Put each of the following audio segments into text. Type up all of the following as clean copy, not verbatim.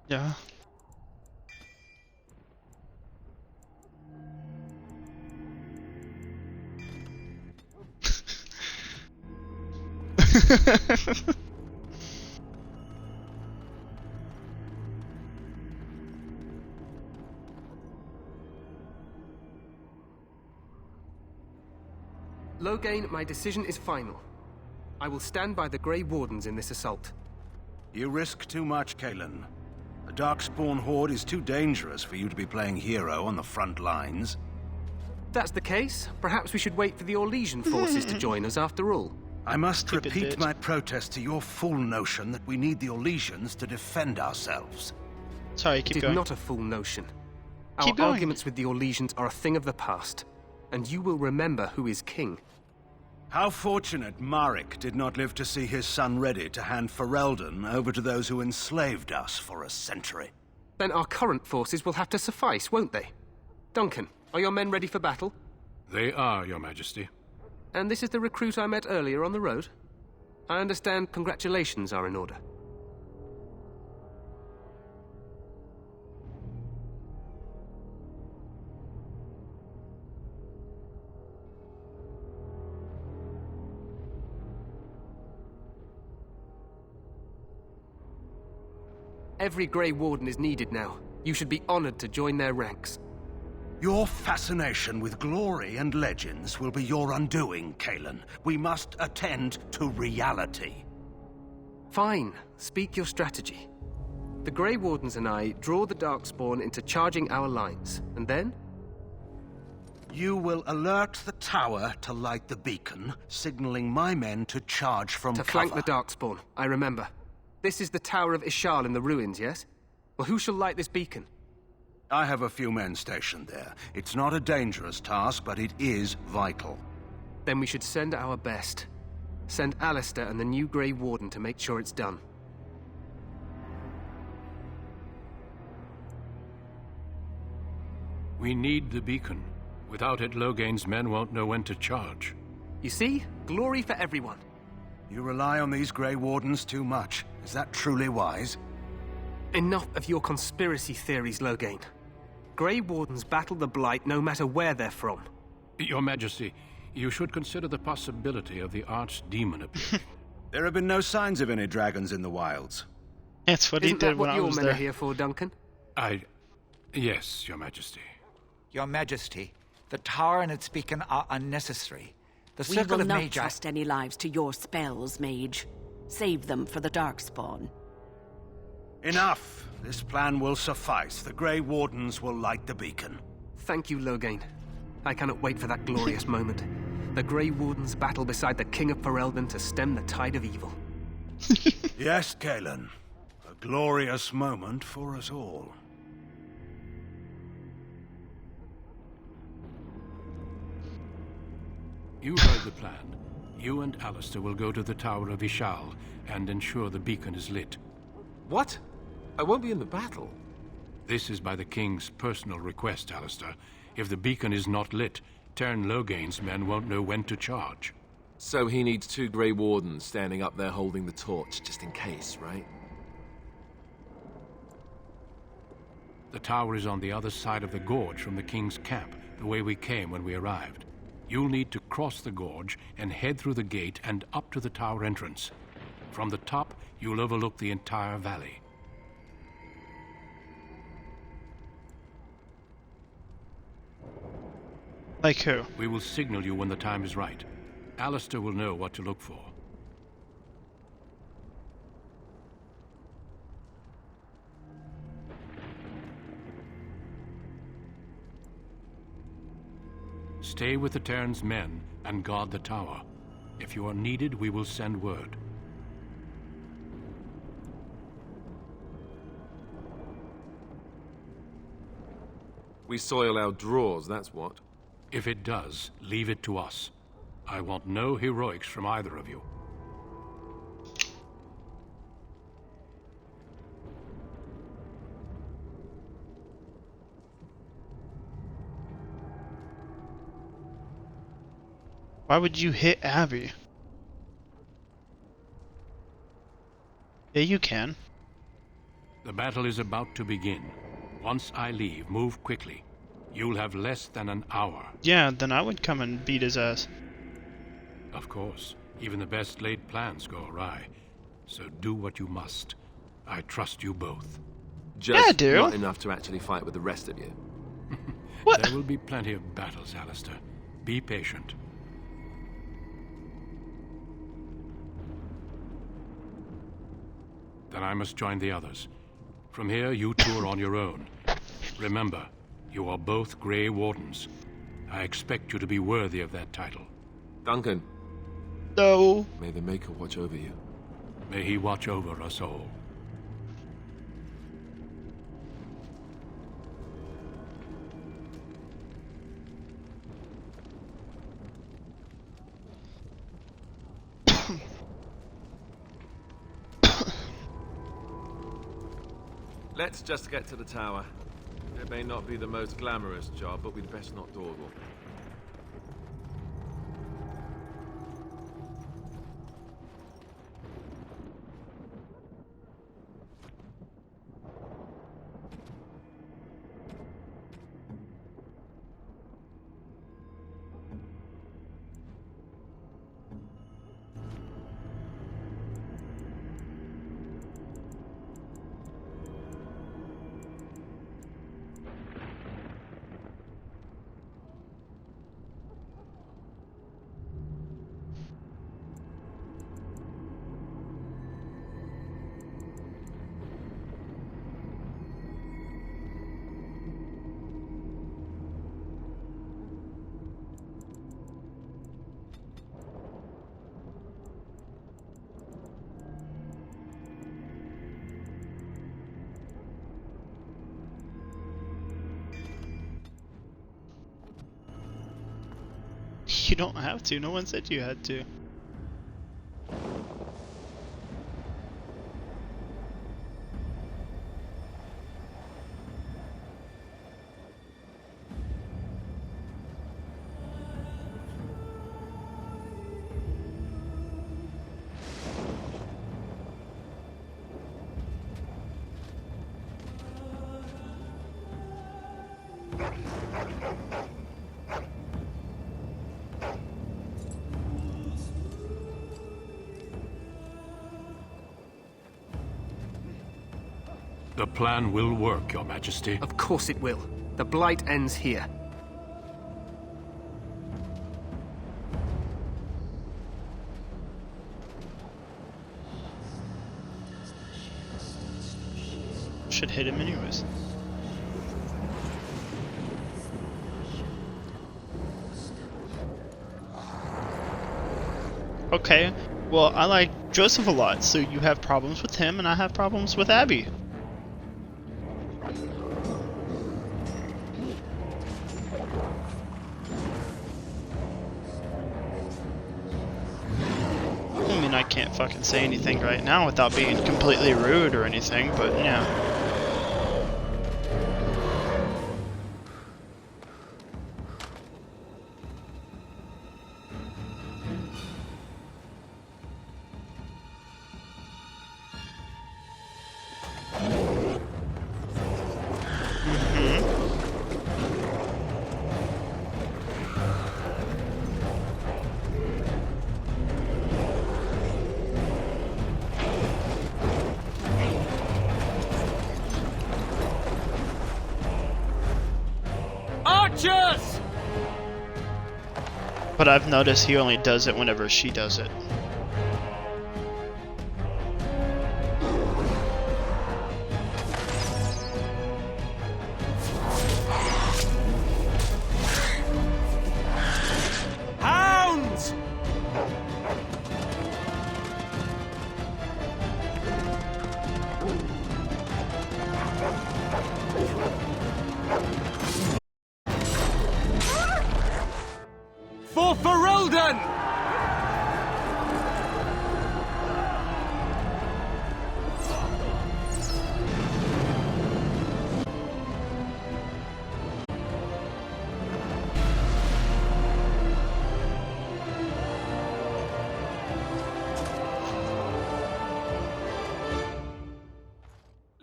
Ja. Loghain, my decision is final. I will stand by the Grey Wardens in this assault. You risk too much, Cailan. The Darkspawn Horde is too dangerous for you to be playing hero on the front lines. If that's the case, perhaps we should wait for the Orlesian forces to join us after all. I must Keep it repeat dead. my protest to your fool notion that we need the Orlesians to defend ourselves. Sorry, It keep is going. not a full notion. Our Keep going. arguments with the Orlesians are a thing of the past, and you will remember who is king. How fortunate Marek did not live to see his son ready to hand Ferelden over to those who enslaved us for a century. Then our current forces will have to suffice, won't they? Duncan, are your men ready for battle? They are, Your Majesty. And this is the recruit I met earlier on the road? I understand congratulations are in order. Every Grey Warden is needed now. You should be honored to join their ranks. Your fascination with glory and legends will be your undoing, Cailan. We must attend to reality. Fine. Speak your strategy. The Grey Wardens and I draw the Darkspawn into charging our lines, and then? You will alert the tower to light the beacon, signaling my men to charge from To cover. flank the Darkspawn, I remember. This is the Tower of Ishal in the ruins, yes? Well, who shall light this beacon? I have a few men stationed there. It's not a dangerous task, but it is vital. Then we should send our best. Send Alistair and the new Grey Warden to make sure it's done. We need the beacon. Without it, Loghain's men won't know when to charge. You see? Glory for everyone. You rely on these Grey Wardens too much. Is that truly wise? Enough of your conspiracy theories, Loghain. Grey Wardens battle the Blight no matter where they're from. Your Majesty, you should consider the possibility of the archdemon appearing. There have been no signs of any dragons in the wilds. That's what he Isn't did that when what I your was men there. are here for, Duncan? Yes, Your Majesty. Your Majesty, the tower and its beacon are unnecessary. The We Circle will of not Magi... trust any lives to your spells, Mage. Save them for the Darkspawn. Enough! This plan will suffice. The Grey Wardens will light the beacon. Thank you, Loghain. I cannot wait for that glorious moment. The Grey Wardens battle beside the King of Ferelden to stem the tide of evil. Yes, Cailan. A glorious moment for us all. You heard the plan. You and Alistair will go to the Tower of Ishal and ensure the beacon is lit. What? I won't be in the battle. This is by the King's personal request, Alistair. If the beacon is not lit, Tern Loghain's men won't know when to charge. So he needs 2 Grey Wardens standing up there holding the torch, just in case, right? The tower is on the other side of the gorge from the King's camp, the way we came when we arrived. You'll need to cross the gorge and head through the gate and up to the tower entrance. From the top, you'll overlook the entire valley. Like who? We will signal you when the time is right. Alistair will know what to look for. Stay with the Terran's men and guard the tower. If you are needed, we will send word. We soil our drawers, that's what. If it does, leave it to us. I want no heroics from either of you. Why would you hit Abby? Yeah, you can. The battle is about to begin. Once I leave, move quickly. You'll have less than an hour. Yeah, then I would come and beat his ass. Of course, even the best laid plans go awry. So do what you must. I trust you both. Just Yeah, I do. not enough to actually fight with the rest of you. What? There will be plenty of battles, Alistair. Be patient. Then I must join the others. From here, you two are on your own. Remember, you are both Grey Wardens. I expect you to be worthy of that title. Duncan, No. may the Maker watch over you. May he watch over us all. Let's just get to the tower. It may not be the most glamorous job, but we'd best not dawdle. You don't have to. No one said you had to. The plan will work, Your Majesty. Of course it will. The Blight ends here. Should hit him anyways. Okay, well, I like Joseph a lot, so you have problems with him and I have problems with Abby. I mean, I can't fucking say anything right now without being completely rude or anything, but yeah. Archers! But I've noticed he only does it whenever she does it. Hounds! For Ferelden!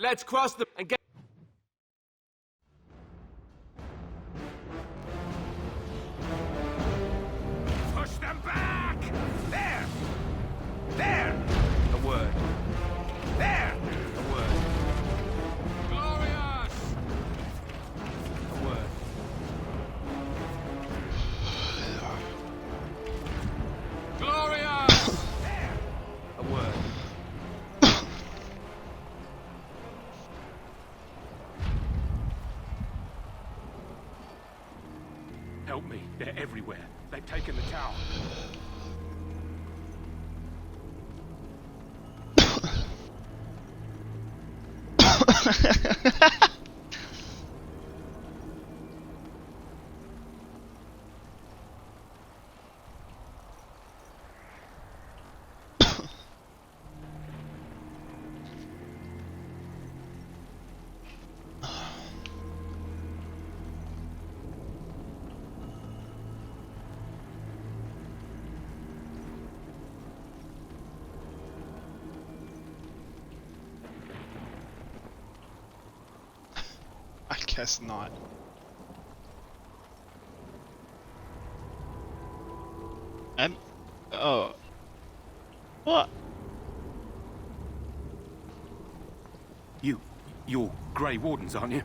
Let's cross the and get. Push them back! There! There! A word. There! A word. Glorious! A word. Glorious! There! A word. Help me. They're everywhere. They've taken the tower. I guess not. Oh. What? You're Grey Wardens, aren't you?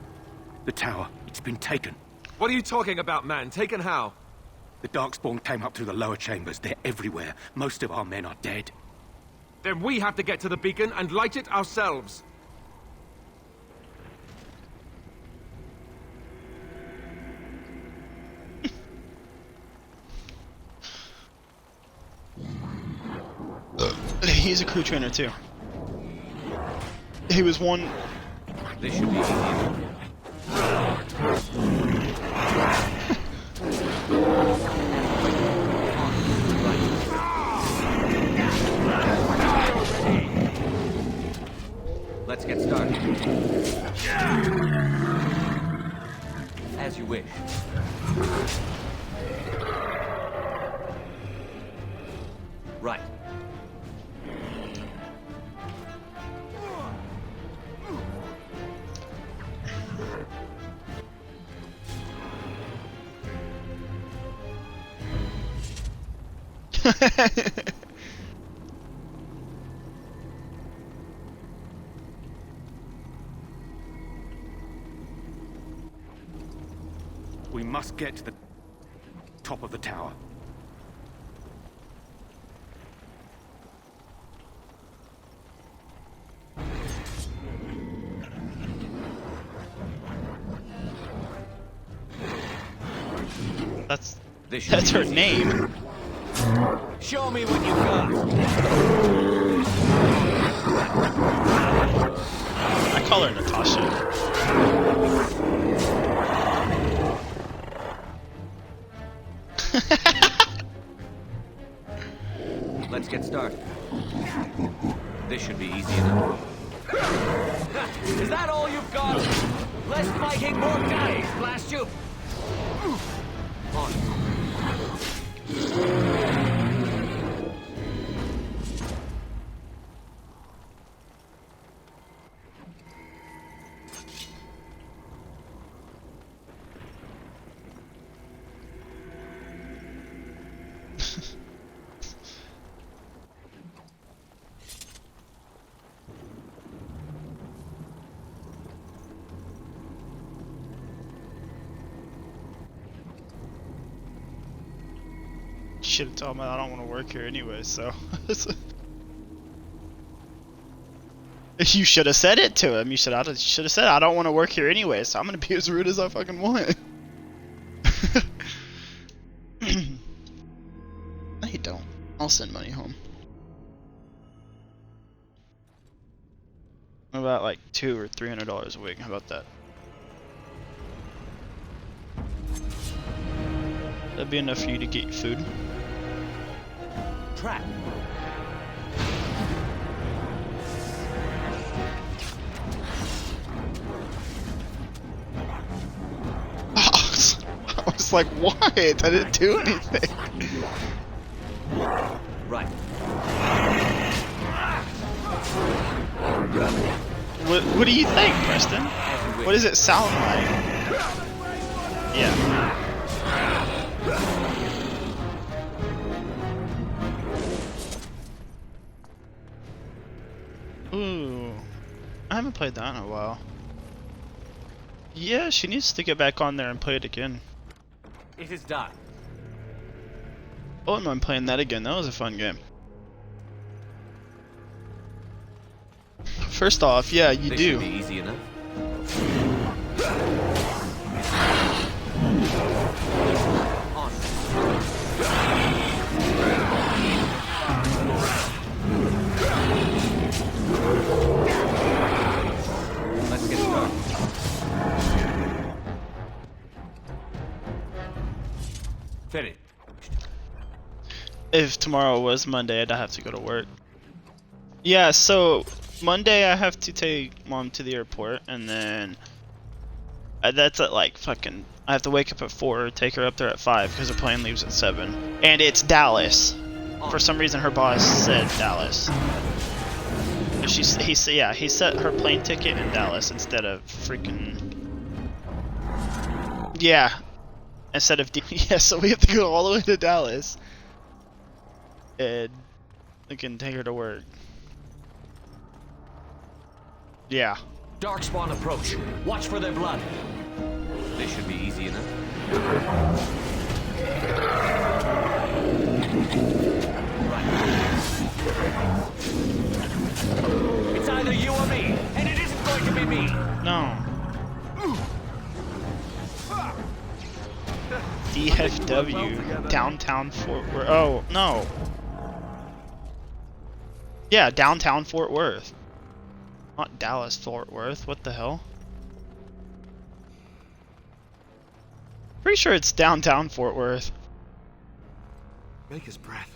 The tower, it's been taken. What are you talking about, man? Taken how? The Darkspawn came up through the lower chambers. They're everywhere. Most of our men are dead. Then we have to get to the beacon and light it ourselves. He's a crew trainer too. He was one. This should be easy. Let's get started. As you wish. Right. We must get to the top of the tower. That's her name. Show me what you got. I call her Natasha. Let's get started. This should be easy enough. Is that all you've got? Less fighting, more dying, blast you! On. Should have told him I don't want to work here anyway, so. You should have said it to him. You should have said I don't want to work here anyway, so I'm gonna be as rude as I fucking want. No, you don't. I'll send money home. What about like $200 or $300 a week? How about that? That'd be enough for you to get your food. Trap. I was like, what? I didn't do anything. Right. What do you think, Preston? What does it sound like? Yeah. Ooh, I haven't played that in a while. Yeah, she needs to get back on there and play it again. It is done. I wouldn't mind playing that again. That was a fun game. First off, yeah, you This do. should be easy enough. On. Let's get started. Finished. If tomorrow was Monday, I'd have to go to work. Yeah, so Monday I have to take mom to the airport, and then that's at like fucking. I have to wake up at 4, take her up there at 5 because the plane leaves at 7, and it's Dallas. For some reason, her boss said Dallas. He set her plane ticket in Dallas instead of freaking. Yeah, instead of yeah. So we have to go all the way to Dallas, and we can take her to work. Yeah. Darkspawn approach. Watch for their blood. This should be easy enough. Right. It's either you or me, and it isn't going to be me. No. DFW, downtown Fort Worth. Oh, no. Yeah, downtown Fort Worth. Not Dallas Fort Worth. What the hell? Pretty sure it's downtown Fort Worth. Maker's breath.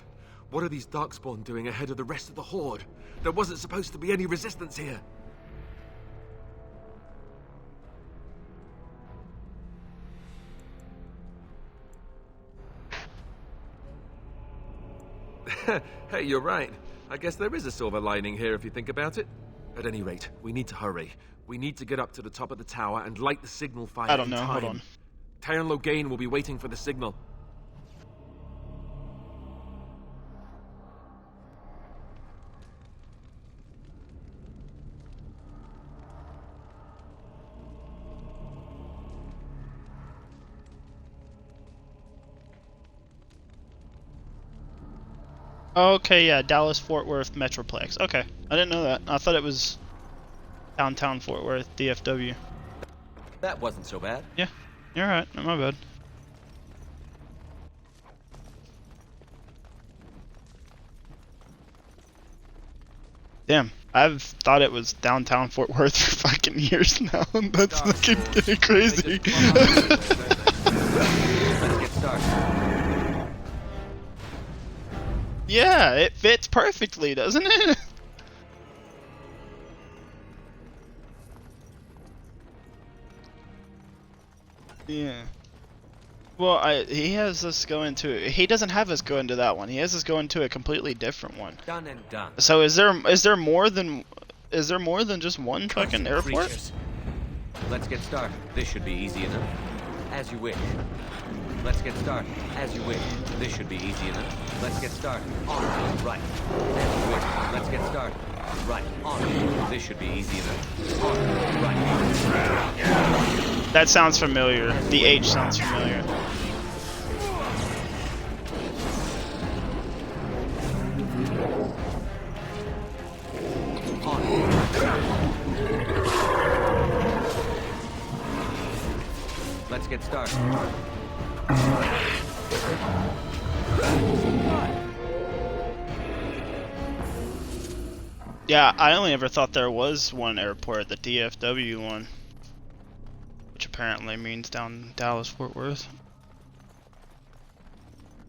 What are these Darkspawn doing ahead of the rest of the Horde? There wasn't supposed to be any resistance here. Hey, you're right. I guess there is a silver lining here if you think about it. At any rate, we need to hurry. We need to get up to the top of the tower and light the signal fire I don't in know. time. Hold on. Taron Logain will be waiting for the signal. Okay, yeah, Dallas Fort Worth Metroplex. Okay, I didn't know that. I thought it was downtown Fort Worth, DFW. That wasn't so bad. Yeah, you're right. Not my bad. Damn, I've thought it was downtown Fort Worth for fucking years now. That's fucking getting crazy. Let's get started. Yeah, it fits perfectly, doesn't it? Yeah. Well, he has us go into. He doesn't have us go into that one. He has us go into a completely different one. Done and done. So is there more than just one fucking airport? Creatures. Let's get started. This should be easy enough. As you wish. Let's get started. As you wish. This should be easy enough. Let's get started. On. Right. As you wish. Let's get started. Right. On. This should be easy enough. On. Right. That sounds familiar. The H sounds familiar. On. Let's get started. Yeah, I only ever thought there was one airport, the DFW one. Which apparently means down Dallas Fort Worth.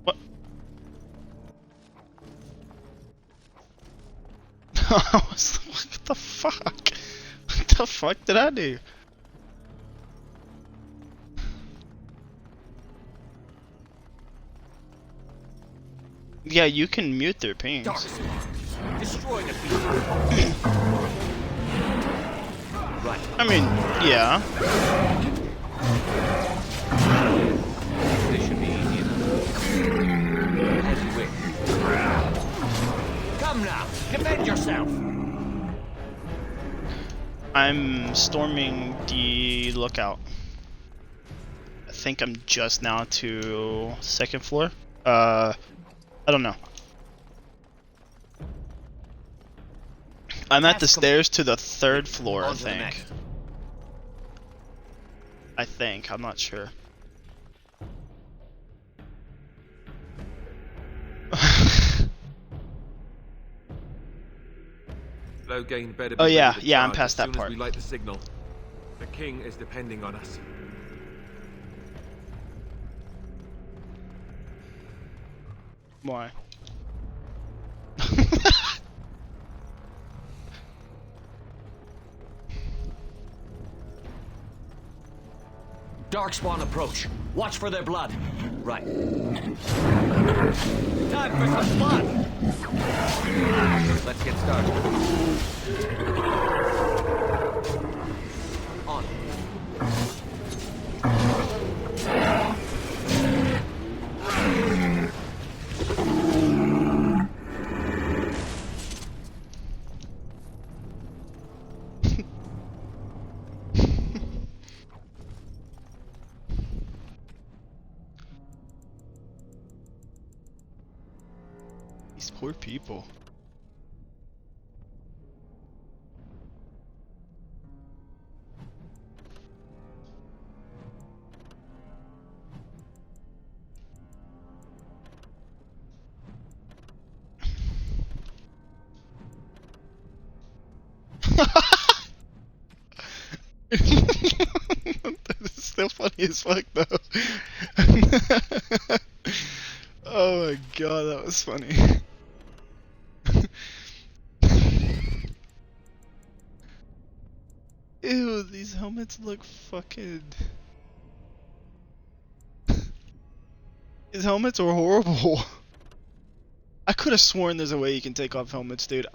What? What the fuck? What the fuck did I do? Yeah, you can mute their pings. Destroy the beast. I mean, yeah. This should be easy enough. As you wish. Come now, defend yourself. I'm storming the lookout. I think I'm just now to second floor. I don't know. I'm at the stairs to the third floor, I think. I'm not sure. Loghain better be Oh, yeah, ready to yeah, I'm charge past as that soon as part. we light the signal. The king is depending on us. Why? Darkspawn approach. Watch for their blood. Right. Time for some fun! Let's get started. On. These poor people. This is still funny as fuck though. Oh my god, that was funny. Ew, these helmets look fucking... These helmets are horrible. I could have sworn there's a way you can take off helmets, dude.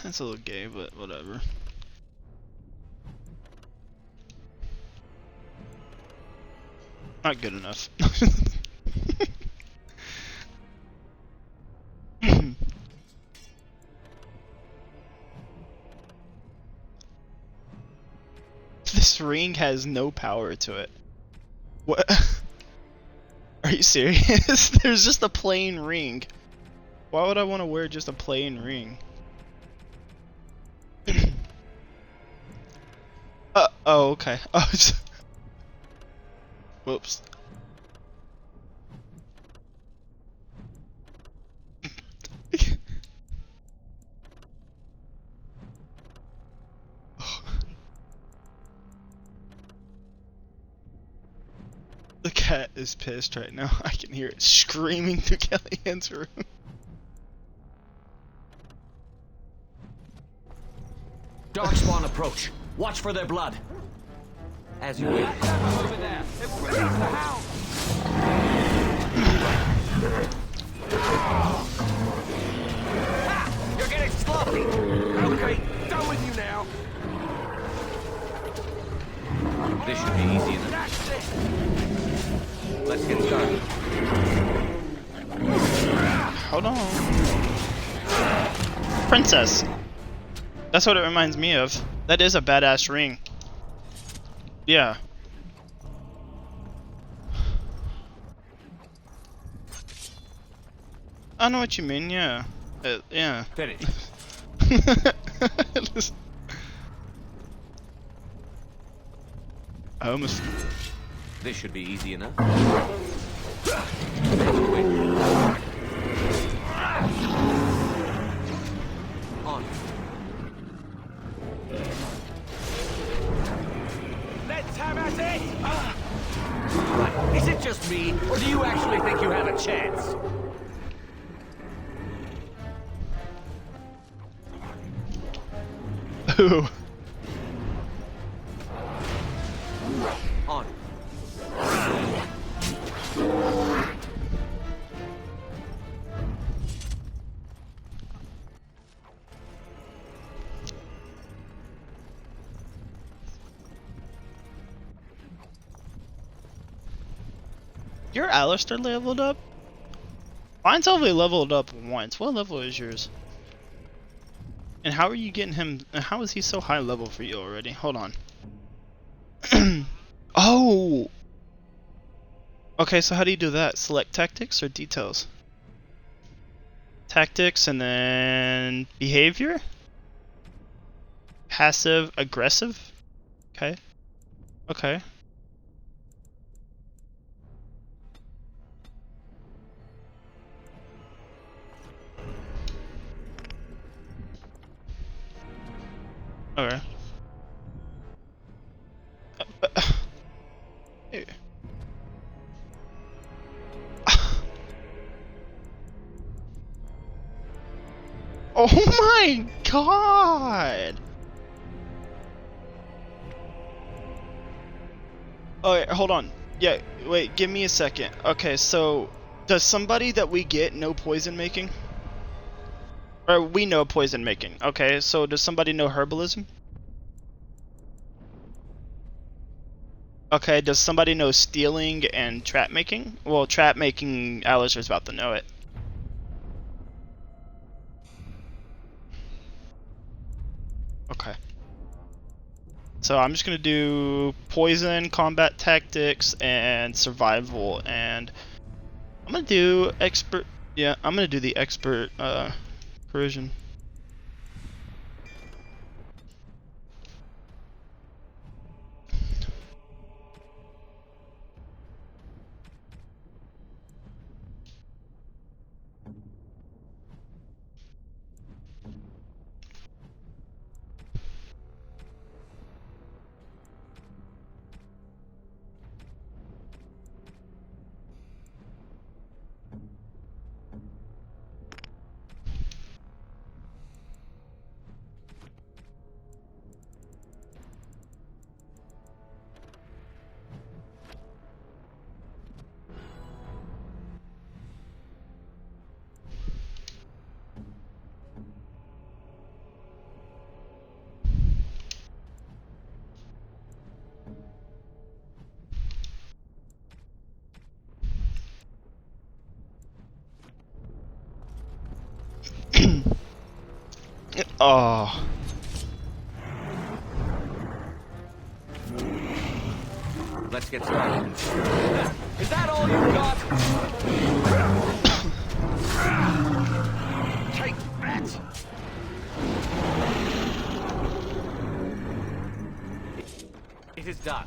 That's a little gay, but whatever. Not good enough. This ring has no power to it. What? Are you serious? There's just a plain ring. Why would I want to wear just a plain ring? Oh, okay. Oh, whoops. The cat is pissed right now. I can hear it screaming through Kellyanne's room. Darkspawn approach. Watch for their blood. As you wish. Over there. Release the hound. Ha! You're getting sloppy. Okay, done with you now. This should be easy enough. That's it. Let's get started. Hold on. Princess. That's what it reminds me of. That is a badass ring. Yeah. I know what you mean, yeah. Yeah. Finish. I almost... This should be easy enough. On. Let's have at it. Right. Is it just me, or do you actually think you have a chance? Ooh. On. Your Alistair leveled up? Mine's only leveled up once. What level is yours? And how are you getting him? How is he so high level for you already? Hold on. Oh! Okay, so how do you do that? Select tactics or details? Tactics and then behavior? Passive aggressive? Okay. Okay. Okay. Hey. Oh my god! Alright, hold on. Yeah, wait, give me a second. Okay, so does somebody that we get know poison making? Or we know poison making. Okay, so does somebody know herbalism? Okay, does somebody know stealing and trap making? Well, trap making, Alistair's about to know it. Okay. So I'm just gonna do poison, combat tactics, and survival, and I'm gonna do expert. Yeah, I'm gonna do the expert corrosion. Oh. Let's get started. Is that all you've got? Take that! It is done.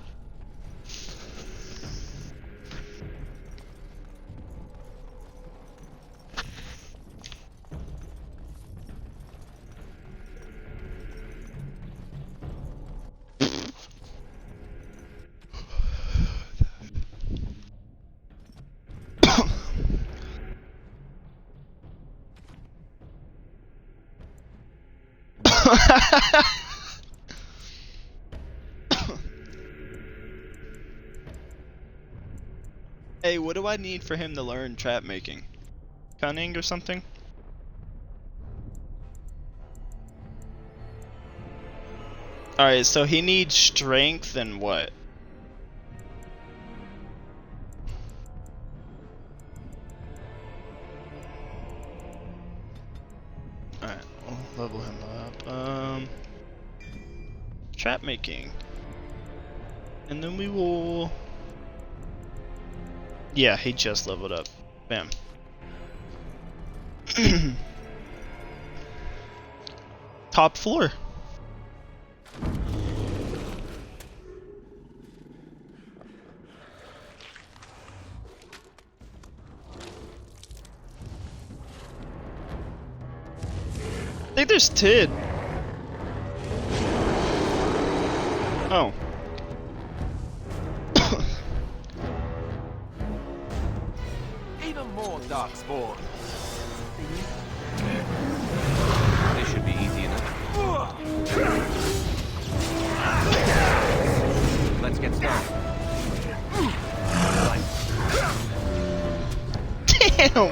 Hey, what do I need for him to learn trap making? Cunning or something? Alright, so he needs strength and what? Alright, we'll level him up. Trap making. And then we will... Yeah, he just leveled up. Bam. Top floor. I think there's Tid. Oh. Even more darkspawn. This should be easy enough. get started. Damn,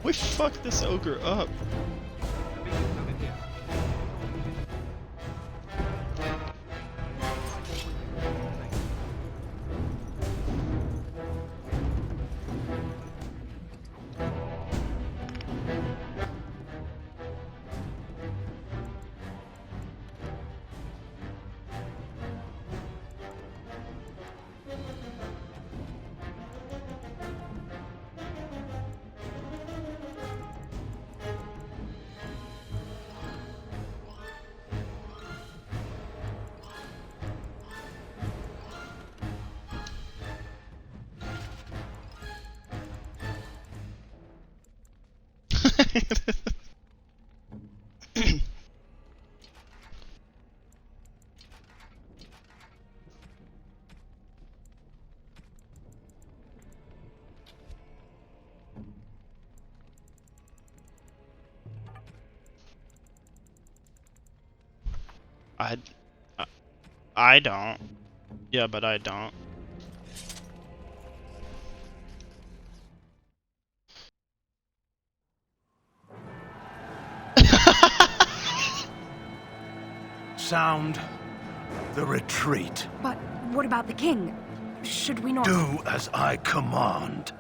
we fucked this ogre up. I don't. Yeah, but I don't. Sound the retreat. But what about the king? Should we not... Do as I command.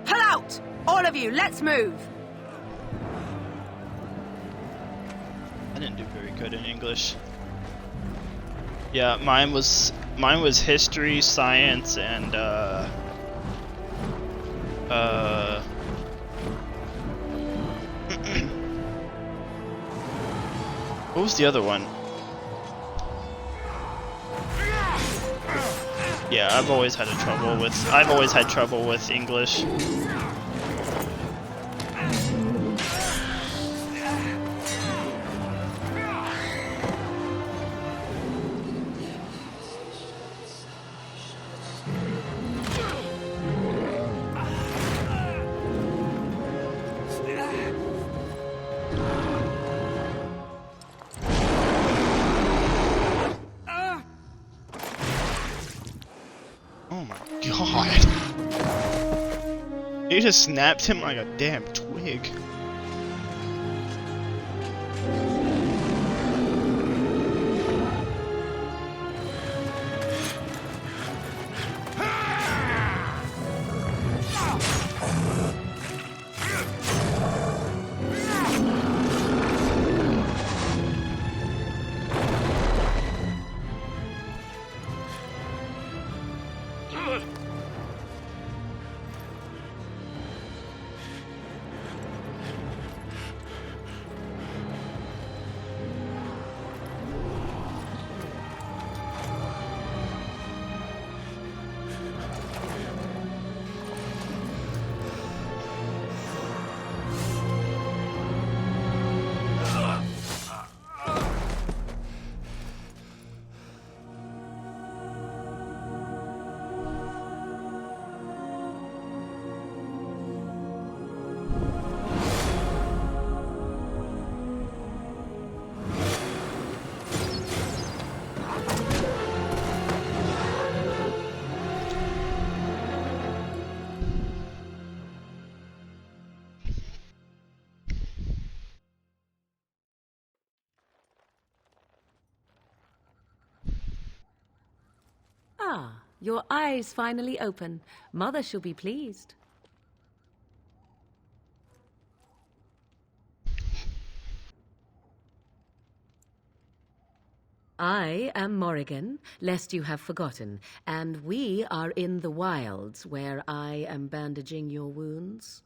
Pull out! All of you, let's move! I didn't do very good in English. Yeah, mine was history, science, and what was the other one? Yeah, I've always had trouble with English. Oh my god. He just snapped him like a damn twig. Ah, your eyes finally open. Mother shall be pleased. I am Morrigan, lest you have forgotten, and we are in the wilds where I am bandaging your wounds.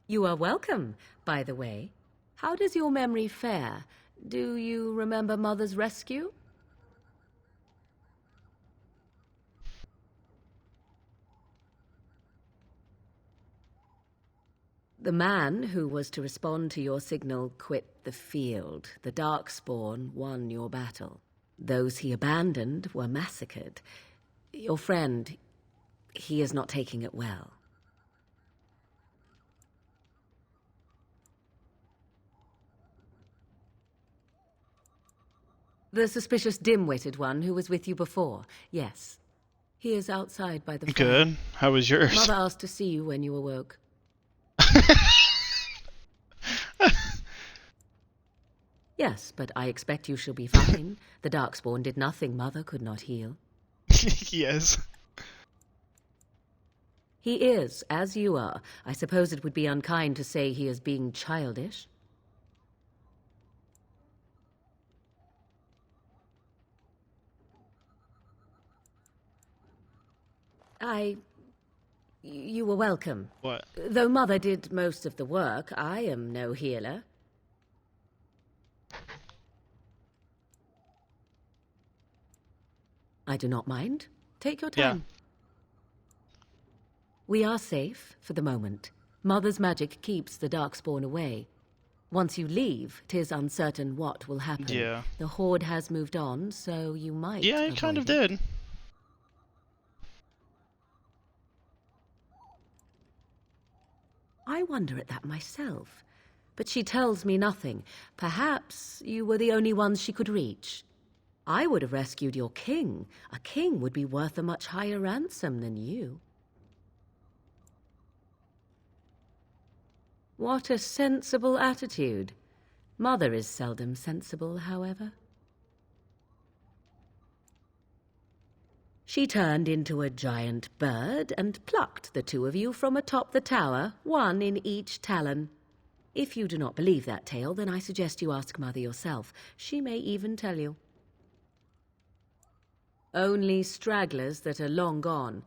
You are welcome, by the way. How does your memory fare? Do you remember Mother's rescue? The man who was to respond to your signal quit the field. The Darkspawn won your battle. Those he abandoned were massacred. Your friend, he is not taking it well. The suspicious dim-witted one who was with you before. Yes. He is outside by the fire. Good. How was yours? Mother asked to see you when you awoke. Yes, but I expect you shall be fine. The Darkspawn did nothing Mother could not heal. Yes. He is, as you are. I suppose it would be unkind to say he is being childish. You were welcome. What? Though Mother did most of the work, I am no healer. I do not mind. Take your time. Yeah. We are safe for the moment. Mother's magic keeps the Darkspawn away. Once you leave, 'tis uncertain what will happen. Yeah. The Horde has moved on, so you might Yeah, it kind of avoid it. did. I wonder at that myself. But she tells me nothing. Perhaps you were the only ones she could reach. I would have rescued your king. A king would be worth a much higher ransom than you. What a sensible attitude. Mother is seldom sensible, however. She turned into a giant bird and plucked the two of you from atop the tower, one in each talon. If you do not believe that tale, then I suggest you ask Mother yourself. She may even tell you. Only stragglers that are long gone.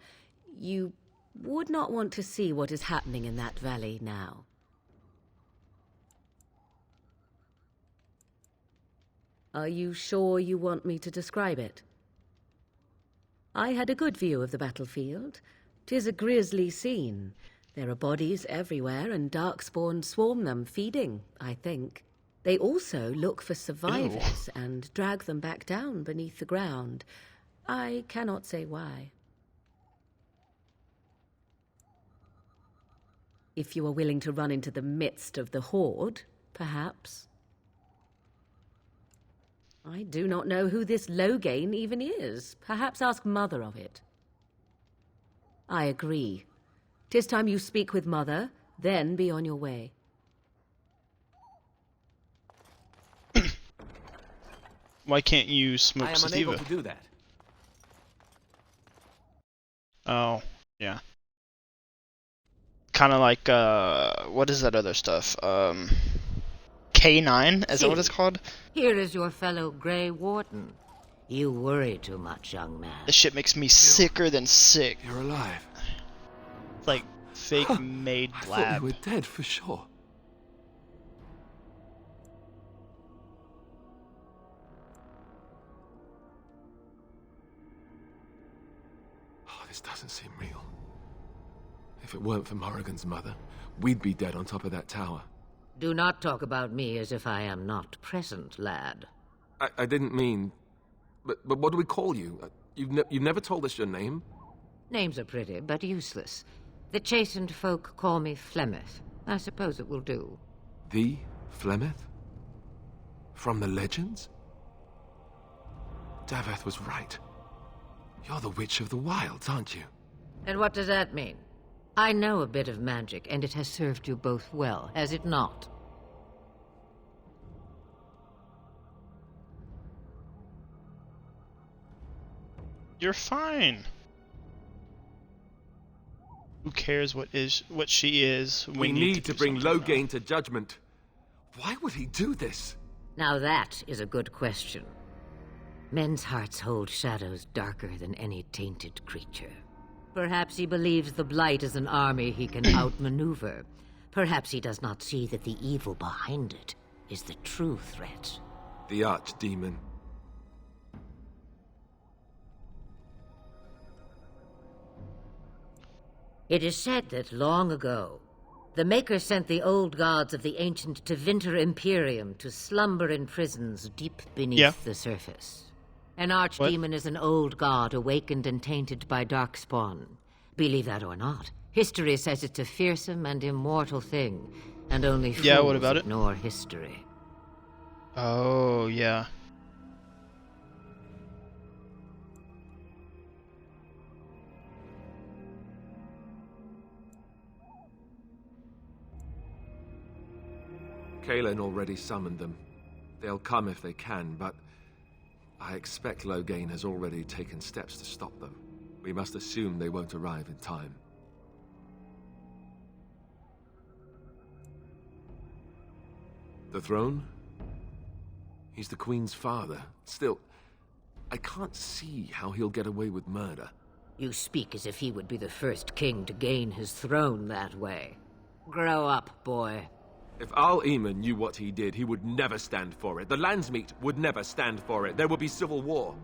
You would not want to see what is happening in that valley now. Are you sure you want me to describe it? I had a good view of the battlefield. 'Tis a grisly scene. There are bodies everywhere, and Darkspawn swarm them, feeding, I think. They also look for survivors and drag them back down beneath the ground. I cannot say why. If you are willing to run into the midst of the Horde, perhaps. I do not know who this Loghain even is. Perhaps ask Mother of it. I agree. 'Tis time you speak with Mother, then be on your way. Why can't you smoke I am sativa? unable to do that. Oh, yeah. Kind of like, what is that other stuff? K9? Is that what it's called? Here is your fellow Grey Warden. You worry too much, young man. This shit makes me sicker than sick. You're alive. It's like fake made I thought lab. you were dead for sure. Oh, this doesn't seem real. If it weren't for Morrigan's mother, we'd be dead on top of that tower. Do not talk about me as if I am not present, lad. I didn't mean... But what do we call you? You've never told us your name? Names are pretty, but useless. The chastened folk call me Flemeth. I suppose it will do. The Flemeth? From the legends? Daveth was right. You're the Witch of the Wilds, aren't you? And what does that mean? I know a bit of magic, and it has served you both well, has it not? You're fine. Who cares what she is? We need to do bring something Loghain to judgment. Why would he do this? Now that is a good question. Men's hearts hold shadows darker than any tainted creature. Perhaps he believes the Blight is an army he can outmaneuver. Perhaps he does not see that the evil behind it is the true threat. The Archdemon. It is said that long ago, the Maker sent the old gods of the ancient Tevinter Imperium to slumber in prisons deep beneath the surface. An archdemon is an old god awakened and tainted by Darkspawn. Believe that or not, history says it's a fearsome and immortal thing, and only fools what about it? ignore history. Oh, yeah. Kaelin already summoned them. They'll come if they can, but I expect Loghain has already taken steps to stop them. We must assume they won't arrive in time. The throne? He's the Queen's father. Still, I can't see how he'll get away with murder. You speak as if he would be the first king to gain his throne that way. Grow up, boy. If Al-Eamon knew what he did, he would never stand for it. The Landsmeet would never stand for it. There would be civil war.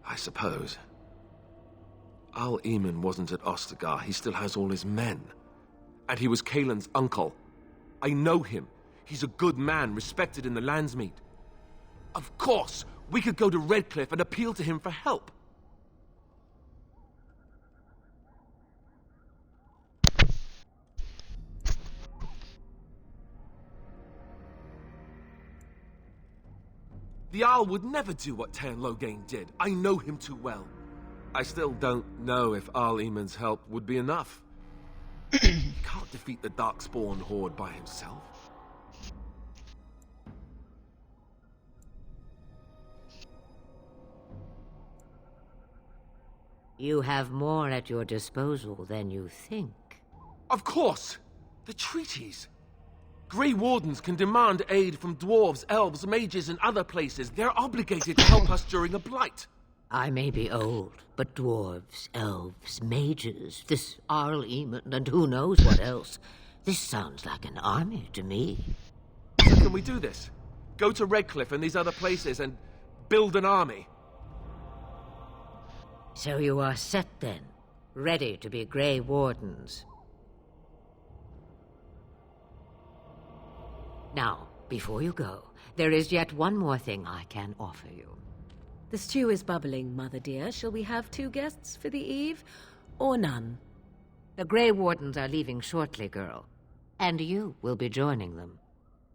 I suppose. Al-Eamon wasn't at Ostagar. He still has all his men. And he was Kaelin's uncle. I know him. He's a good man, respected in the Landsmeet. Of course, we could go to Redcliffe and appeal to him for help. The Jarl would never do what Teyrn Loghain did. I know him too well. I still don't know if Al-Eamon's help would be enough. He can't defeat the Darkspawn horde by himself. You have more at your disposal than you think. Of course! The treaties! Grey Wardens can demand aid from dwarves, elves, mages, and other places. They're obligated to help us during a blight. I may be old, but dwarves, elves, mages, this Al-Eamon, and who knows what else. This sounds like an army to me. So can we do this? Go to Redcliffe and these other places and build an army? So you are set then, ready to be Grey Wardens. Now, before you go, there is yet one more thing I can offer you. The stew is bubbling, Mother dear. Shall we have 2 guests for the eve, or none? The Grey Wardens are leaving shortly, girl. And you will be joining them.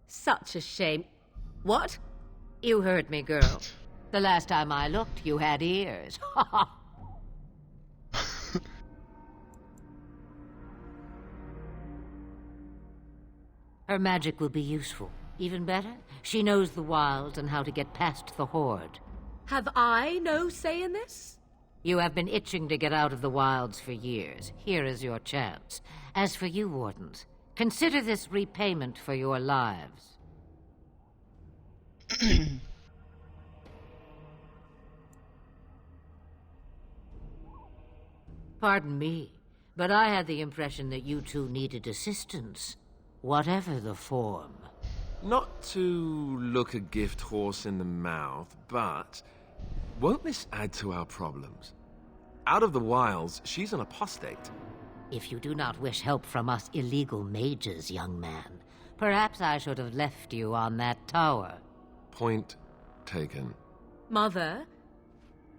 Such a shame. What? You heard me, girl. The last time I looked, you had ears. Ha ha! Her magic will be useful. Even better, she knows the wilds and how to get past the horde. Have I no say in this? You have been itching to get out of the wilds for years. Here is your chance. As for you, Wardens, consider this repayment for your lives. Pardon me, but I had the impression that you two needed assistance. Whatever the form. Not to look a gift horse in the mouth, but won't this add to our problems? Out of the wilds, she's an apostate. If you do not wish help from us illegal mages, young man, perhaps I should have left you on that tower. Point taken. Mother,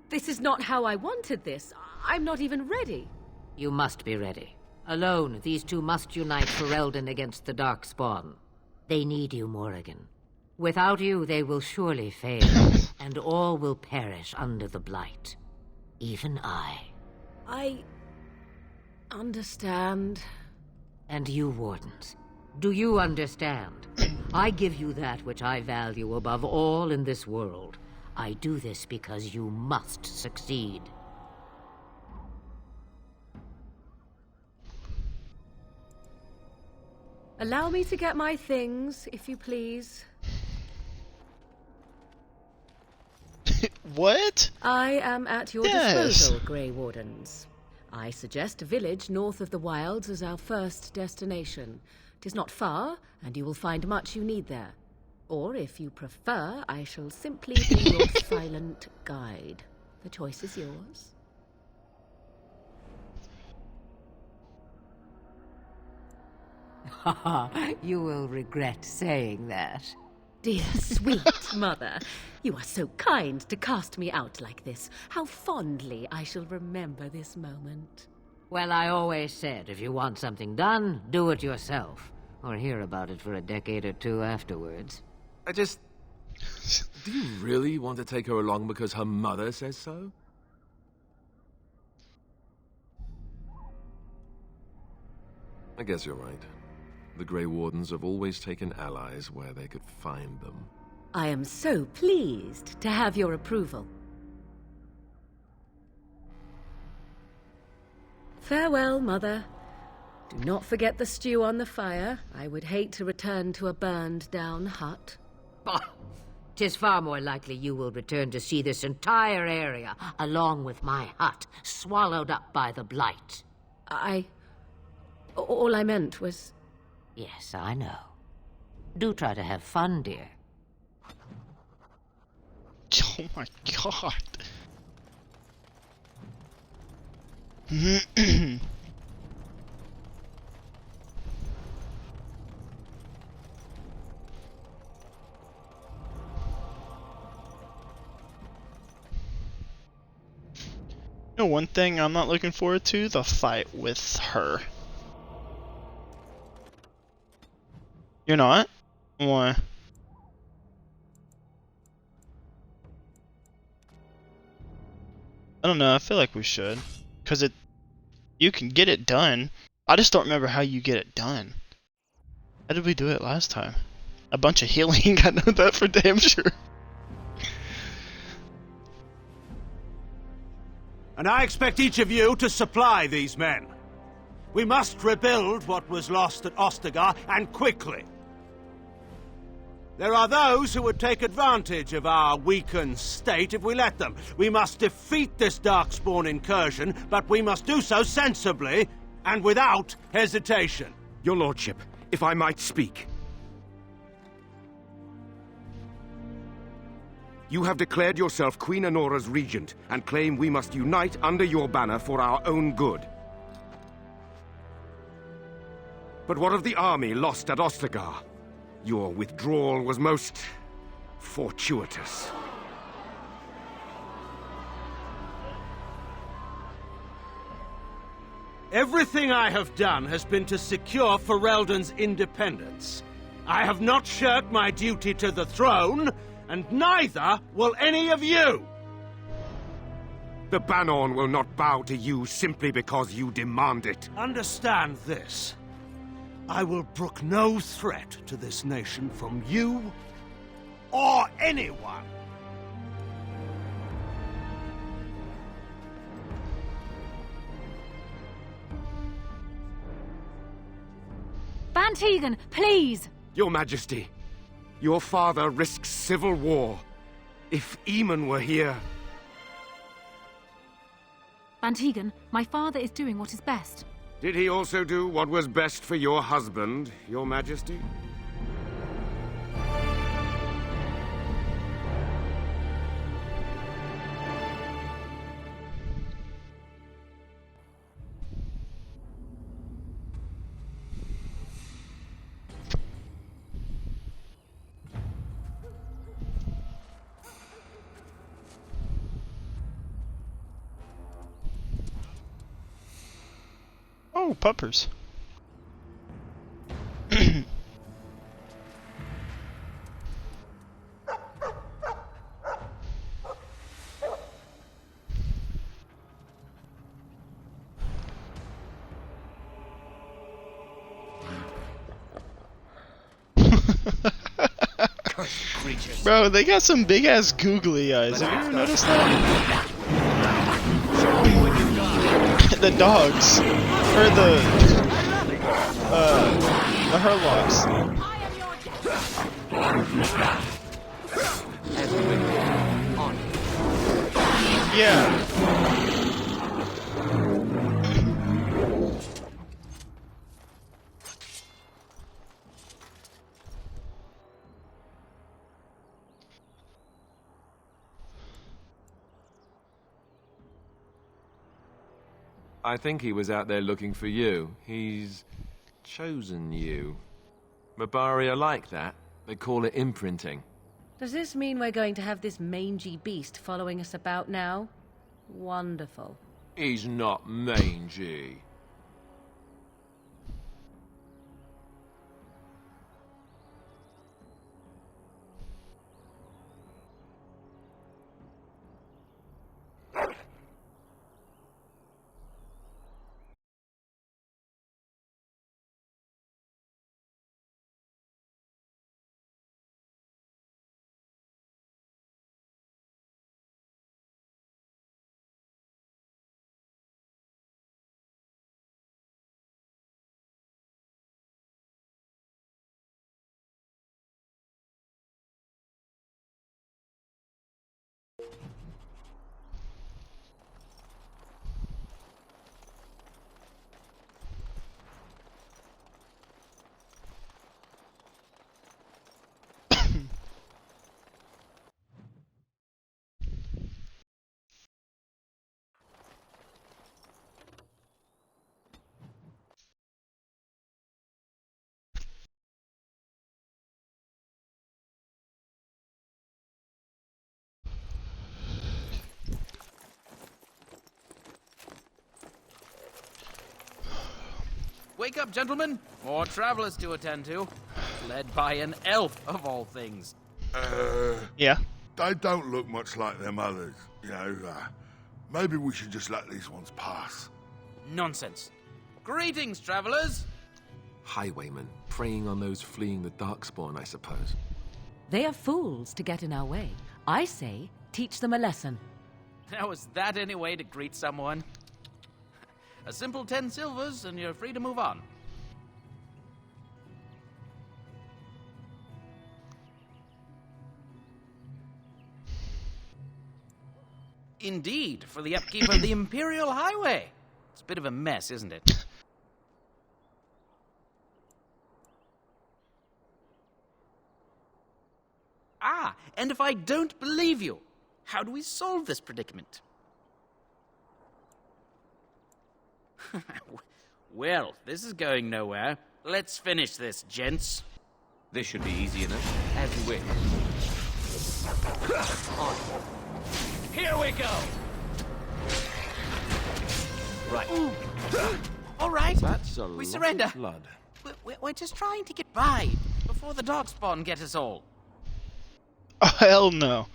this is not how I wanted this. I'm not even ready. You must be ready. Alone, these two must unite Ferelden against the Darkspawn. They need you, Morrigan. Without you, they will surely fail, and all will perish under the Blight. Even I. I understand. And you, Wardens, do you understand? I give you that which I value above all in this world. I do this because you must succeed. Allow me to get my things, if you please. What? I am at your disposal, Grey Wardens. I suggest a village north of the wilds as our first destination. 'Tis not far, and you will find much you need there. Or, if you prefer, I shall simply be your silent guide. The choice is yours. You will regret saying that. Dear, sweet mother, you are so kind to cast me out like this. How fondly I shall remember this moment. Well, I always said, if you want something done, do it yourself. Or hear about it for a decade or two afterwards. Do you really want to take her along because her mother says so? I guess you're right. The Grey Wardens have always taken allies where they could find them. I am so pleased to have your approval. Farewell, Mother. Do not forget the stew on the fire. I would hate to return to a burned-down hut. Bah! 'Tis far more likely you will return to see this entire area, along with my hut, swallowed up by the Blight. All I meant was... Yes, I know. Do try to have fun, dear. Oh my god. You know, one thing I'm not looking forward to, the fight with her. You're not? Why? I don't know, I feel like we should. Cause you can get it done. I just don't remember how you get it done. How did we do it last time? A bunch of healing, I know that for damn sure. And I expect each of you to supply these men. We must rebuild what was lost at Ostagar, and quickly. There are those who would take advantage of our weakened state if we let them. We must defeat this Darkspawn incursion, but we must do so sensibly and without hesitation. Your lordship, if I might speak. You have declared yourself Queen Anora's regent, and claim we must unite under your banner for our own good. But what of the army lost at Ostagar? Your withdrawal was most fortuitous. Everything I have done has been to secure Ferelden's independence. I have not shirked my duty to the throne, and neither will any of you! The Bannorn will not bow to you simply because you demand it. Understand this. I will brook no threat to this nation from you or anyone. Bantegan, please! Your Majesty, your father risks civil war. If Eamon were here... Bantegan, my father is doing what is best. Did he also do what was best for your husband, Your Majesty? Oh, puppers. Bro, they got some big ass googly eyes. Have you ever noticed that? The dogs. Or the Herlocks. Yeah. I think he was out there looking for you. He's chosen you. Mabari are like that. They call it imprinting. Does this mean we're going to have this mangy beast following us about now? Wonderful. He's not mangy. wake up, gentlemen. More travelers to attend to. Led by an elf, of all things. Yeah. They don't look much like them others, you know. Maybe we should just let these ones pass. Nonsense. Greetings, travelers. Highwaymen, preying on those fleeing the Darkspawn, I suppose. They are fools to get in our way. I say, teach them a lesson. Now, is that any way to greet someone? A simple 10 silvers, and you're free to move on. Indeed, for the upkeep of the Imperial Highway. It's a bit of a mess, isn't it? Ah, and if I don't believe you, how do we solve this predicament? Well, this is going nowhere. Let's finish this, gents. This should be easy enough. As you wish. On. Here we go! Right. All right. That's a we lot surrender. of blood. We're just trying to get by before the Darkspawn get us all. Oh, hell no.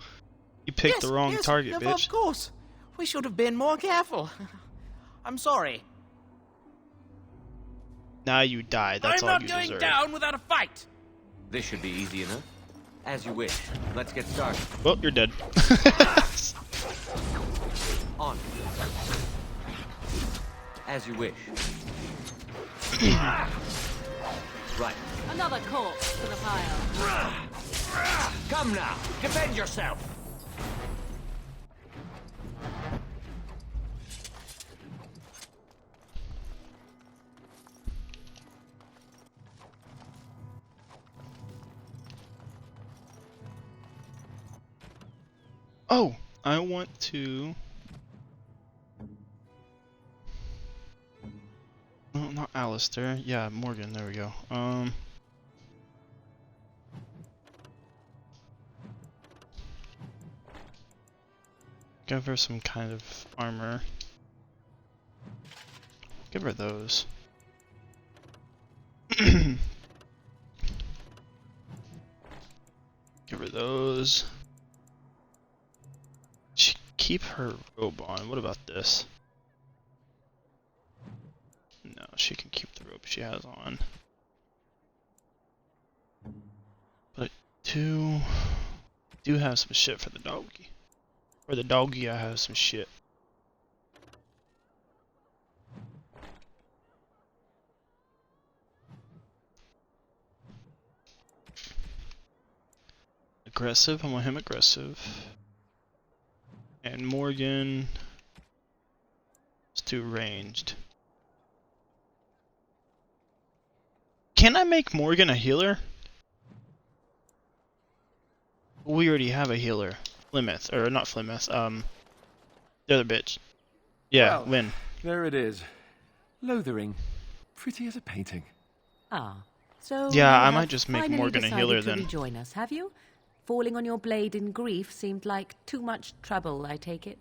You picked the wrong yes, target, of bitch. Of course. We should have been more careful. I'm sorry. Now you die. That's I'm all not you going deserve. down without a fight. This should be easy enough. As you wish. Let's get started. Well, you're dead. On. As you wish. Right. Another corpse to the pile. Come now, defend yourself. Oh, I want to... No, not Alistair. Yeah, Morgan. There we go. Give her some kind of armor. Give her those. Give her those. Keep her robe on. What about this? No, she can keep the robe she has on. But I do have some shit for the doggy. For the doggy, I have some shit. Aggressive. I want him aggressive. And Morgan is too ranged. Can I make Morgan a healer? We already have a healer. Flemeth, or not Flemeth, the other bitch. Yeah, Well, Lynn. There it is. Lothering. Pretty as a painting. Ah, so Yeah, you I have might just make finally Morgan a decided healer to then. Rejoin us, have you? Falling on your blade in grief seemed like too much trouble, I take it.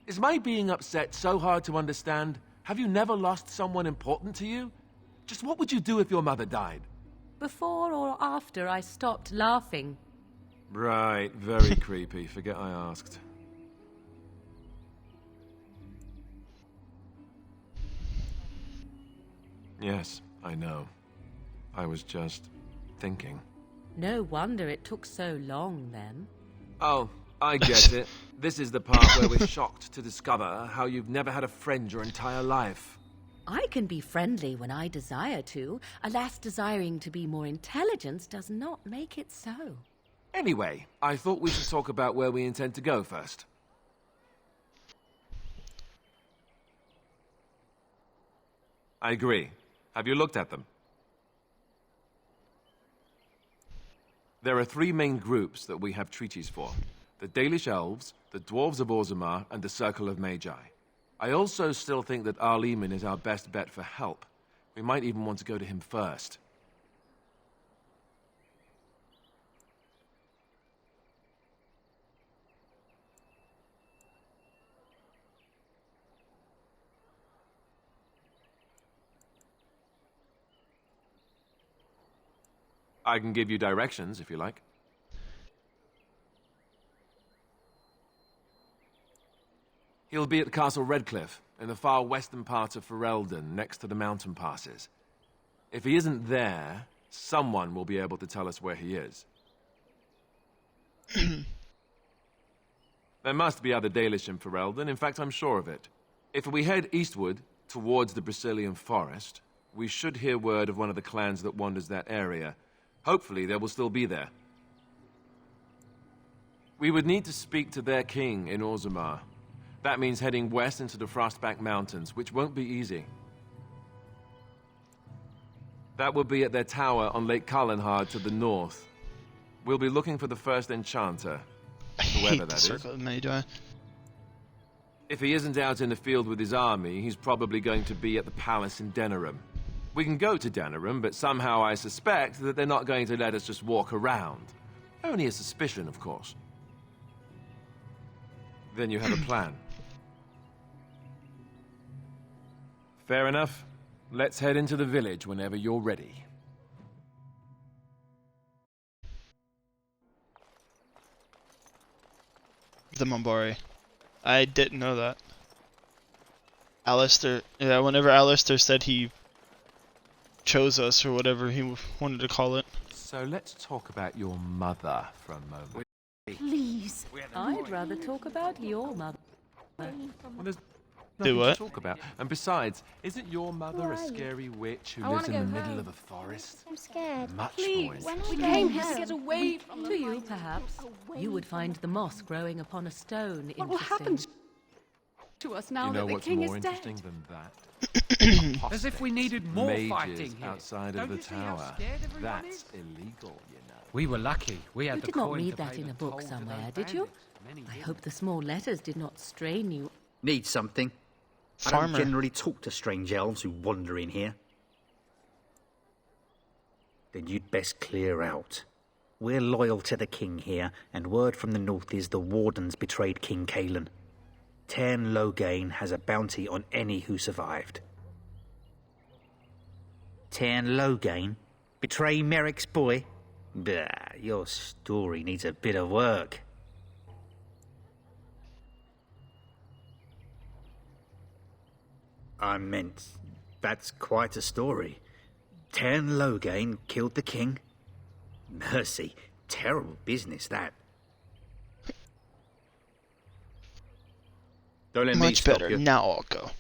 Is my being upset so hard to understand? Have you never lost someone important to you? Just what would you do if your mother died? Before or after I stopped laughing. Right, very creepy. Forget I asked. Yes, I know. I was just thinking. No wonder it took so long then. Oh, I get it. This is the part where we're shocked to discover how you've never had a friend your entire life. I can be friendly when I desire to. Alas, desiring to be more intelligent does not make it so. Anyway, I thought we should talk about where we intend to go first. I agree. Have you looked at them? There are three main groups that we have treaties for. The Dalish Elves, the Dwarves of Orzammar, and the Circle of Magi. I also still think that Arleman is our best bet for help. We might even want to go to him first. I can give you directions, if you like. He'll be at Castle Redcliffe, in the far western part of Ferelden, next to the mountain passes. If he isn't there, someone will be able to tell us where he is. There must be other Dalish in Ferelden, in fact I'm sure of it. If we head eastward, towards the Brecilian Forest, we should hear word of one of the clans that wanders that area. Hopefully they will still be there. We would need to speak to their king in Orzammar. That means heading west into the Frostback Mountains, which won't be easy. That will be at their tower on Lake Kalenhard to the north. We'll be looking for the first enchanter, whoever that is. If he isn't out in the field with his army, he's probably going to be at the palace in Denerim. We can go to Denerim, but somehow I suspect that they're not going to let us just walk around. Only a suspicion, of course. Then you have a plan. Fair enough. Let's head into the village whenever you're ready. The Mombari. I didn't know that. Alistair, yeah, whenever Alistair said he chose us, or whatever he wanted to call it. So let's talk about your mother for a moment. Please. I'd rather talk about your mother. Well, there's Do nothing what? to talk about. And besides, isn't your mother a scary witch who lives in the middle of a forest? I'm scared. Much Please, more we we came go here to home? get away from to you, perhaps. You would find the moss growing upon a stone interesting. What will happen to us now You know that the what's king more is interesting dead? than that? As if we needed more Mages fighting here. outside Don't of the you see how tower. scared everyone That's is? illegal, you know. We were lucky. We had You the did not coin read to that pay in the a book toll to somewhere, those did you? bandits. Many I years hope the small letters did not strain you. Need something? I Farmer. don't generally talk to strange elves who wander in here. Then you'd best clear out. We're loyal to the king here, and word from the north is the wardens betrayed King Cailan. Tairn Loghain has a bounty on any who survived. Tairn Loghain? Betray Merrick's boy? Bah, your story needs a bit of work. I meant, that's quite a story. Tairn Loghain killed the king? Mercy, terrible business, that. Don't let me Much stop better. you. Now I'll go.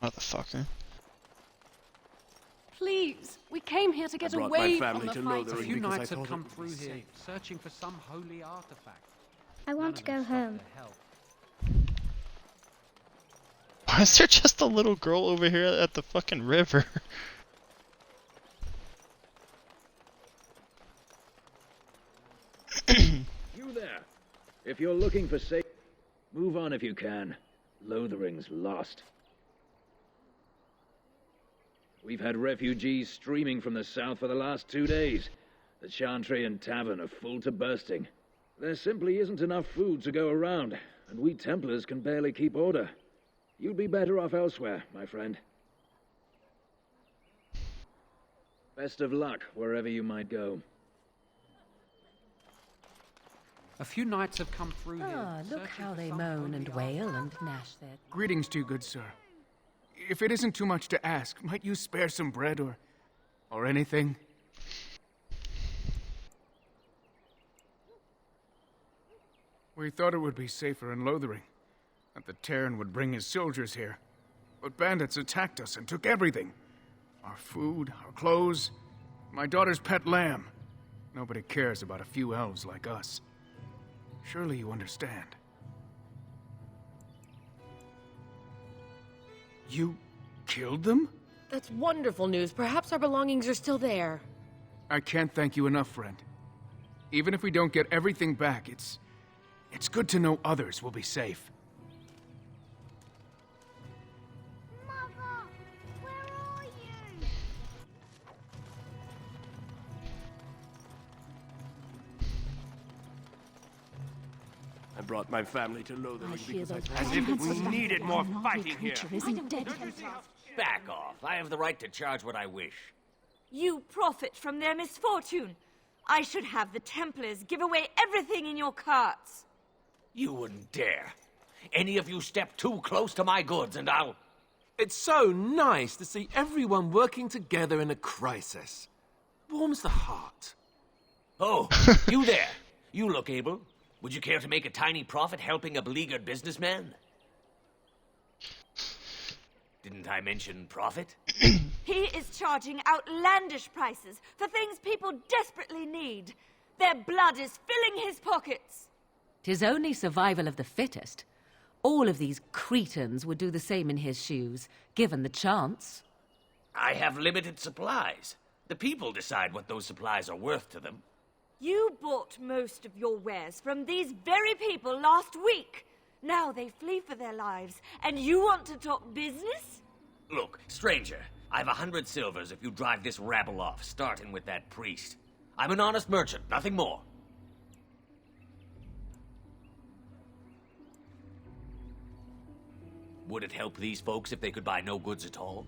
Motherfucker. Please, we came here to get brought away my from family the to fighting. A Lothering few because I knights had thought come it would be through here, safe. searching for some holy artifact. I want to go home. Why is there just a little girl over here at the fucking river? You there. If you're looking for safe, move on if you can. Lothering's lost. We've had refugees streaming from the south for the last 2 days. The Chantrian Tavern are full to bursting. There simply isn't enough food to go around, and we Templars can barely keep order. You'd be better off elsewhere, my friend. Best of luck wherever you might go. A few knights have come through here. Ah, look searching how for they some moan and holy wail and gnash their... Greetings to you, good sir. If it isn't too much to ask, might you spare some bread or anything? We thought it would be safer in Lothering, that the Tairn would bring his soldiers here. But bandits attacked us and took everything. Our food, our clothes, my daughter's pet lamb. Nobody cares about a few elves like us. Surely you understand. You killed them? That's wonderful news. Perhaps our belongings are still there. I can't thank you enough, friend. Even if we don't get everything back, it's good to know others will be safe. Mother, where are you? I brought my family to Lothering because I thought As if we needed more fighting here. Back off. I have the right to charge what I wish. You profit from their misfortune. I should have the Templars give away everything in your carts. You wouldn't dare. Any of you step too close to my goods and I'll... It's so nice to see everyone working together in a crisis. Warms the heart. Oh, you there. You look able. Would you care to make a tiny profit helping a beleaguered businessman? Didn't I mention profit? He is charging outlandish prices for things people desperately need. Their blood is filling his pockets. 'Tis only survival of the fittest. All of these cretins would do the same in his shoes, given the chance. I have limited supplies. The people decide what those supplies are worth to them. You bought most of your wares from these very people last week. Now they flee for their lives, and you want to talk business? Look, stranger, I've 100 silvers if you drive this rabble off, starting with that priest. I'm an honest merchant, nothing more. Would it help these folks if they could buy no goods at all?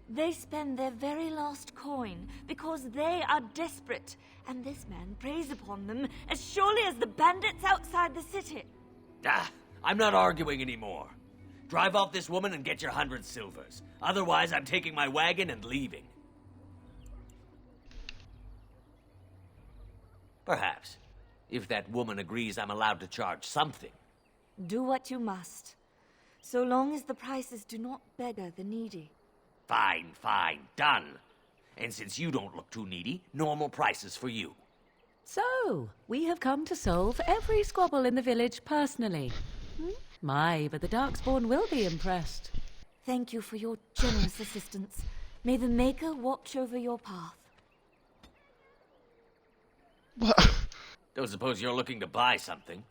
They spend their very last coin because they are desperate, and this man preys upon them as surely as the bandits outside the city. Ah, I'm not arguing anymore. Drive off this woman and get your 100 silvers. Otherwise, I'm taking my wagon and leaving. Perhaps. If that woman agrees I'm allowed to charge something. Do what you must, so long as the prices do not beggar the needy. Fine, fine, done. And since you don't look too needy, normal prices for you. So, we have come to solve every squabble in the village personally. My, but the Darkspawn will be impressed. Thank you for your generous assistance. May the Maker watch over your path. Don't suppose you're looking to buy something?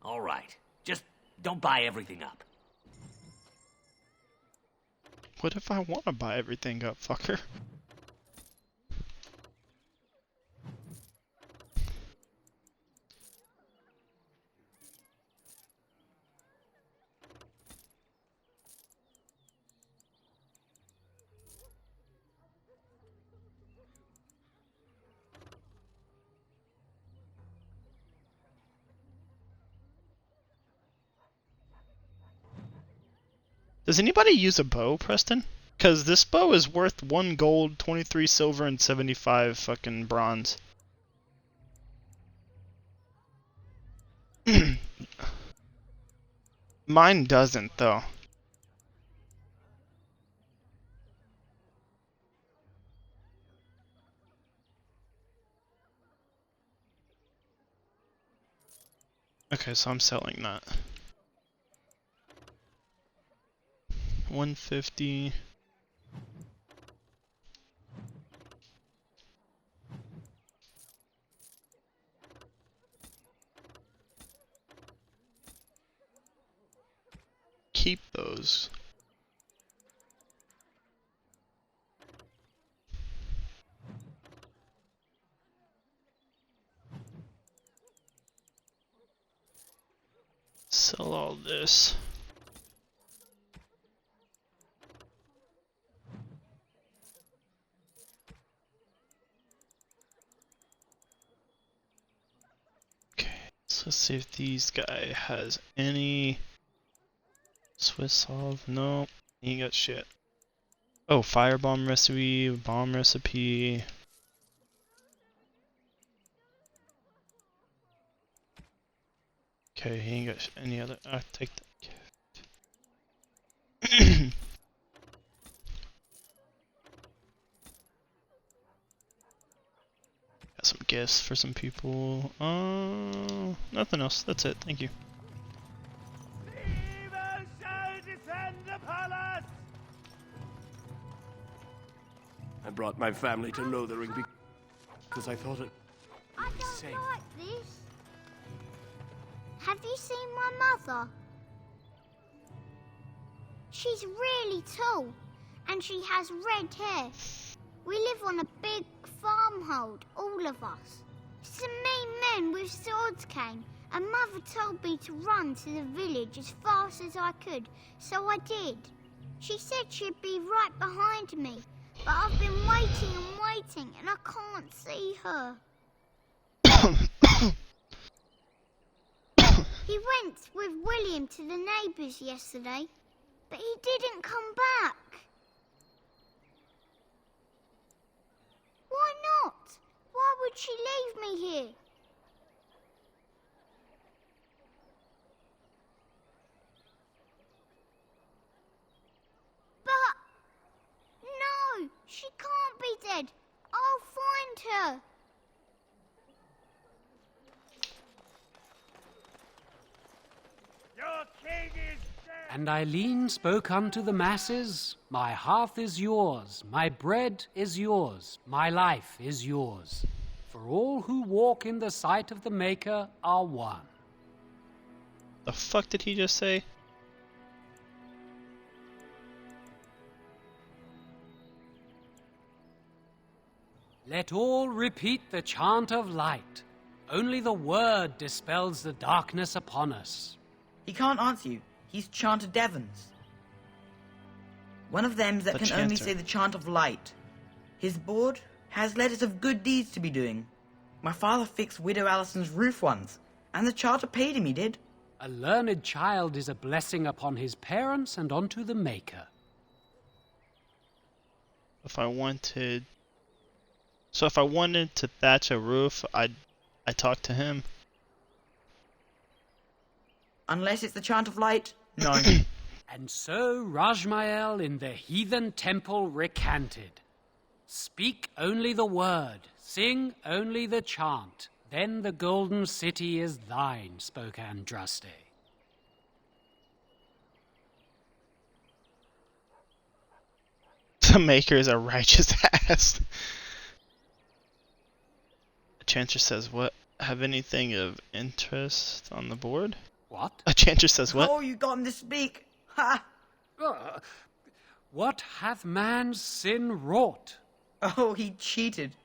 All right. Just don't buy everything up. What if I want to buy everything up, fucker? Does anybody use a bow, Preston? Because this bow is worth 1 gold, 23 silver, and 75 fucking bronze. Mine doesn't, though. Okay, so I'm selling that. 150. Keep those. Sell all this. So let's see if these guy has any Swiss solve. No, he ain't got shit. Oh, firebomb recipe, bomb recipe. Okay, he ain't got any other. I'll take that gift. Got some gifts for some people. Nothing else. That's it. Thank you. Evil shall defend the palace! I brought my family to Lothering because I thought it I would be don't safe. like this. Have you seen my mother? She's really tall, and she has red hair. We live on a big farmhold, all of us. Some mean men with swords came, and Mother told me to run to the village as fast as I could, so I did. She said she'd be right behind me, But I've been waiting and waiting, and I can't see her. He went with William to the neighbours yesterday, but he didn't come back. Why not? Why would she leave me here? But no, she can't be dead. I'll find her. Your king is dead. And Eileen spoke unto the masses, My hearth is yours, my bread is yours, my life is yours. For all who walk in the sight of the Maker are one. The fuck did he just say? Let all repeat the chant of light. Only the word dispels the darkness upon us. He can't answer you. He's Chanter Devons. One of them that can only say the chant of light. His board has letters of good deeds to be doing. My father fixed Widow Allison's roof once, and the charter paid him, he did. A learned child is a blessing upon his parents and unto the Maker. If I wanted to thatch a roof, I talk to him. Unless it's the chant of light, no. And so Rajmael in the heathen temple recanted. Speak only the word, sing only the chant, then the golden city is thine, spoke Andraste. The Maker is a righteous ass. Chanter says, what? Have anything of interest on the board? What? A Chanter says, what? Oh, you got him to speak. Ha! What hath man's sin wrought? Oh, he cheated.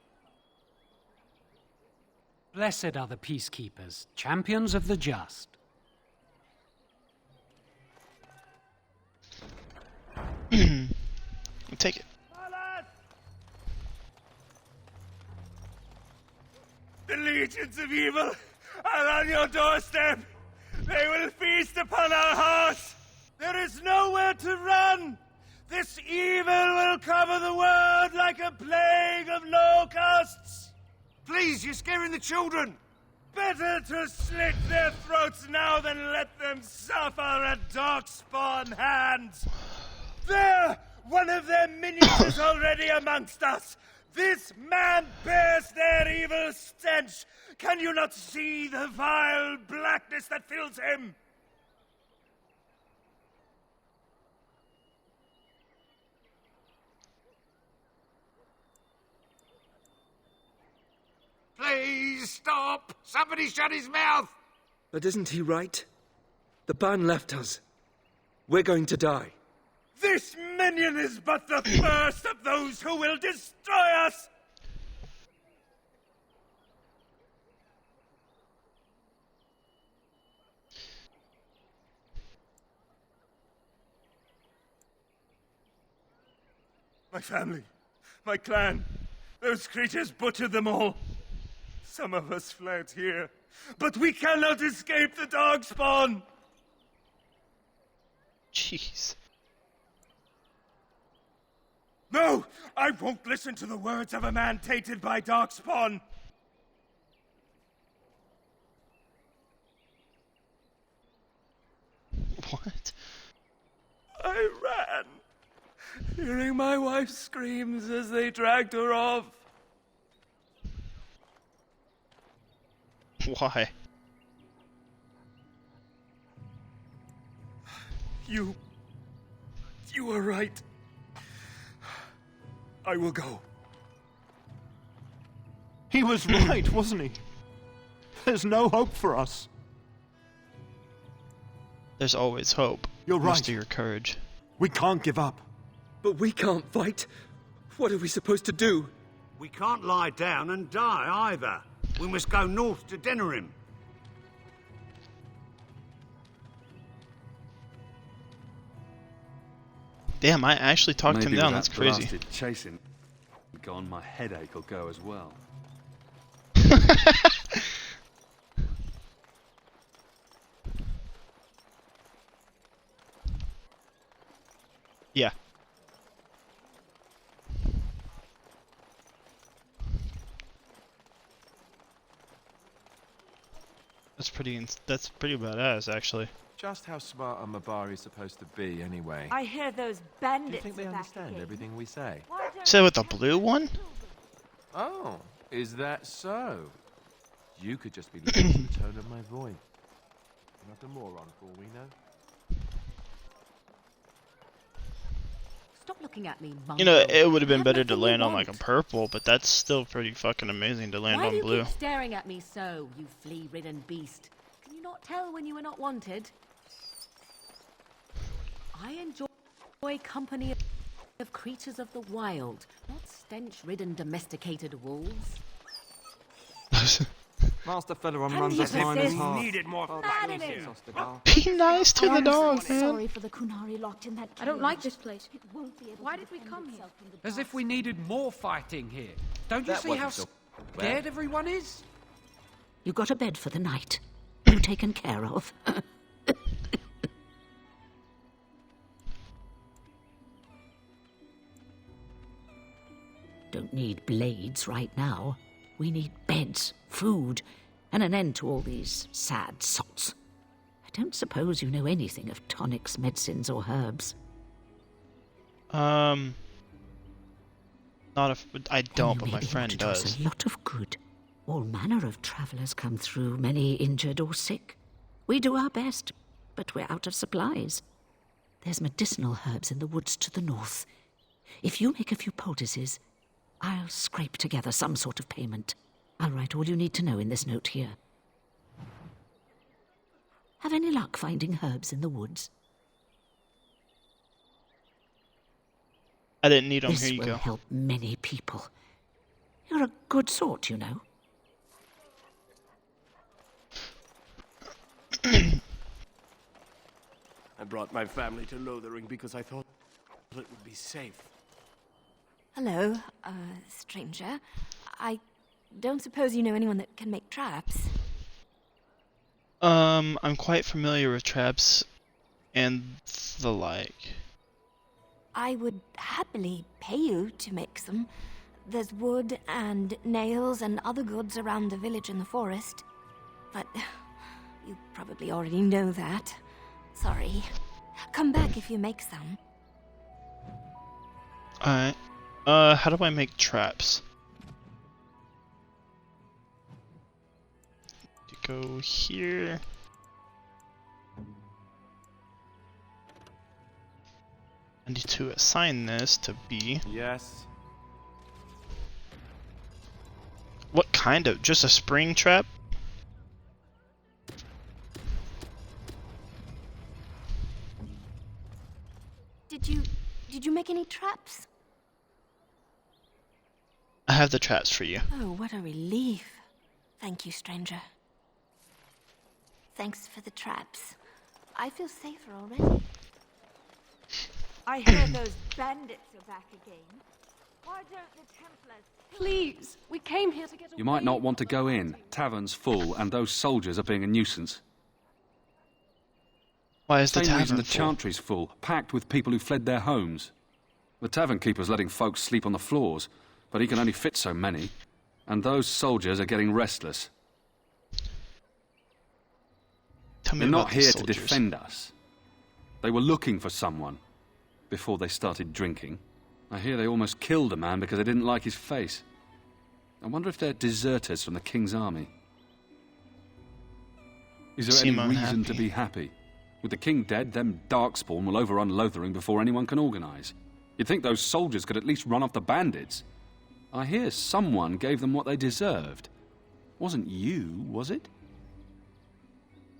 Blessed are the peacekeepers, champions of the just. Take it. The legions of evil are on your doorstep. They will feast upon our house. There is nowhere to run. This evil will cover the world like a plague of locusts. Please, you're scaring the children. Better to slit their throats now than let them suffer at Darkspawn hands. There! One of their minions is already amongst us. This man bears their evil stench. Can you not see the vile blackness that fills him? Please stop! Somebody shut his mouth! But isn't he right? The ban left us. We're going to die. This minion is but the first of those who will destroy us! My family, my clan, those creatures butchered them all. Some of us fled here, but we cannot escape the Darkspawn! Jeez. No! I won't listen to the words of a man tainted by Darkspawn! What? I ran, hearing my wife's screams as they dragged her off. Why? You were right. I will go. He was right, wasn't he? There's no hope for us. There's always hope. You're right. Muster your courage. We can't give up. But we can't fight. What are we supposed to do? We can't lie down and die either. We must go north to Denerim. Damn, I actually talked him down. That's crazy. Chasing. gone, my headache will go as well. Yeah. That's pretty badass, actually. Just how smart are Mabari supposed to be, anyway? I hear those Do you bandits think they are back understand again. everything we say? Say with the blue one? Oh, is that so? You could just be listening to the tone of my voice. I'm not a moron for all we know. Stop looking at me, You know, mongrel. it would have been Have better to nothing you land on like a want. purple, but that's still pretty fucking amazing to land Why on do you blue. keep staring at me so, you flea-ridden beast? Can you not tell when you are not wanted? I enjoy company of creatures of the wild, not stench-ridden domesticated wolves. Master Fellaron And runs he us mine as persists. hard. Needed more Be nice to the dog, man. Sorry for the Kunari locked in that cage. I don't like this place. It won't be able Why to did we defend come here? itself from the As if we needed more fighting here. Don't you That see wasn't how so scared everyone is? You got a bed for the night. You taken care of. Don't need blades right now. We need beds, food, and an end to all these sad sots. I don't suppose you know anything of tonics, medicines, or herbs. Not if I don't, but You my may be able friend to do us does. a lot of good. All manner of travellers come through, many injured or sick. We do our best, but we're out of supplies. There's medicinal herbs in the woods to the north. If you make a few poultices, I'll scrape together some sort of payment. I'll write all you need to know in this note here. Have any luck finding herbs in the woods? I didn't need them. This Here you will go. help many people. You're a good sort, you know. I brought my family to Lothering because I thought it would be safe. Hello, stranger. I don't suppose you know anyone that can make traps? I'm quite familiar with traps and the like. I would happily pay you to make some. There's wood and nails and other goods around the village and the forest. But you probably already know that. Sorry. Come back if you make some. Alright. How do I make traps? You go here. I need to assign this to B. Yes. What kind of? Just a spring trap? Did you make any traps? I have the traps for you. Oh, what a relief. Thank you, stranger. Thanks for the traps. I feel safer already. I hear those bandits are back again. Why don't the Templars... Please, we came here to get away. You might not want to go in. Tavern's full, and those soldiers are being a nuisance. Why is the Same reason tavern the full? chantry's full, packed with people who fled their homes. The tavern keeper's letting folks sleep on the floors, but he can only fit so many. And those soldiers are getting restless. Tell me They're about not the here to soldiers. defend us. They were looking for someone before they started drinking. I hear they almost killed a man because they didn't like his face. I wonder if they're deserters from the king's army. Is there Seem any reason unhappy. to be happy? With the king dead, them Darkspawn will overrun Lothering before anyone can organise. You'd think those soldiers could at least run off the bandits. I hear someone gave them what they deserved. Wasn't you, was it?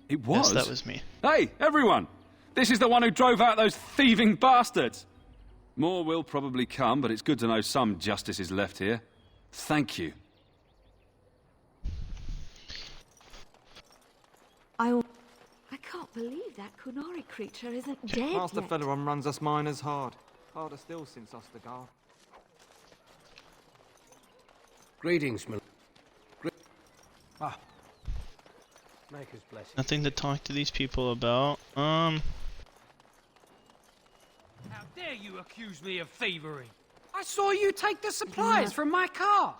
It was? Yes, that was me. Hey, everyone! This is the one who drove out those thieving bastards! More will probably come, but it's good to know some justice is left here. Thank you. I can't believe that Kunari creature isn't dead Master yet. Fellaron runs us miners hard. Harder still since Ostagar. Greetings, Maker's blessing. Nothing to talk to these people about. How dare you accuse me of thievery? I saw you take the supplies from my car.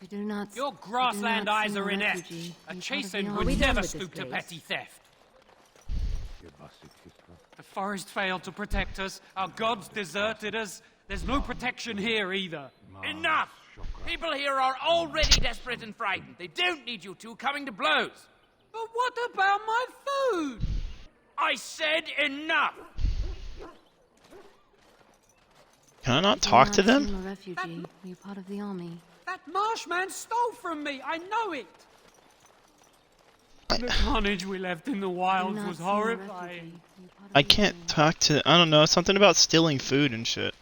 I do not. Your grassland eyes are inept. A chastened would never stoop to petty theft. The forest failed to protect us. Our gods deserted us. There's no protection here either. Enough! People here are already desperate and frightened. They don't need you two coming to blows. But what about my food? I said enough! Can I not talk to them? I'm a refugee. You're part of the army. That marshman stole from me. I know it. The carnage we left in the wilds was horrifying. I can't talk to. I don't know. Something about stealing food and shit.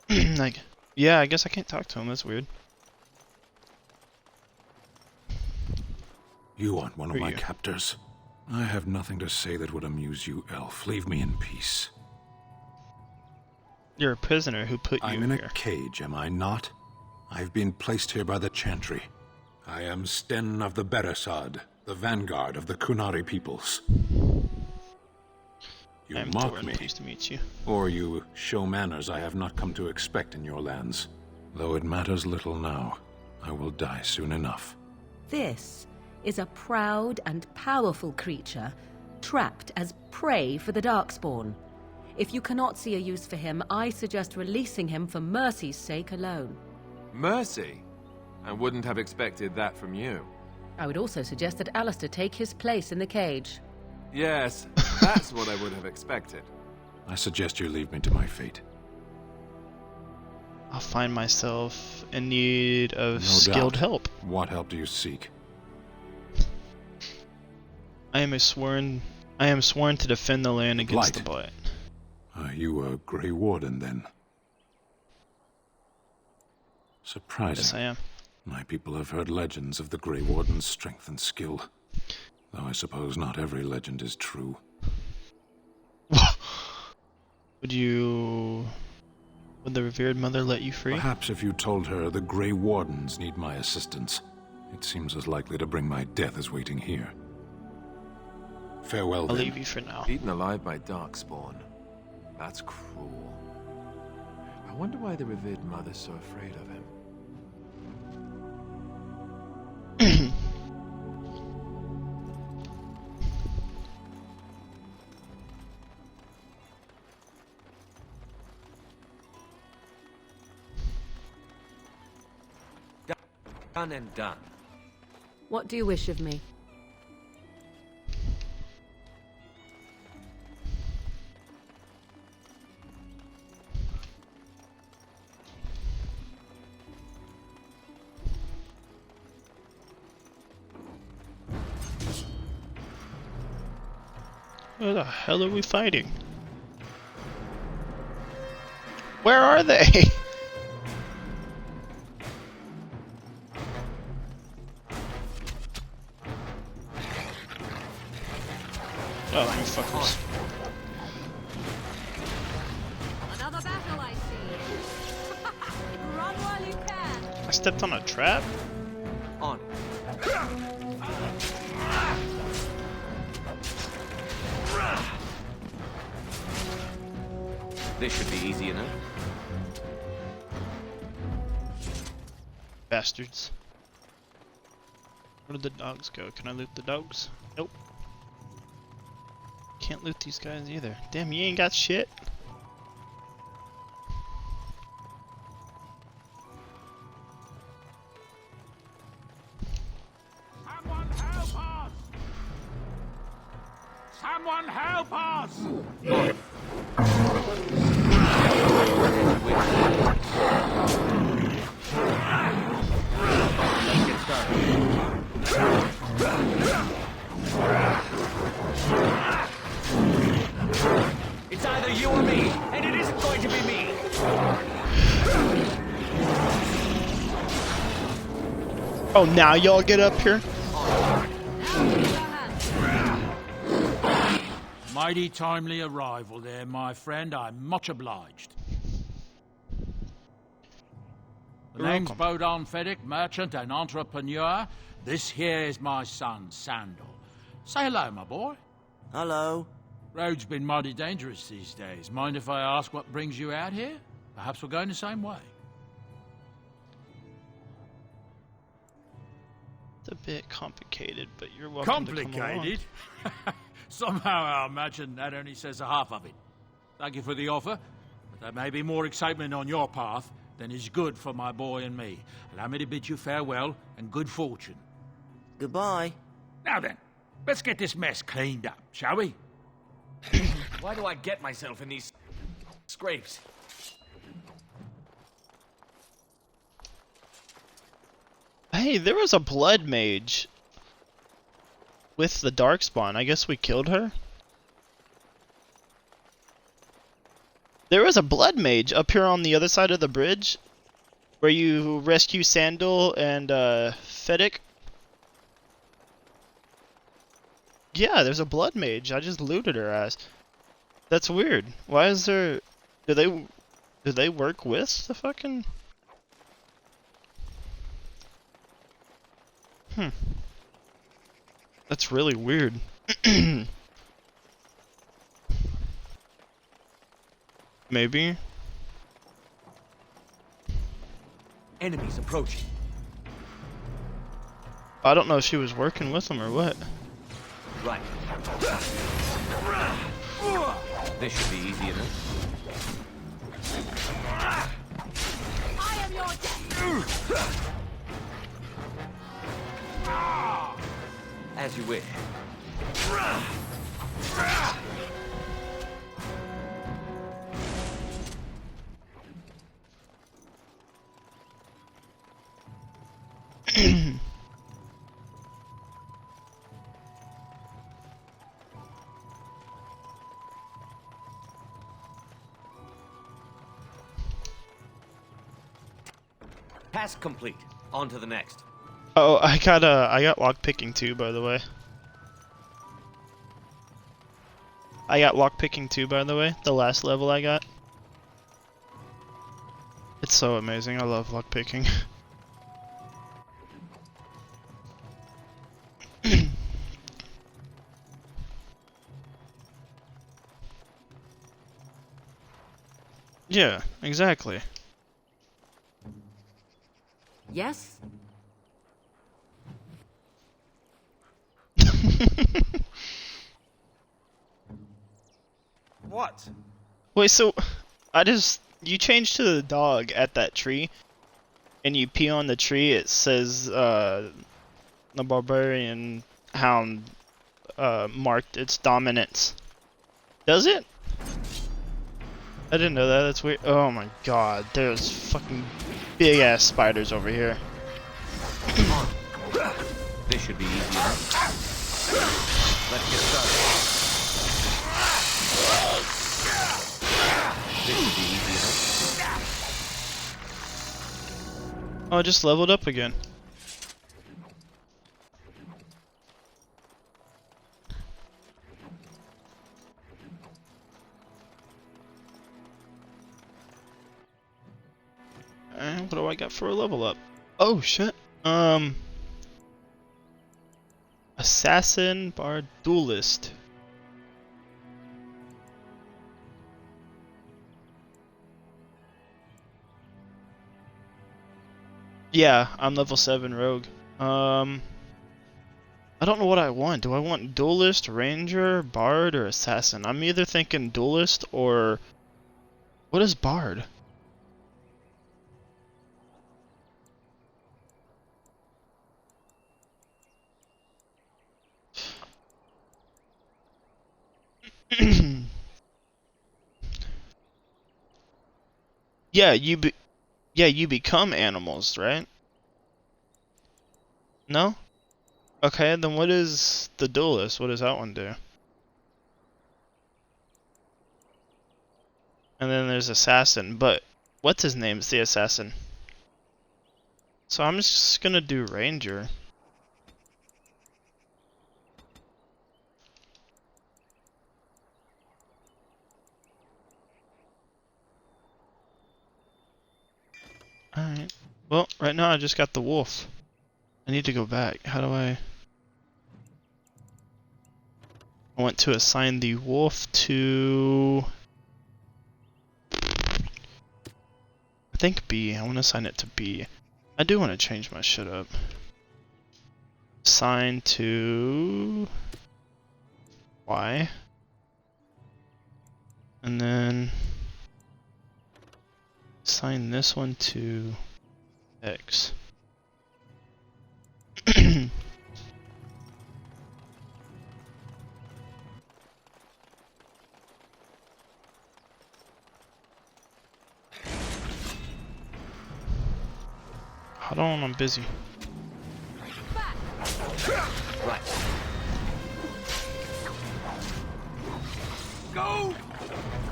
Like, yeah, I guess I can't talk to him. That's weird. You aren't one of my captors. I have nothing to say that would amuse you, elf. Leave me in peace. You're a prisoner. Who put you I'm in here? a cage, am I not? I've been placed here by the Chantry. I am Sten of the Beresad, the vanguard of the Kunari peoples. You I'm mock Thorin. me, Pleased to meet you. or you show manners I have not come to expect in your lands. Though it matters little now, I will die soon enough. This is a proud and powerful creature, trapped as prey for the Darkspawn. If you cannot see a use for him, I suggest releasing him for mercy's sake alone. Mercy? I wouldn't have expected that from you. I would also suggest that Alistair take his place in the cage. Yes, that's what I would have expected. I suggest you leave me to my fate. I'll find myself in need of No skilled doubt. help. What help do you seek? I am sworn to defend the land against the Blight. Are you a Grey Warden, then? Surprising. Yes, I am. My people have heard legends of the Grey Warden's strength and skill. Though I suppose not every legend is true. Would the revered mother let you free? Perhaps if you told her the Grey Wardens need my assistance, it seems as likely to bring my death as waiting here. Farewell, I'll then. leave you for now. Eaten alive by Darkspawn. That's cruel. I wonder why the revered mother's so afraid of him. Done and done. What do you wish of me? Where the hell are we fighting? Where are they? Oh, you fuckers. Another battle, I see. Run while you can. I stepped on a trap? On. This should be easy enough. Bastards. Where did the dogs go? Can I loot the dogs? Nope. Can't loot these guys either. Damn, you ain't got shit. Someone help us! Let's get started. It's either you or me, and it isn't going to be me. Oh, now y'all get up here? Mighty timely arrival there, my friend. I'm much obliged. Name's Bodon Feddick, merchant and entrepreneur. This here is my son, Sandal. Say hello, my boy. Hello. Road's been mighty dangerous these days. Mind if I ask what brings you out here? Perhaps we're going the same way. It's a bit complicated, but you're welcome to come along. Complicated? Somehow I imagine that only says a half of it. Thank you for the offer, but there may be more excitement on your path than is good for my boy and me. Allow me to bid you farewell and good fortune. Goodbye. Now then, let's get this mess cleaned up, shall we? Why do I get myself in these scrapes? Hey, there was a blood mage with the Darkspawn. I guess we killed her. There was a blood mage up here on the other side of the bridge where you rescue Sandal and Feddick. Yeah, there's a blood mage. I just looted her ass. That's weird. Why is there... Do they work with the fucking... That's really weird. Maybe. Enemies approaching. I don't know if she was working with them or what. Right. This should be easy enough. I am your death. As you wish. Task complete. On to the next. Oh, I got lockpicking too, by the way. I got lockpicking too, by the way. The last level I got. It's so amazing. I love lockpicking. Yeah, exactly. Yes? What? Wait, so you change to the dog at that tree, and you pee on the tree. It says the barbarian hound marked its dominance. Does it? I didn't know that. That's weird. Oh my god, there's fucking big ass spiders over here. This should be easy enough. Let's get started. This should be easy enough. Oh, I just leveled up again. And what do I got for a level up? Oh shit. Assassin, Bard, Duelist. Yeah, I'm level 7 rogue. I don't know what I want. Do I want Duelist, Ranger, Bard, or Assassin? I'm either thinking Duelist or... What is Bard? Yeah, you become animals, right? No? Okay, then what is the duelist? What does that one do? And then there's assassin, but what's his name is the assassin. So I'm just gonna do ranger. Alright. Well, right now I just got the wolf. I need to go back. How do I want to assign the wolf to... I think B. I want to assign it to B. I do want to change my shit up. Assign to Y. And then assign this one to X. Hold on, I'm busy. Right. Go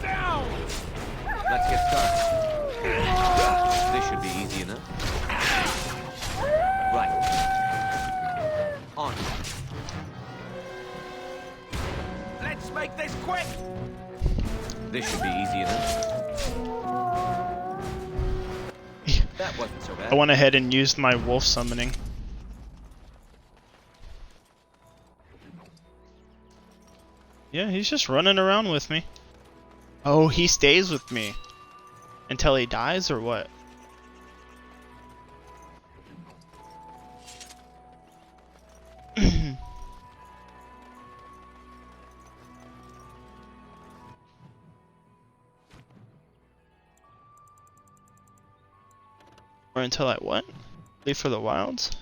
down! Let's get started. This should be easy enough. Right. On. Let's make this quick! This should be easy enough. That wasn't so bad. I went ahead and used my wolf summoning. Yeah, he's just running around with me. Oh, he stays with me until he dies, or what? Or until I what? Leave for the wilds?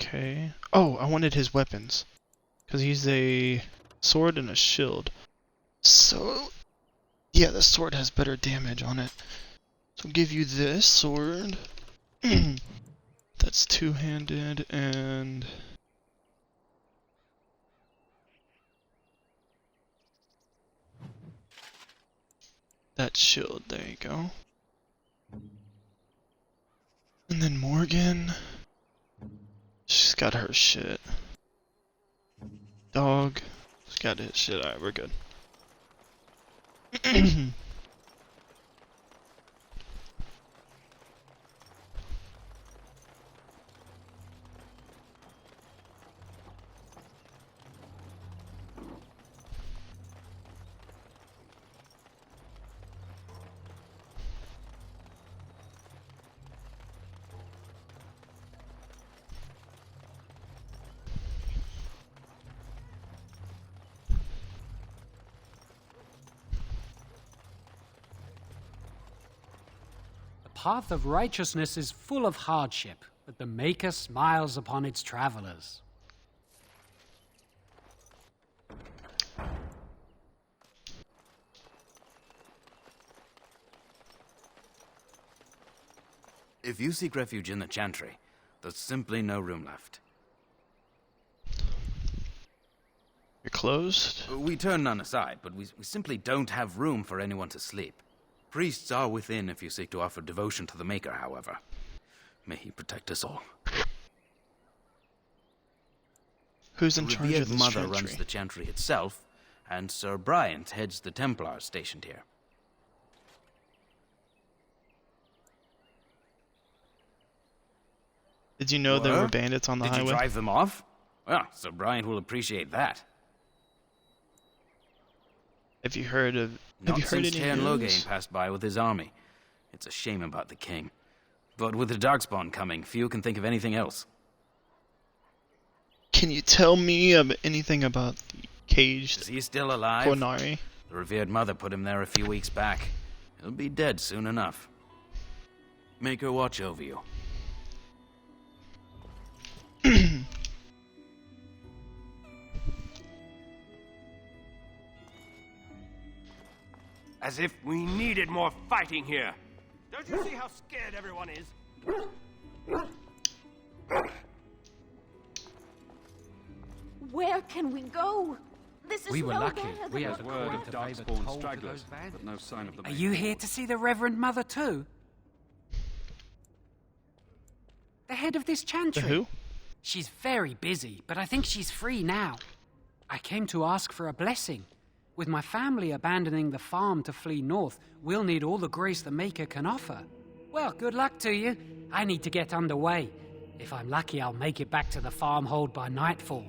Okay. Oh, I wanted his weapons. Because he's a sword and a shield. So, yeah, the sword has better damage on it. So I'll give you this sword. That's two-handed and... that shield, there you go. And then Morgan... she's got her shit. Dog. She's got his shit. Alright, we're good. The path of righteousness is full of hardship, but the Maker smiles upon its travelers. If you seek refuge in the Chantry, there's simply no room left. You're closed? We turn none aside, but we simply don't have room for anyone to sleep. Priests are within if you seek to offer devotion to the Maker, however. May he protect us all. Who's in charge of this Mother Chantry? runs the Chantry itself, and Sir Bryant heads the Templars stationed here. Did you know there were bandits on the highway? Did you drive them off? Well, Sir Bryant will appreciate that. Have you heard of... Not have you heard since any Cairn news? Loghain passed by with his army. It's a shame about the king. But with the Darkspawn coming, few can think of anything else. Can you tell me anything about the caged Is he still alive? Qunari? The revered mother put him there a few weeks back. He'll be dead soon enough. Make her watch over you. As if we needed more fighting here. Don't you see how scared everyone is? Where can we go? This is We were no lucky. better We than had what Word we of darkspawn stragglers, but no sign of the... Are you here to see the Reverend Mother too? The head of this chantry. The who? She's very busy, but I think she's free now. I came to ask for a blessing. With my family abandoning the farm to flee north, we'll need all the grace the Maker can offer. Well, good luck to you. I need to get underway. If I'm lucky, I'll make it back to the farmhold by nightfall.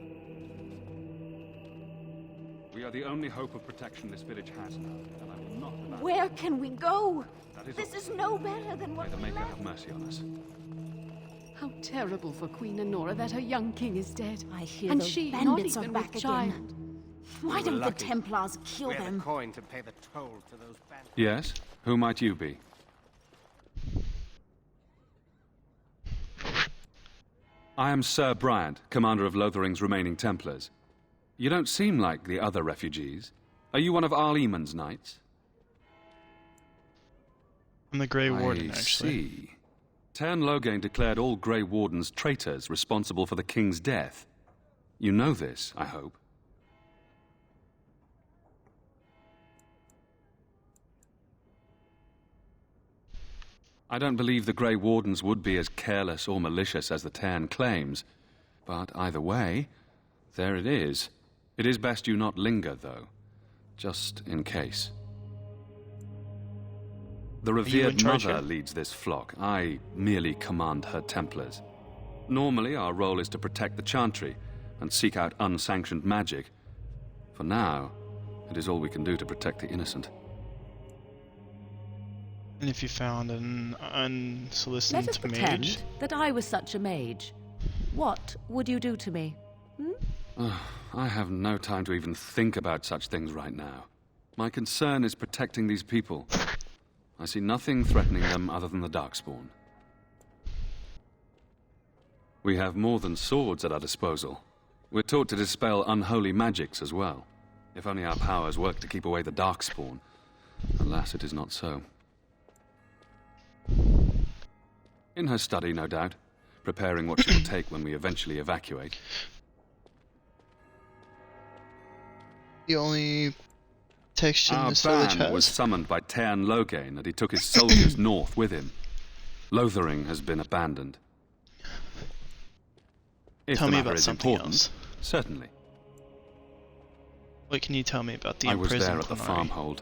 We are the only hope of protection this village has now, and I will not allow... Where can we go? That is This all. is no better than May what the we Maker left. have mercy on us. How terrible for Queen Honora that her young king is dead. I hear and the she not bandits are even back with again. child. Why We were don't the lucky. Templars kill We had them? the coin to pay the toll to those bandits. Yes? Who might you be? I am Sir Bryant, commander of Lothering's remaining Templars. You don't seem like the other refugees. Are you one of Arl Eamon's knights? I'm the Grey Warden, I actually. see. Tern Loghain declared all Grey Wardens traitors responsible for the king's death. You know this, I hope. I don't believe the Grey Wardens would be as careless or malicious as the Tern claims. But either way, there it is. It is best you not linger, though. Just in case. The you in revered charge mother here? leads this flock. I merely command her Templars. Normally, our role is to protect the Chantry and seek out unsanctioned magic. For now, it is all we can do to protect the innocent. And if you found an Let us unsolicited pretend mage, that I was such a mage. What would you do to me? I have no time to even think about such things right now. My concern is protecting these people. I see nothing threatening them other than the Darkspawn. We have more than swords at our disposal. We're taught to dispel unholy magics as well. If only our powers work to keep away the Darkspawn. Alas, it is not so. In her study, no doubt, preparing what she will take when we eventually evacuate. the only protection Our this village band was has. summoned by Tern Loghain, and he took his soldiers north with him. Lothering has been abandoned. If Tell the me matter about is something important, else. certainly. What can you tell me about the I was imprisoned there at the Qunari? farmhold.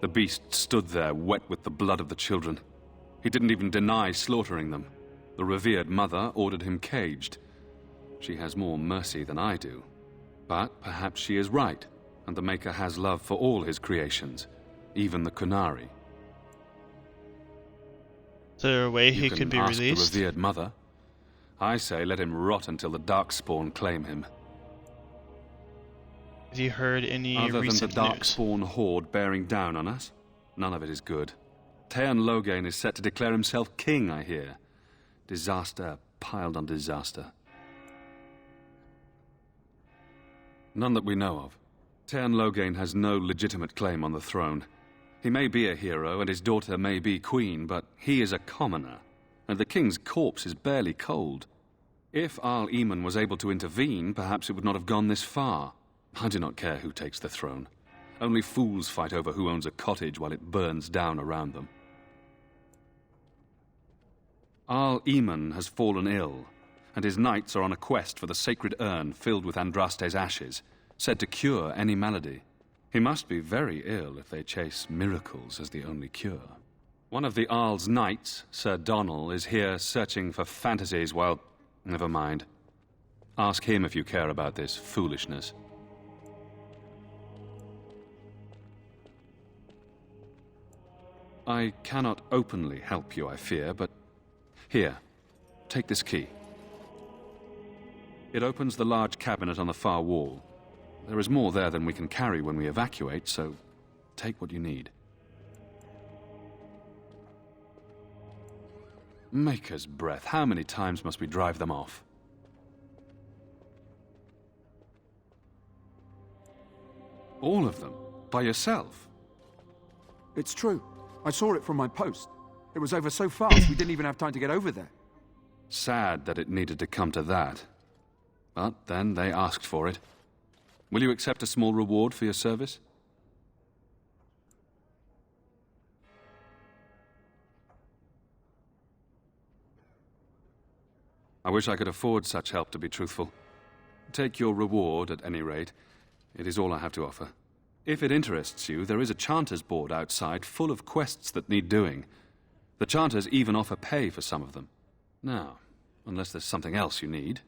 The beast stood there, wet with the blood of the children. He didn't even deny slaughtering them. The revered mother ordered him caged. She has more mercy than I do. But perhaps she is right, and the Maker has love for all his creations, even the Qunari. Is there a way You he can could be ask released? the revered mother. I say let him rot until the Darkspawn claim him. Have you heard any Other than the recent news? Darkspawn horde bearing down on us, none of it is good. Tern Loghain is set to declare himself king, I hear. Disaster piled on disaster. None that we know of. Tern Loghain has no legitimate claim on the throne. He may be a hero, and his daughter may be queen, but he is a commoner, and the king's corpse is barely cold. If Arl Eamon was able to intervene, perhaps it would not have gone this far. I do not care who takes the throne. Only fools fight over who owns a cottage while it burns down around them. Arl Eamon has fallen ill, and his knights are on a quest for the sacred urn filled with Andraste's ashes, said to cure any malady. He must be very ill if they chase miracles as the only cure. One of the Arl's knights, Sir Donnell, is here searching for fantasies while... Never mind. Ask him if you care about this foolishness. I cannot openly help you, I fear, but... Here, take this key. It opens the large cabinet on the far wall. There is more there than we can carry when we evacuate, so take what you need. Maker's breath, how many times must we drive them off? All of them? By yourself? It's true. I saw it from my post. It was over so fast, we didn't even have time to get over there. Sad that it needed to come to that. But then they asked for it. Will you accept a small reward for your service? I wish I could afford such help, to be truthful. Take your reward, at any rate. It is all I have to offer. If it interests you, there is a Chanters board outside full of quests that need doing. The Chanters even offer pay for some of them. Now, unless there's something else you need.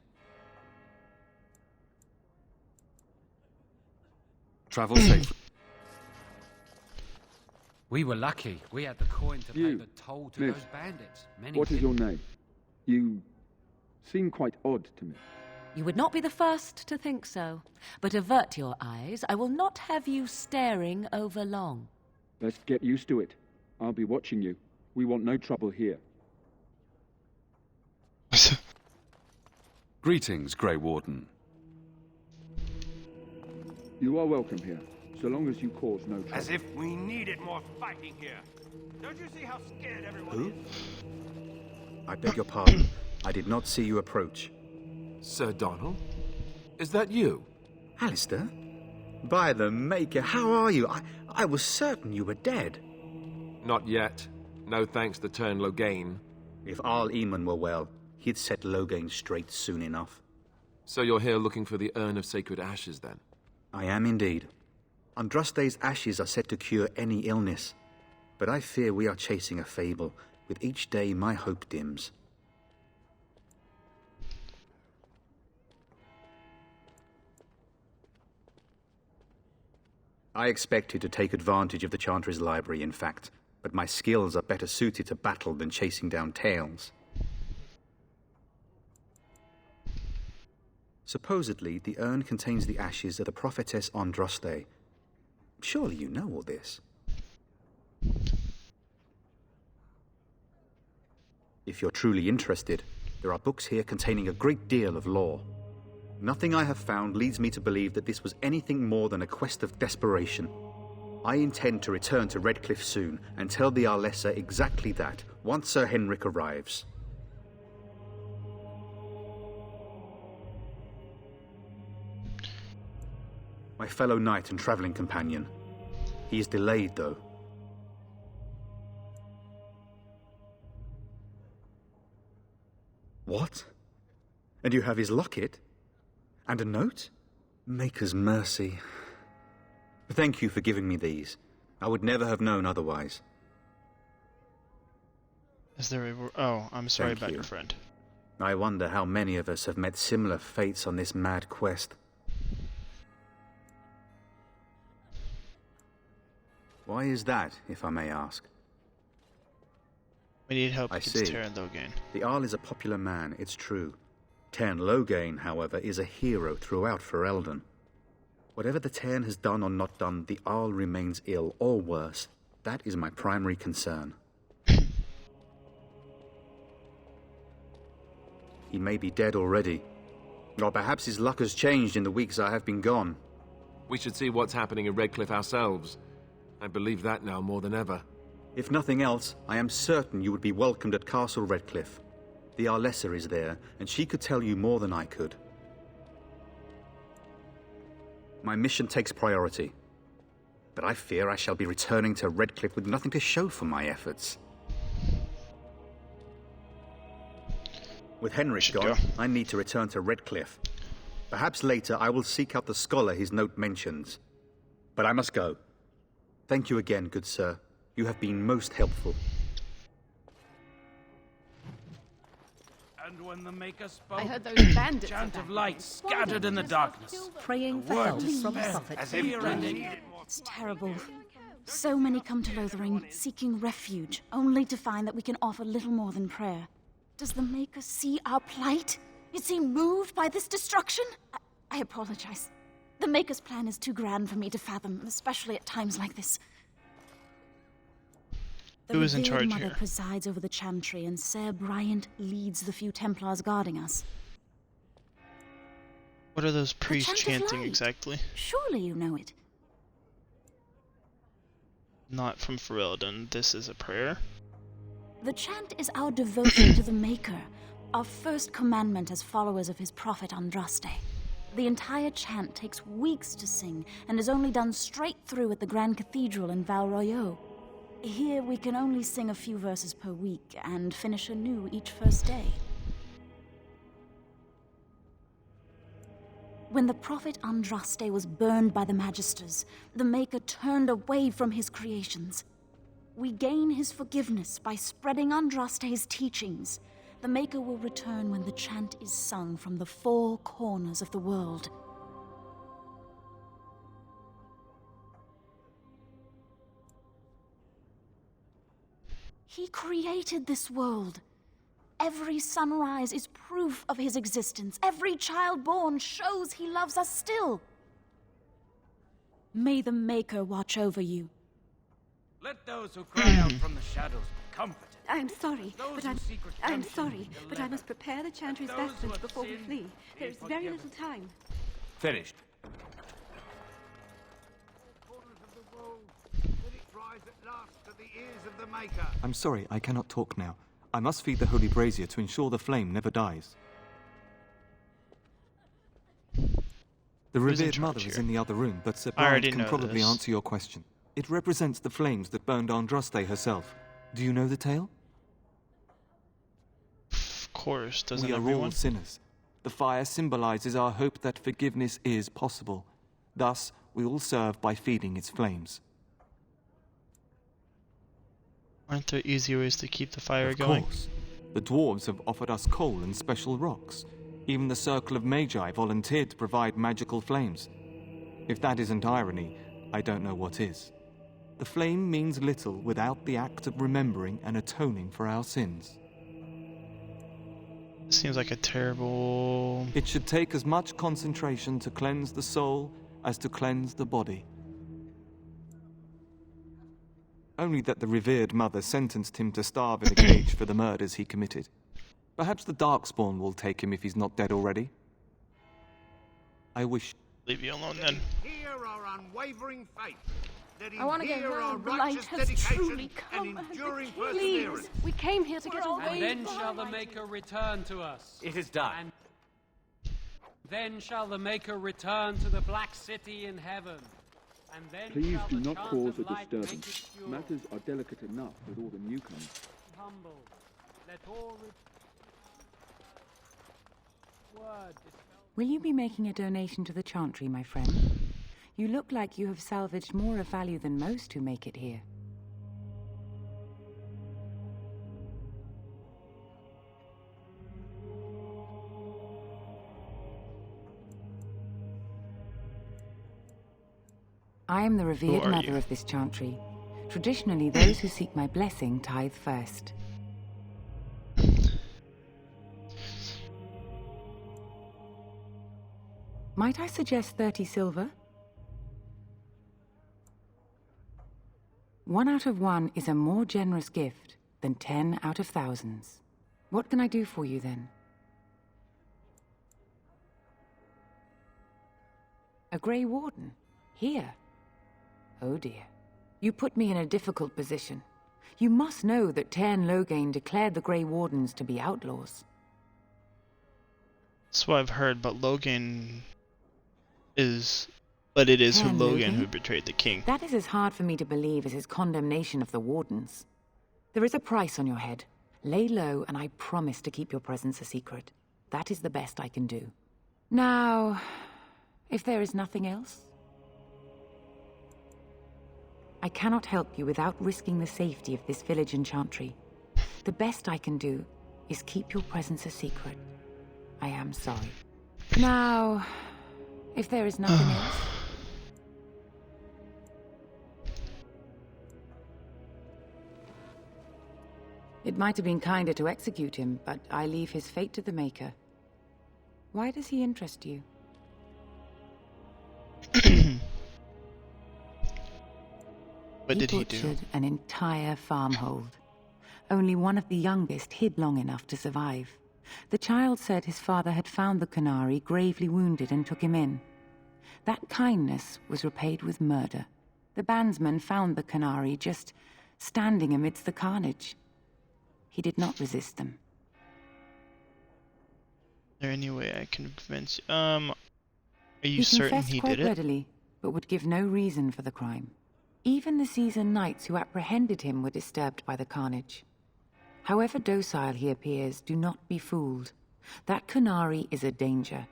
Travel safely. We were lucky. We had the coin to pay the toll to Miss, those bandits. What is your name? You seem quite odd to me. You would not be the first to think so. But avert your eyes. I will not have you staring over long. Best get used to it. I'll be watching you. We want no trouble here. Greetings, Grey Warden. You are welcome here, so long as you cause no trouble. As if we needed more fighting here. Don't you see how scared everyone is? I beg your pardon. I did not see you approach. Sir Donald? Is that you? Alistair? By the Maker, how are you? I was certain you were dead. Not yet. No thanks to Turn Loghain. If Arl Eamon were well, he'd set Loghain straight soon enough. So you're here looking for the Urn of Sacred Ashes, then? I am indeed. Andraste's ashes are said to cure any illness, but I fear we are chasing a fable. With each day, my hope dims. I expected to take advantage of the Chantry's library, in fact, but my skills are better suited to battle than chasing down tales. Supposedly, the urn contains the ashes of the prophetess Andraste. Surely you know all this. If you're truly interested, there are books here containing a great deal of lore. Nothing I have found leads me to believe that this was anything more than a quest of desperation. I intend to return to Redcliffe soon and tell the Arlessa exactly that, once Sir Henrik arrives. My fellow knight and travelling companion. He is delayed, though. What? And you have his locket? And a note? Maker's mercy. Thank you for giving me these. I would never have known otherwise. Is there a... Oh, I'm sorry Thank about you. your friend. I wonder how many of us have met similar fates on this mad quest. Why is that, if I may ask? We need help I against see. Terran Loghain. The Arl is a popular man, it's true. Tern Loghain, however, is a hero throughout Ferelden. Whatever the Tern has done or not done, the Arl remains ill, or worse. That is my primary concern. He may be dead already. Or perhaps his luck has changed in the weeks I have been gone. We should see what's happening in Redcliffe ourselves. I believe that now more than ever. If nothing else, I am certain you would be welcomed at Castle Redcliffe. The Arlessa is there, and she could tell you more than I could. My mission takes priority. But I fear I shall be returning to Redcliffe with nothing to show for my efforts. With Henrik gone, I need to return to Redcliffe. Perhaps later I will seek out the scholar his note mentions. But I must go. Thank you again, good sir. You have been most helpful. And when the Maker spoke, I heard those bandits chant are of back. light scattered in the darkness. Praying for help from the prophet. As if It's terrible. So many come to Lothering, seeking refuge, only to find that we can offer little more than prayer. Does the Maker see our plight? Is he moved by this destruction? I apologize. The Maker's plan is too grand for me to fathom, especially at times like this. The Who is in Revered charge Mother here? presides over the Chantry, and Ser Bryant leads the few Templars guarding us. What are those priests Chant of chanting Light. exactly? Surely you know it. Not from Ferelden. This is a prayer. The chant is our devotion to the Maker, our first commandment as followers of his prophet Andraste. The entire chant takes weeks to sing and is only done straight through at the Grand Cathedral in Val Royeaux. Here we can only sing a few verses per week and finish anew each first day. When the prophet Andraste was burned by the Magisters, the Maker turned away from his creations. We gain his forgiveness by spreading Andraste's teachings. The Maker will return when the chant is sung from the four corners of the world. He created this world. Every sunrise is proof of his existence. Every child born shows he loves us still. May the Maker watch over you. Let those who cry out from the shadows be comforted. I'm sorry, but I'm sorry, but I must prepare the Chantry's vestments before we flee. There is very little time. Finished. I'm sorry, I cannot talk now. I must feed the holy brazier to ensure the flame never dies. The revered mother is in the other room, but Sir Brand can probably answer your question. It represents the flames that burned Andraste herself. Do you know the tale? Of course, doesn't we are everyone? all sinners. The fire symbolizes our hope that forgiveness is possible. Thus, we all serve by feeding its flames. Aren't there easier ways to keep the fire Of going? course. The dwarves have offered us coal and special rocks. Even the Circle of Magi volunteered to provide magical flames. If that isn't irony, I don't know what is. The flame means little without the act of remembering and atoning for our sins. Seems like a terrible... It should take as much concentration to cleanse the soul as to cleanse the body. Only that the revered mother sentenced him to starve in a cage for the murders he committed. Perhaps the Darkspawn will take him if he's not dead already. I wish... Leave you alone then. Hear our unwavering faith. I want to get home. The light has truly come. Please, we came here to get away. And then shall the Maker return to us. It is done. And then shall the Maker return to the Black City in heaven. And then Please shall do the not chant cause of a light make disturbance. it pure. Matters are delicate enough with all the newcomers. Humble. Let all word Will you be making a donation to the Chantry, my friend? You look like you have salvaged more of value than most who make it here. I am the revered mother of this Chantry. Traditionally, those who seek my blessing tithe first. Might I suggest 30 silver? 1 out of 1 is a more generous gift than 10 out of thousands. What can I do for you then? A Grey Warden? Here? Oh dear. You put me in a difficult position. You must know that Tairn Loghain declared the Grey Wardens to be outlaws. That's what I've heard, but Loghain is... But it is Tairn Loghain Loghain? who betrayed the king. That is as hard for me to believe as his condemnation of the Wardens. There is a price on your head. Lay low, and I promise to keep your presence a secret. That is the best I can do. Now, if there is nothing else... I cannot help you without risking the safety of this village and Chantry. The best I can do is keep your presence a secret. I am sorry. Now, if there is nothing else... It might have been kinder to execute him, but I leave his fate to the Maker. Why does he interest you? What did he do? Butchered an entire farmhold. Only one of the youngest hid long enough to survive. The child said his father had found the Qunari gravely wounded and took him in. That kindness was repaid with murder. The bandsman found the Canary just standing amidst the carnage. He did not resist them. Is there any way I can convince you? Are you He certain confessed he quite did it? readily, but would give no reason for the crime. Even the seasoned knights who apprehended him were disturbed by the carnage. However docile he appears, do not be fooled. That Canary is a danger.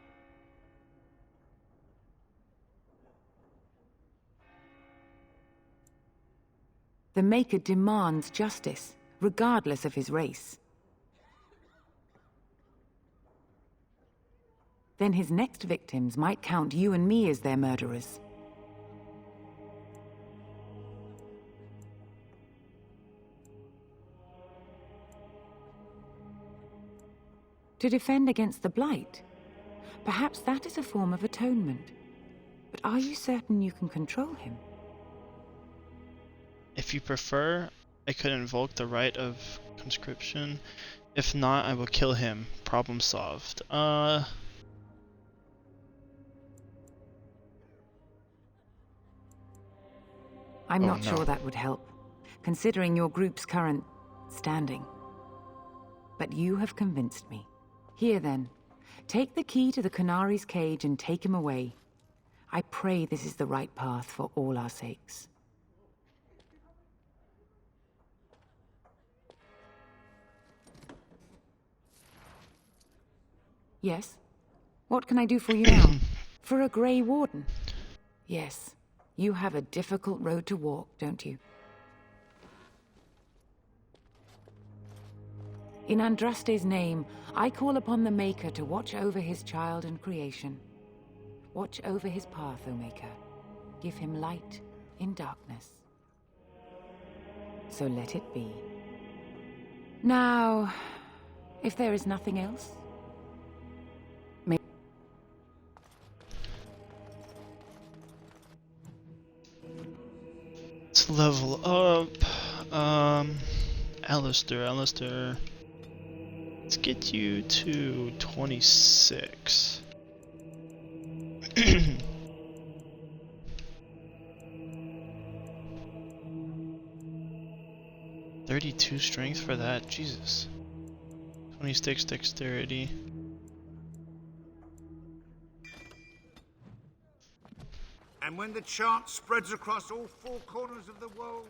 The Maker demands justice, regardless of his race. Then his next victims might count you and me as their murderers. To defend against the Blight? Perhaps that is a form of atonement. But are you certain you can control him? If you prefer, I could invoke the right of conscription. If not, I will kill him. Problem solved. I'm not no. sure that would help, considering your group's current standing. But you have convinced me. Here then, take the key to the Canary's cage and take him away. I pray this is the right path for all our sakes. Yes? What can I do for you now? For a Grey Warden? Yes. You have a difficult road to walk, don't you? In Andraste's name, I call upon the Maker to watch over his child and creation. Watch over his path, O Maker. Give him light in darkness. So let it be. Now, if there is nothing else, let's level up. Alistair. Let's get you to 26. 32 strength for that, Jesus. 26 dexterity. And when the chant spreads across all four corners of the world,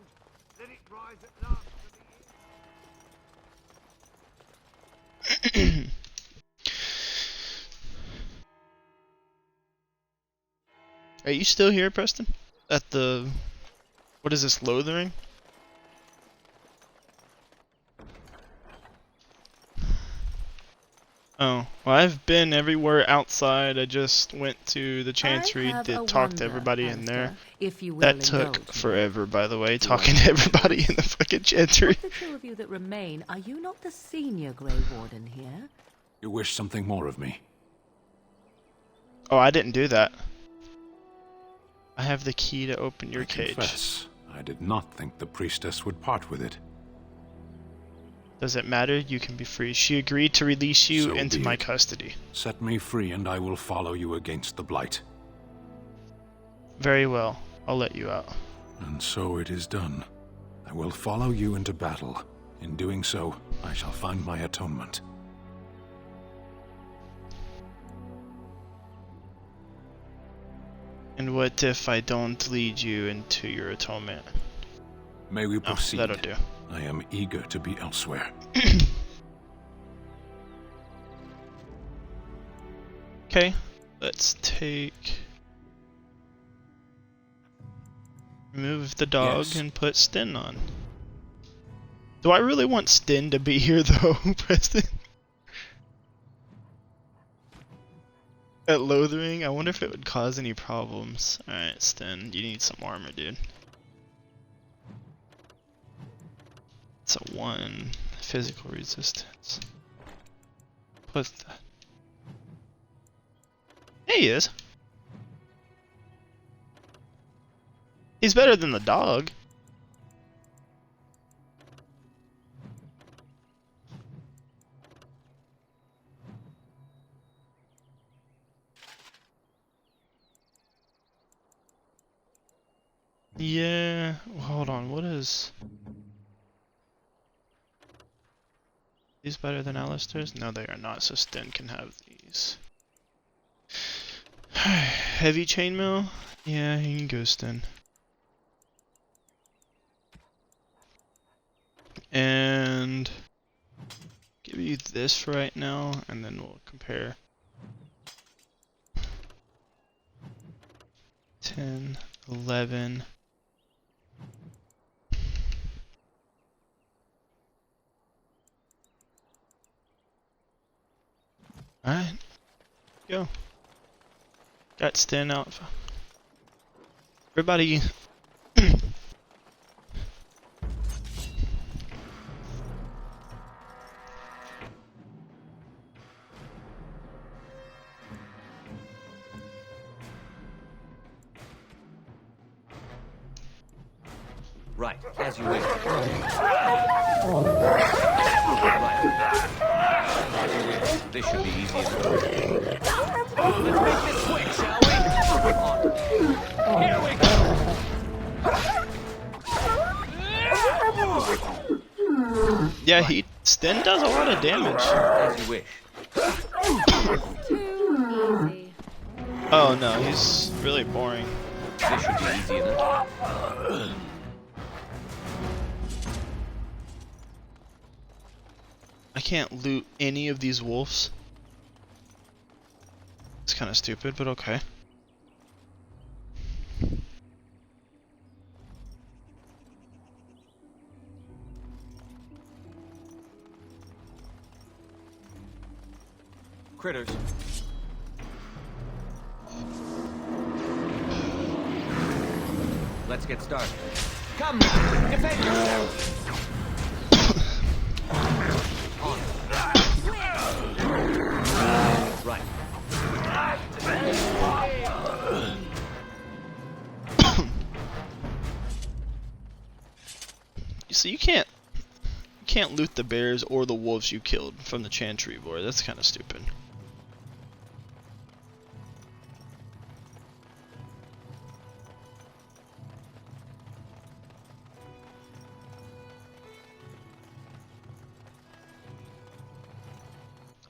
let it rise at last to the ear. Are you still here, Preston? At the... What is this, Lothering? Oh, well, I've been everywhere outside. I just went to the Chancery, did talk to everybody in there. If you will That took indulge me. forever, by the way, talking to everybody in the fucking Chancery. Of the two of you that remain, are you not the senior Grey Warden here? You wish something more of me? Oh, I didn't do that. I have the key to open your I cage. confess, I did not think the priestess would part with it. Does it matter? You can be free. She agreed to release you So into be my it. custody. Set me free and I will follow you against the Blight. Very well. I'll let you out. And so it is done. I will follow you into battle. In doing so, I shall find my atonement. And what if I don't lead you into your atonement? May we proceed? That'll do. I am eager to be elsewhere. Okay, let's take... Remove the dog Yes. and put Stin on. Do I really want Stin to be here though, Preston? At Lothering? I wonder if it would cause any problems. Alright, Stin, you need some armor, dude. It's a 1 physical resistance. Put that. There he is. He's better than the dog. Yeah, hold on, what is... These better than Alistair's? No, they are not, so Sten can have these. Heavy chainmail? Yeah, he can go Sten. And... give you this for right now, and then we'll compare. 10, 11... Alright, go. Got Sten out. Everybody. Right, as you wish. Right. This should be easy enough. Let's make this quick, shall we? Here we go! Yeah, Sten does a lot of damage. As you wish. Oh no, he's really boring. This should be easy enough. I can't loot any of these wolves. It's kind of stupid, but okay. Critters. Let's get started. Come, defend yourself. Right. So you can't loot the bears or the wolves you killed from the Chantry board. That's kind of stupid.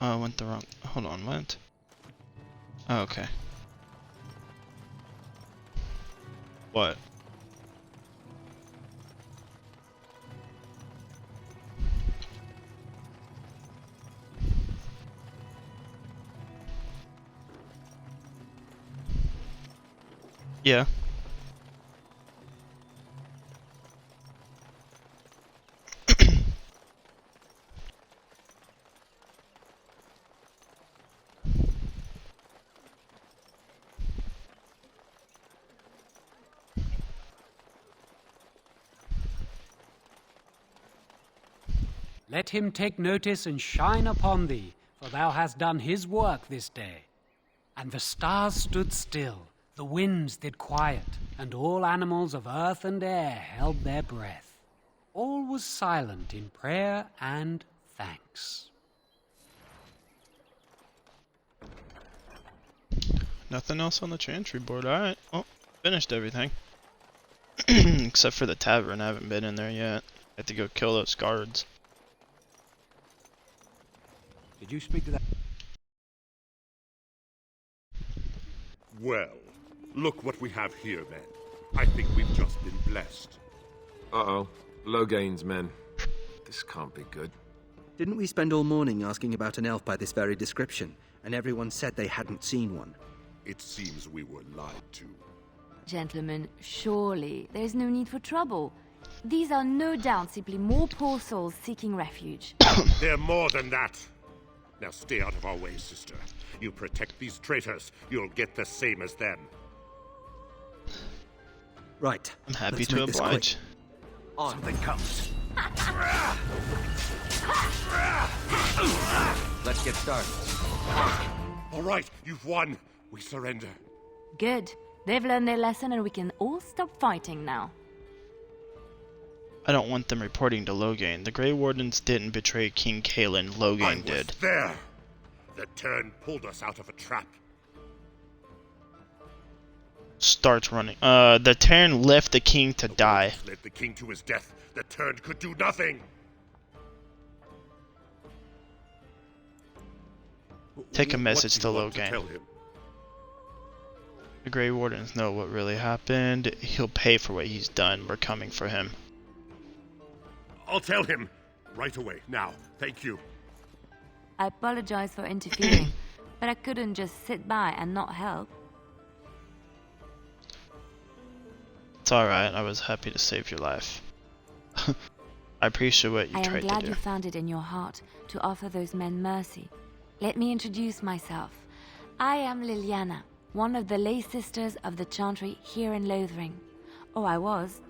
Oh, I went the wrong... Hold on, what? Oh, okay. What? Yeah. Let him take notice and shine upon thee, for thou hast done his work this day. And the stars stood still, the winds did quiet, and all animals of earth and air held their breath. All was silent in prayer and thanks. Nothing else on the Chantry board. Alright. Oh, finished everything. Except for the tavern. I haven't been in there yet. I have to go kill those guards. Did you speak to that? Well, look what we have here, then. I think we've just been blessed. Uh-oh. Logain's men. This can't be good. Didn't we spend all morning asking about an elf by this very description, and everyone said they hadn't seen one? It seems we were lied to. Gentlemen, surely there's no need for trouble. These are no doubt simply more poor souls seeking refuge. They're more than that. Now stay out of our way, sister. You protect these traitors, you'll get the same as them. Right. I'm happy to oblige. Something comes. Let's get started. All right, you've won. We surrender. Good. They've learned their lesson and we can all stop fighting now. I don't want them reporting to Logain. The Grey Wardens didn't betray King Cailan. Logain did. There! The turn pulled us out of a trap. starts running. The Terran left the king to die. Led the king to his death. The turd could do nothing. Take a message What do to you want to Logain. tell him? The Grey Wardens know what really happened. He'll pay for what he's done. We're coming for him. I'll tell him. Right away. Now. Thank you. I apologize for interfering, but I couldn't just sit by and not help. It's alright. I was happy to save your life. I appreciate what you I am tried glad to do. you found it in your heart to offer those men mercy. Let me introduce myself. I am Liliana, one of the lay sisters of the Chantry here in Lothering. Oh, I was.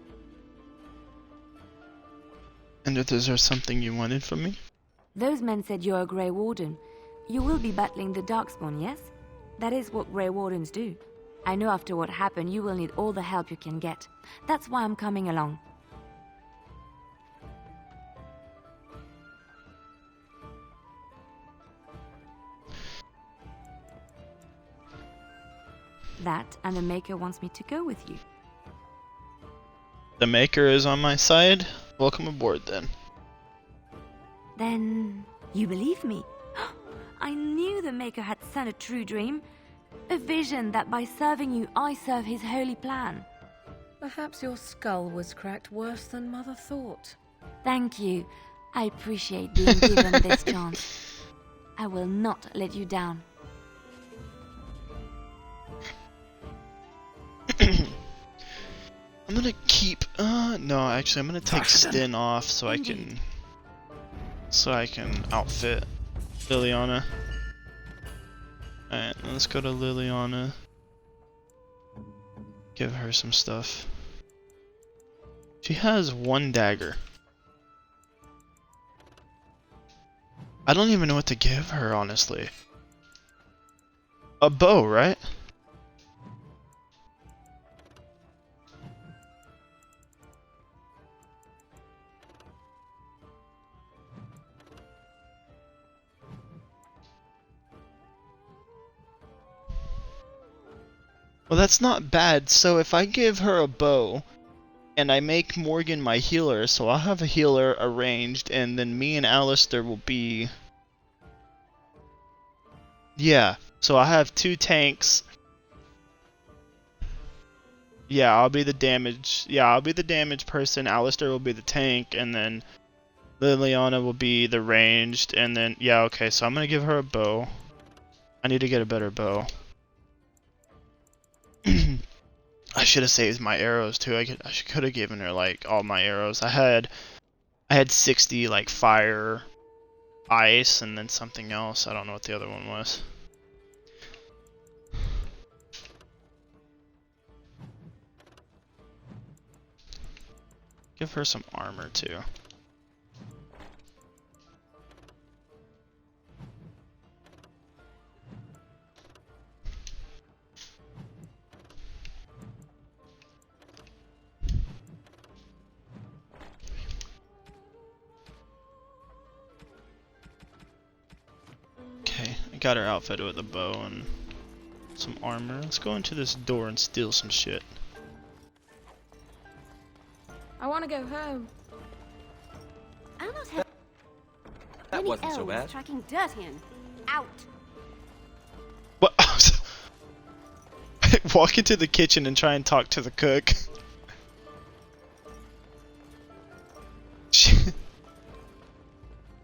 And is there something you wanted from me? Those men said you're a Grey Warden. You will be battling the Darkspawn, yes? That is what Grey Wardens do. I know after what happened you will need all the help you can get. That's why I'm coming along. That and the Maker wants me to go with you. The Maker is on my side. Welcome aboard then. Then you believe me? I knew the Maker had sent a true dream. A vision that by serving you, I serve his holy plan. Perhaps your skull was cracked worse than Mother thought. Thank you. I appreciate being given this chance. I will not let you down. I'm gonna keep. No, actually, I'm gonna take Stin off so I can outfit Liliana. Alright, let's go to Liliana. Give her some stuff. She has one dagger. I don't even know what to give her, honestly. A bow, right? Well, that's not bad. So if I give her a bow, and I make Morgan my healer, so I'll have a healer arranged, and then me and Alistair will be... Yeah, so I have 2 tanks. Yeah, I'll be the damage. Yeah, I'll be the damage person. Alistair will be the tank, and then Liliana will be the ranged, and then... Yeah, okay, so I'm gonna give her a bow. I need to get a better bow. I should have saved my arrows too. I could have given her like all my arrows. I had 60 like fire, ice, and then something else. I don't know what the other one was. Give her some armor too. Okay, I got her outfitted with a bow and some armor. Let's go into this door and steal some shit. I want to go home. I'm not having That wasn't so bad. tracking dirt in. Out. What? Walk into the kitchen and try and talk to the cook.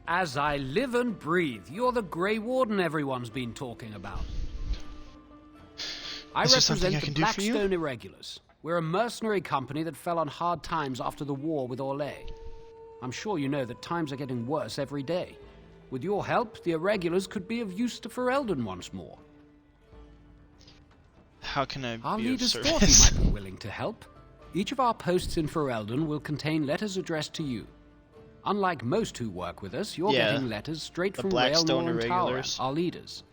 As I live and breathe, you're the Grey Warden everyone's been talking about. I Is there something represent I the can do for you? Blackstone Irregulars. We're a mercenary company that fell on hard times after the war with Orlais. I'm sure you know that times are getting worse every day. With your help, the Irregulars could be of use to Ferelden once more. How can I Our be of leaders thought service? you might be willing to help. Each of our posts in Ferelden will contain letters addressed to you. Unlike most who work with us, you're Yeah, getting letters straight the from Blackstone Raelnor and Tauren, Irregulars. our leaders.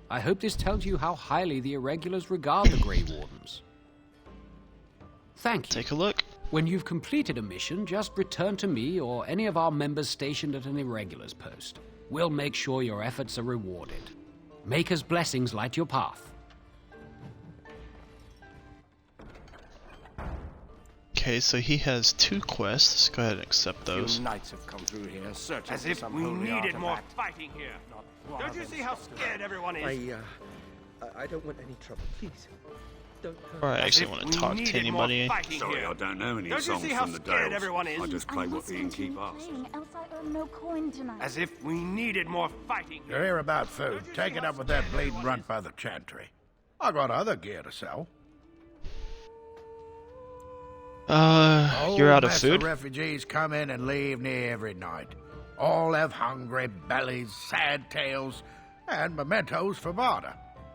I hope this tells you how highly the Irregulars regard the Grey Wardens. Thank you. Take a look. When you've completed a mission, just return to me or any of our members stationed at an Irregulars post. We'll make sure your efforts are rewarded. Maker's blessings light your path. Okay, so he has 2 quests. Let's go ahead and accept those. Few knights have come through here, searching As for if some we holy needed more artifact. fighting here. Don't you see how scared everyone is? I don't want any trouble, please. Don't hurt. Or I actually want to talk to anybody. Sorry, I don't know any Don't you songs see how from the scared Dales. everyone is? I just play what the innkeep asks. Else I earn no coin tonight. As if we needed more fighting You're here about food. Take it up with that bleeding runt by the chantry. I got other gear to sell. You're out of Mess food? Refugees come in and leave near every night. All have hungry bellies, sad tales, and mementos for barter.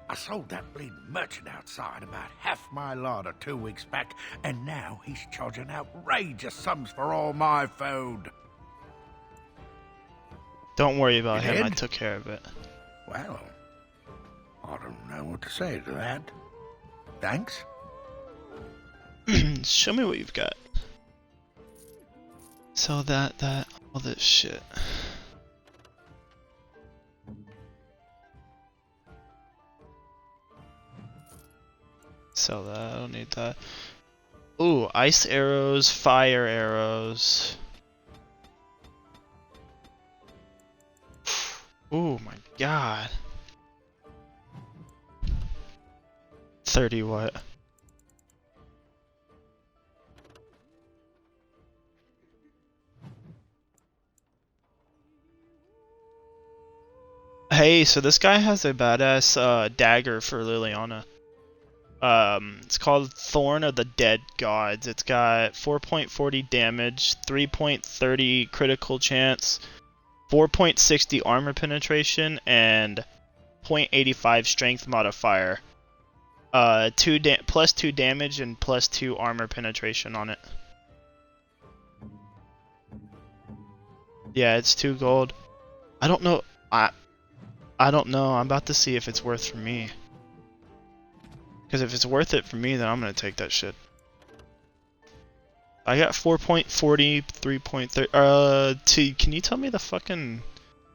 I sold that bleeding merchant outside about half my larder 2 weeks back, and now he's charging outrageous sums for all my food. Don't worry about You him, I did? took care of it. Well, I don't know what to say to that. Thanks. Show me what you've got. So that, all this shit. Sell that, I don't need that. Ooh, ice arrows, fire arrows. Oh my god. 30 what? Hey, so this guy has a badass dagger for Liliana. It's called Thorn of the Dead Gods. It's got 4.40 damage, 3.30 critical chance, 4.60 armor penetration, and 0.85 strength modifier. Plus 2 damage and plus 2 armor penetration on it. Yeah, it's 2 gold. I don't know. I don't know. I'm about to see if it's worth for me. Because if it's worth it for me, then I'm gonna take that shit. I got 4.40, 3.30. Can you tell me the fucking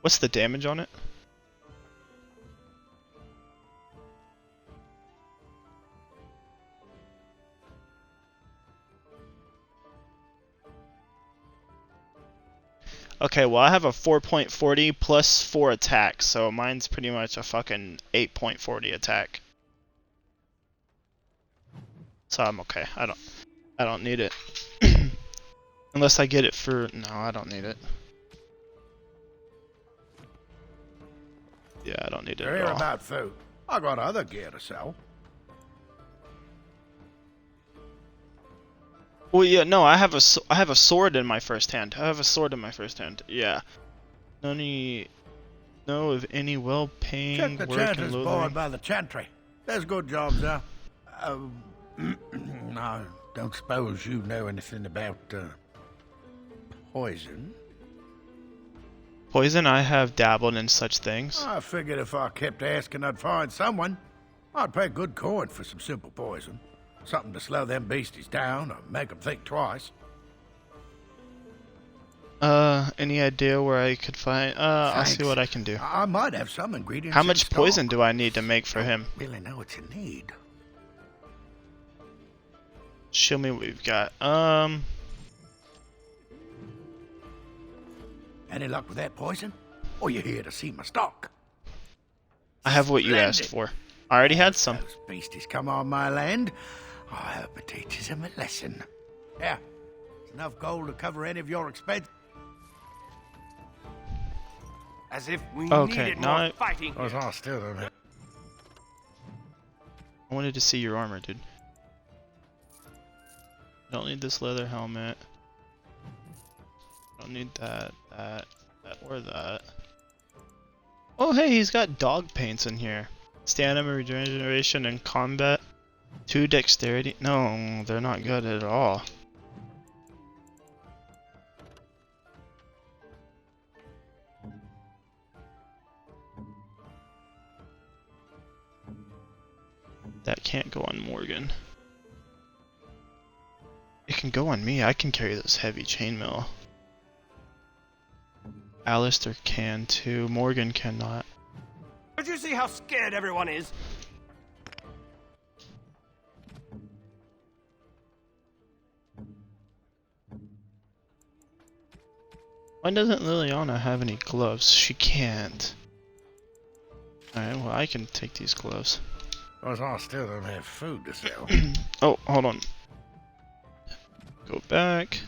what's the damage on it? Okay, well I have a 4.40 plus 4 attack, so mine's pretty much a fucking 8.40 attack. So I'm okay. I don't need it. Unless I get it for no, I don't need it. Yeah, I don't need it You're at here all. about food. I got other gear to sell. Well, yeah, no, I have a sword in my first hand. I have a sword in my first hand. Yeah. Know of any well-paying Check the work in chanter's board Lothering? by the chantry. There's good jobs there. I don't suppose you know anything about poison. Poison, I have dabbled in such things. I figured if I kept asking, I'd find someone. I'd pay good coin for some simple poison. Something to slow them beasties down or make them think twice. Any idea where I could find? I'll see what I can do. I might have some ingredients. How in much stock. poison do I need to make for him? Really know what you need. Show me what we've got. Any luck with that poison? Or you here to see my stock? I have what you asked for. I already had some. Those beasties come on my land. I hope it teaches them a lesson. Yeah, it's enough gold to cover any of your expense. As if we Okay, needed now more fighting I here. still don't know. I wanted to see your armor, dude. Don't need this leather helmet. Don't need that, or that. Oh, hey, he's got dog paints in here. Stamina, regeneration, and combat. 2 dexterity. No, they're not good at all. That can't go on Morgan. It can go on me. I can carry this heavy chainmail. Alistair can too. Morgan cannot. Don't you see how scared everyone is? Why doesn't Liliana have any gloves? She can't. Alright, well I can take these gloves. But I still don't have food to sell. Oh, hold on. Go back.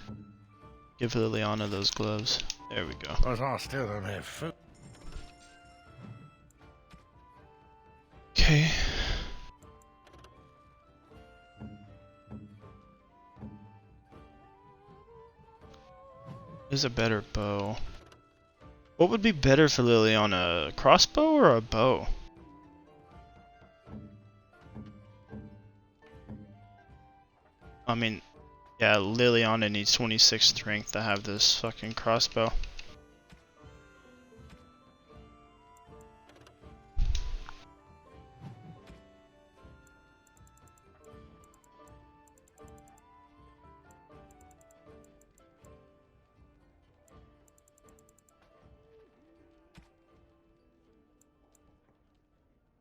Give Liliana those gloves. There we go. But I still don't have food. Okay. Is a better bow. What would be better for Liliana? A crossbow or a bow? I mean, yeah, Liliana needs 26 strength to have this fucking crossbow.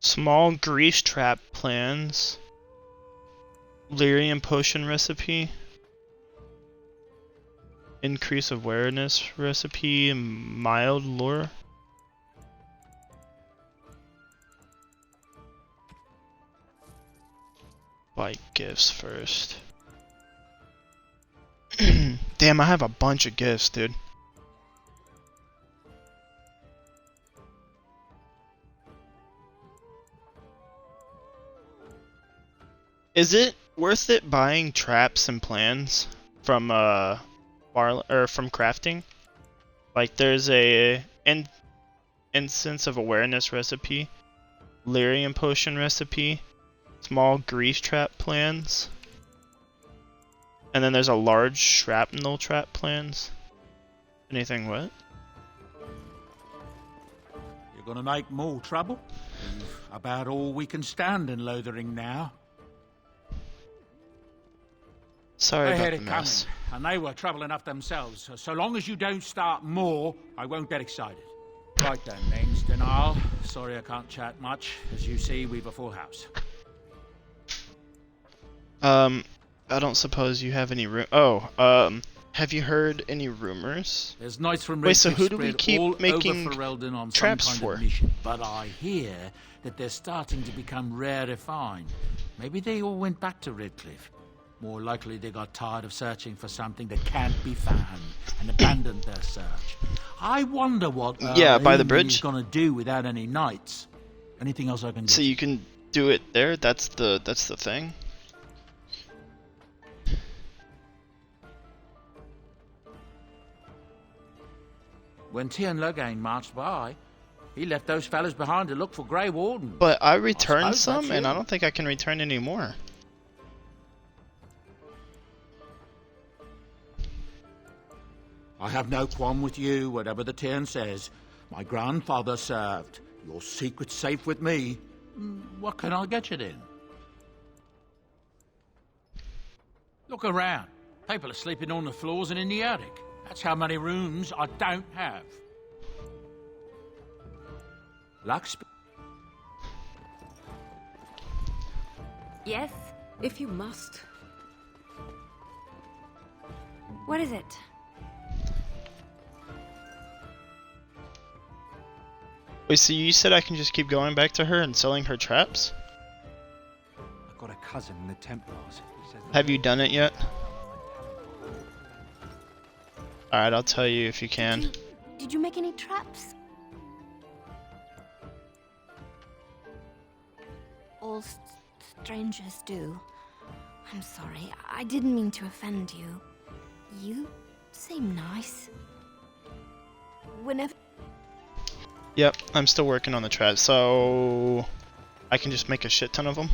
Small grease trap plans. Lyrium potion recipe. Increase awareness recipe. Mild lure. Buy gifts first. Damn, I have a bunch of gifts, dude. Is it worth it buying traps and plans from from crafting? Like there's a instance of awareness recipe, lyrium potion recipe, small grease trap plans, and then there's a large shrapnel trap plans. Anything what? You're gonna make more trouble? We've about all we can stand in Lothering now. Sorry They about had the it mess. coming, and they were trouble enough themselves. So long as you don't start more, I won't get excited. Right then, name's Denal. Sorry I can't chat much. As you see, we've a full house. I don't suppose you have any have you heard any rumors? There's knights from Wait, so Redcliffe who do we spread keep all making over Ferelden on traps some kind for? of mission, but I hear that they're starting to become rarefied. Maybe they all went back to Redcliffe. More likely they got tired of searching for something that can't be found and abandoned their search. I wonder what by the bridge. is gonna do without any knights. Anything else I can do? So you can do it there? That's the thing? When Tian Logain marched by, he left those fellas behind to look for Grey Warden. But I returned suppose some that's and you. I don't think I can return any more. I have no qualm with you, whatever the Tian says. My grandfather served. Your secret's safe with me. What can I get you then? Look around. People are sleeping on the floors and in the attic. That's how many rooms I don't have. Yes? If you must. What is it? Wait, so you said I can just keep going back to her and selling her traps? I've got a cousin in the Templars. He says Have you done it yet? Alright, I'll tell you if you can. Did you make any traps? All strangers do. I'm sorry. I didn't mean to offend you. You seem nice. Whenever... Yep, I'm still working on the traps, so I can just make a shit ton of them.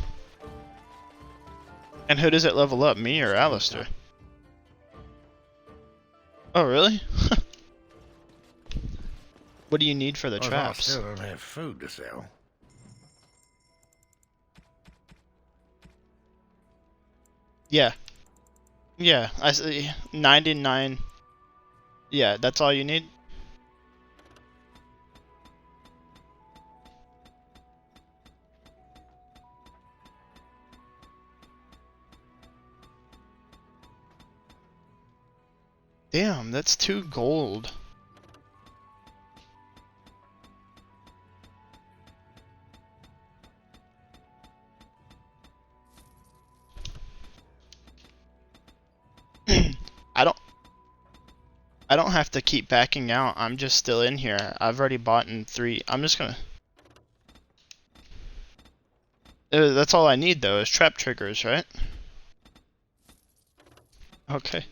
And who does it level up, me or Alistair? Oh, really? What do you need for the I traps? still don't have food to sell. Yeah. Yeah, I see. 99. Yeah, that's all you need? Damn, that's 2 gold. I don't have to keep backing out. I'm just still in here. I've already bought in 3. I'm just gonna... That's all I need though, is trap triggers, right? Okay.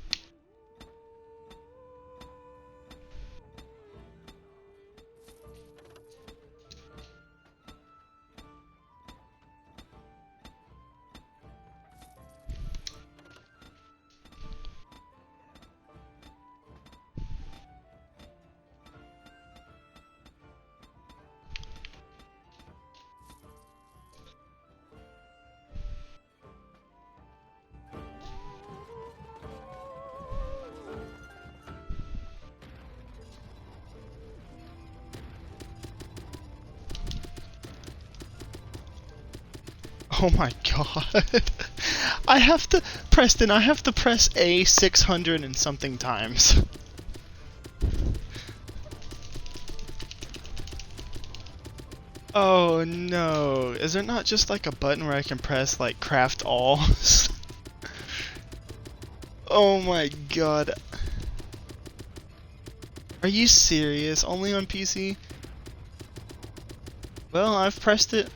Oh my god. I have to, Preston, I have to press A 600 and something times. Oh no. Is there not just like a button where I can press like craft all? Oh my god. Are you serious? Only on PC? Well, I've pressed it.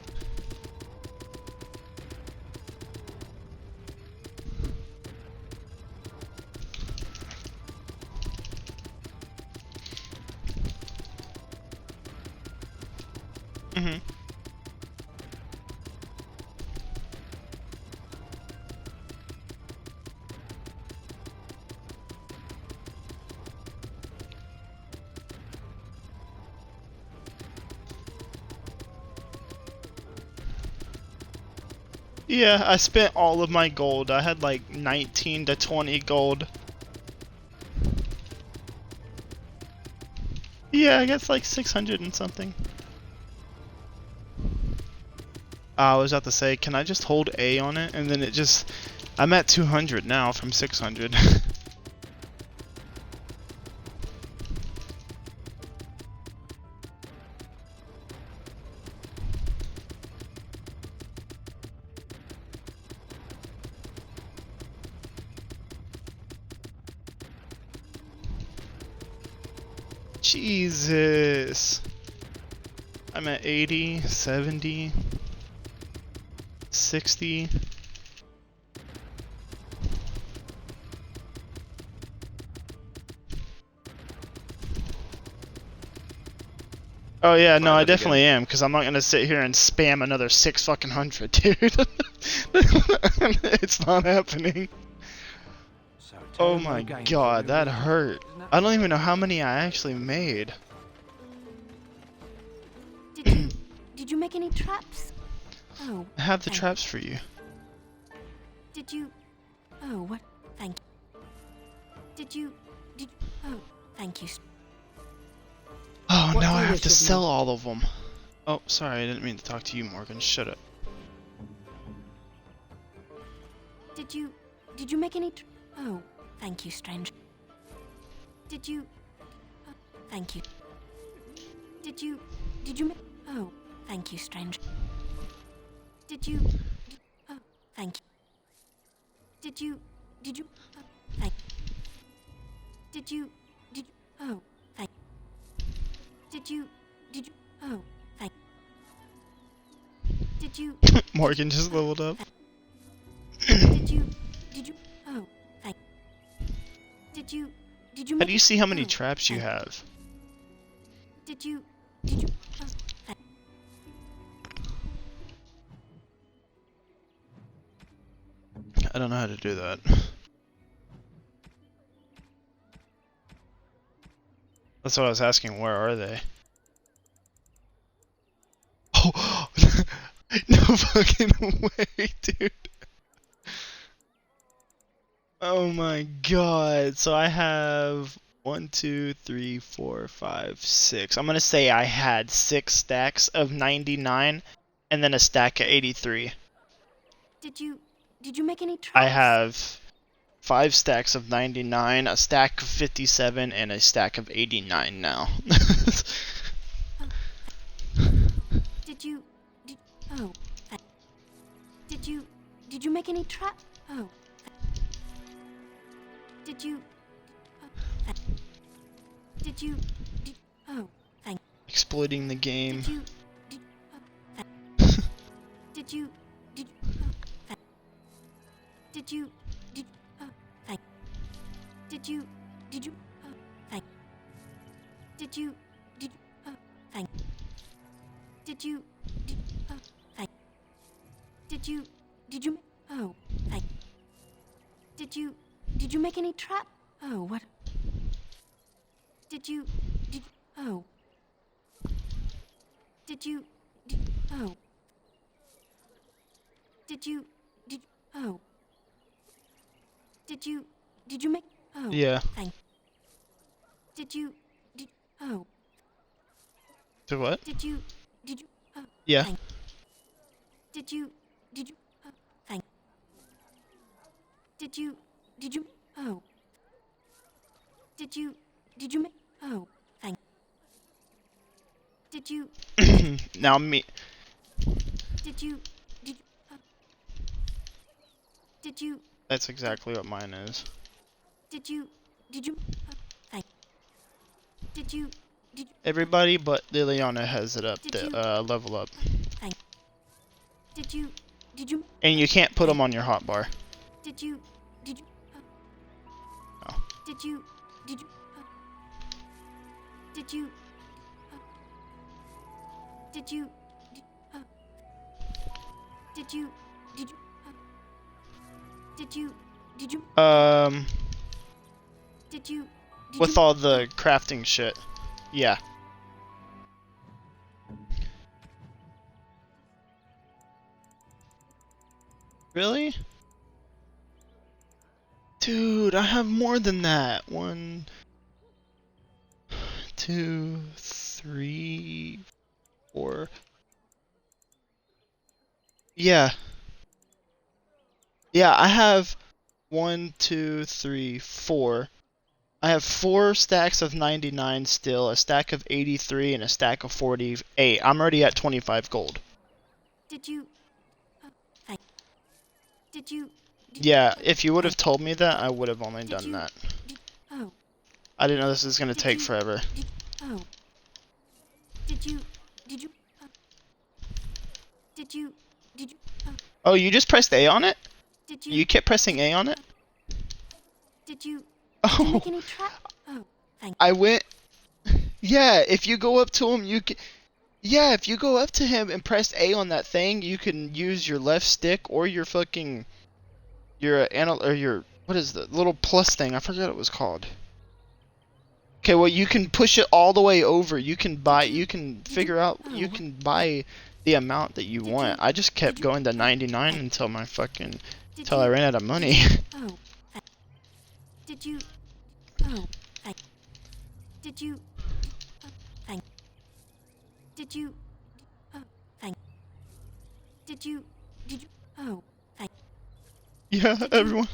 Yeah, I spent all of my gold. I had like 19 to 20 gold. Yeah, I guess like 600 and something. I was about to say, can I just hold A on it? And then it just... I'm at 200 now from 600. Jesus. I'm at 80, 70, 60. Oh yeah, no, I definitely am, because I'm not gonna sit here and spam another 600, dude. It's not happening. Oh my god, that hurt. I don't even know how many I actually made. Did you make any traps? Oh. I have the traps for you. Did you... Oh, what? Thank you. Did... Oh, thank you. Oh, now I have to sell all of them. Oh, sorry, I didn't mean to talk to you, Morgan. Shut up. Did you make any... Oh, thank you, stranger. Did you... thank you. Did you make... Oh, thank you, stranger. Did you... oh, thank you. Did you... thank... Did you... oh, thank... Did you... oh, thank... Did you... Morgan just leveled up. Did you... oh, thank... Did you... How do you see how many traps you have? Did you... oh, thank... I don't know how to do that. That's what I was asking, where are they? Oh! No fucking way, dude! Oh my god, so I have 1, 2, 3, 4, 5, 6. I'm gonna say I had 6 stacks of 99 and then a stack of 83. Did you make any traps? I have 5 stacks of 99, a stack of 57, and a stack of 89 now. Oh, did you make any trap? Oh, did you? Did you? Oh, thank. Exploiting the game. Did you? Did you? Did you? Thank. Did you? Thank. Did you? Thank. Did you? Thank. Did you? Oh, thank. Did you make any trap? Oh, what? Did you? Oh. Did you? Oh. Did you? Oh. Did you make? Oh. Yeah. Thank. Did you? Oh. To what? Did you? Yeah. Thank. Did you? Thank. Did you? Oh. Did you make? Oh. Thank. Did you? Now me. Did you? Did you? That's exactly what mine is. Did you? Thank. Did you? Everybody but Liliana has it up, the level up. Thank. Did you? And you can't put them on your hotbar. Did you? No. Did you? Did you? Did you? Did you? Did you? Did you? With all the crafting shit. Yeah. Really? Dude, I have more than that. 1, 2, 3, 4. Yeah. Yeah, I have 1, 2, 3, 4. I have 4 stacks of 99 still, a stack of 83, and a stack of 48. I'm already at 25 gold. Did you? Did you? Yeah, if you would have told me that, I would have only done that. Oh. I didn't know this was gonna take forever. Oh. Did you? Did you? Oh, you just pressed A on it? Did you? You kept pressing A on it? Did you? Oh. Did you make any trap? Oh, thank. I went. Yeah, if you go up to him, you can. Yeah, if you go up to him and press A on that thing, you can use your left stick or your fucking your what is the little plus thing? I forgot what it was called. Okay, well you can push it all the way over. You can figure out you can buy the amount that you want. I just kept going to 99 until I ran out of money. Oh. Did you? Oh. Thank. Did you? Thank. Did you? Oh. Thank. Did you? Oh. Thank. Yeah, everyone.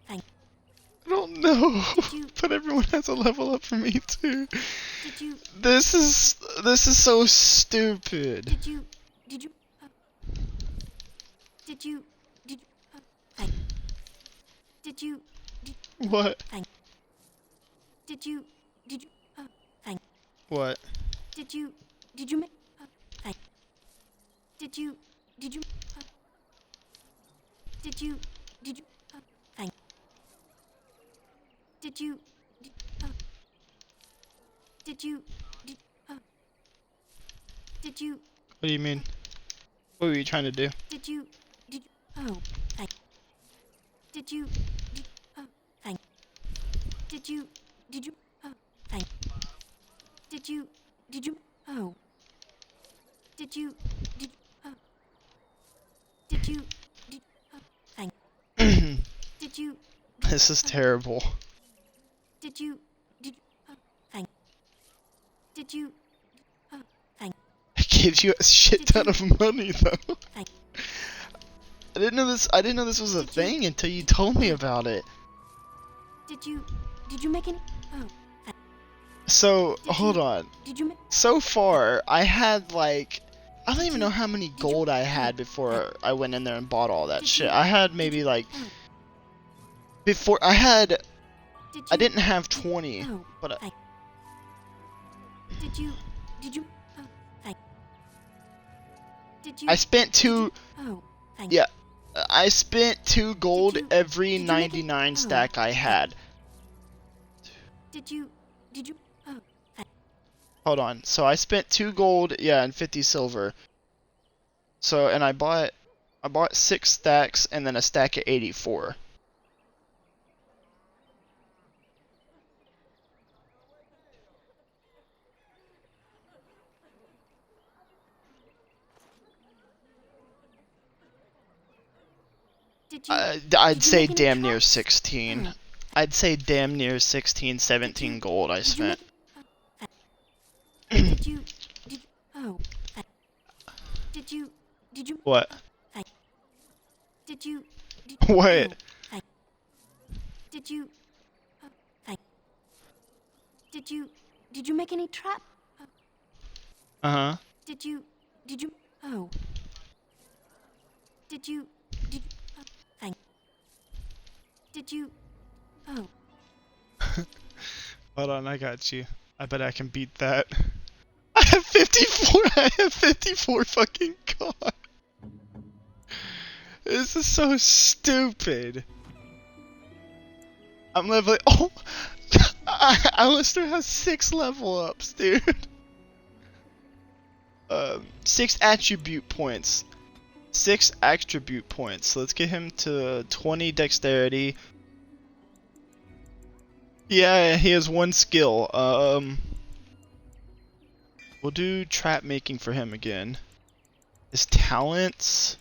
Thank. I don't know, but everyone has a level up for me too. Did you? This is so stupid. Did you? Did you? Thank. Did you? What? Thank. Did you? Thank. What? Did you make? Thank. Did you? Did you? Thank. Did you? Did you? Did you? What do you mean? What were you trying to do? Did you? Oh, thank. Did you? Thank. Did you? Thank. Did you? Oh. Did you? Did you? Thank. Did you? This is terrible. Did you? Thank. Did you? Thank. It gives you a shit ton of money though. Thank. I didn't know this was a thing until you told me about it. Did you make any? Oh. Thank. So, hold on. Did you make? So far, I had like I don't even know how many gold I had before I went in there and bought all that shit. I had maybe like I didn't have 20, but Did you? Oh, thank. Did you? I spent 2. Oh, thank. Yeah, I spent 2 gold every 99 stack I had. Did you? Oh, thank. Hold on. So I spent 2 gold, yeah, and 50 silver. So and I bought 6 stacks and then a stack of 84. I'd say damn near 16. I'd say damn near 16, 17 gold I spent. Did you? Oh. Did you? What? Did you? What? Did you? Did you make any trap? Uh-huh. Did you? Oh. Did you? Did you? Oh. Hold on, I got you. I bet I can beat that. I have 54. I have 54 fucking god. This is so stupid. I'm leveling. Oh, Alistair has 6 level ups, dude. 6 attribute points. 6 attribute points. Let's get him to 20 dexterity. Yeah, he has 1 skill. We'll do trap making for him again. His talents.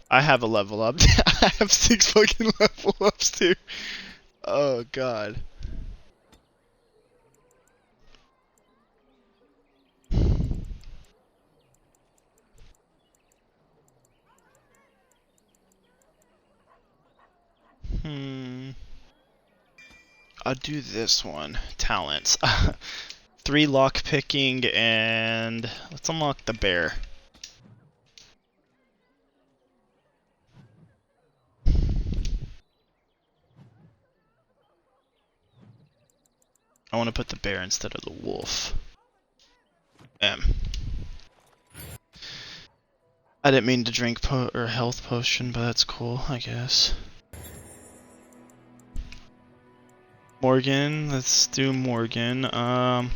I have a level up. I have 6 fucking level ups too. Oh god. I'll do this one. Talents. 3 lock picking and let's unlock the bear. I want to put the bear instead of the wolf. I didn't mean to drink health potion, but that's cool, I guess. Morgan, let's do Morgan. Oh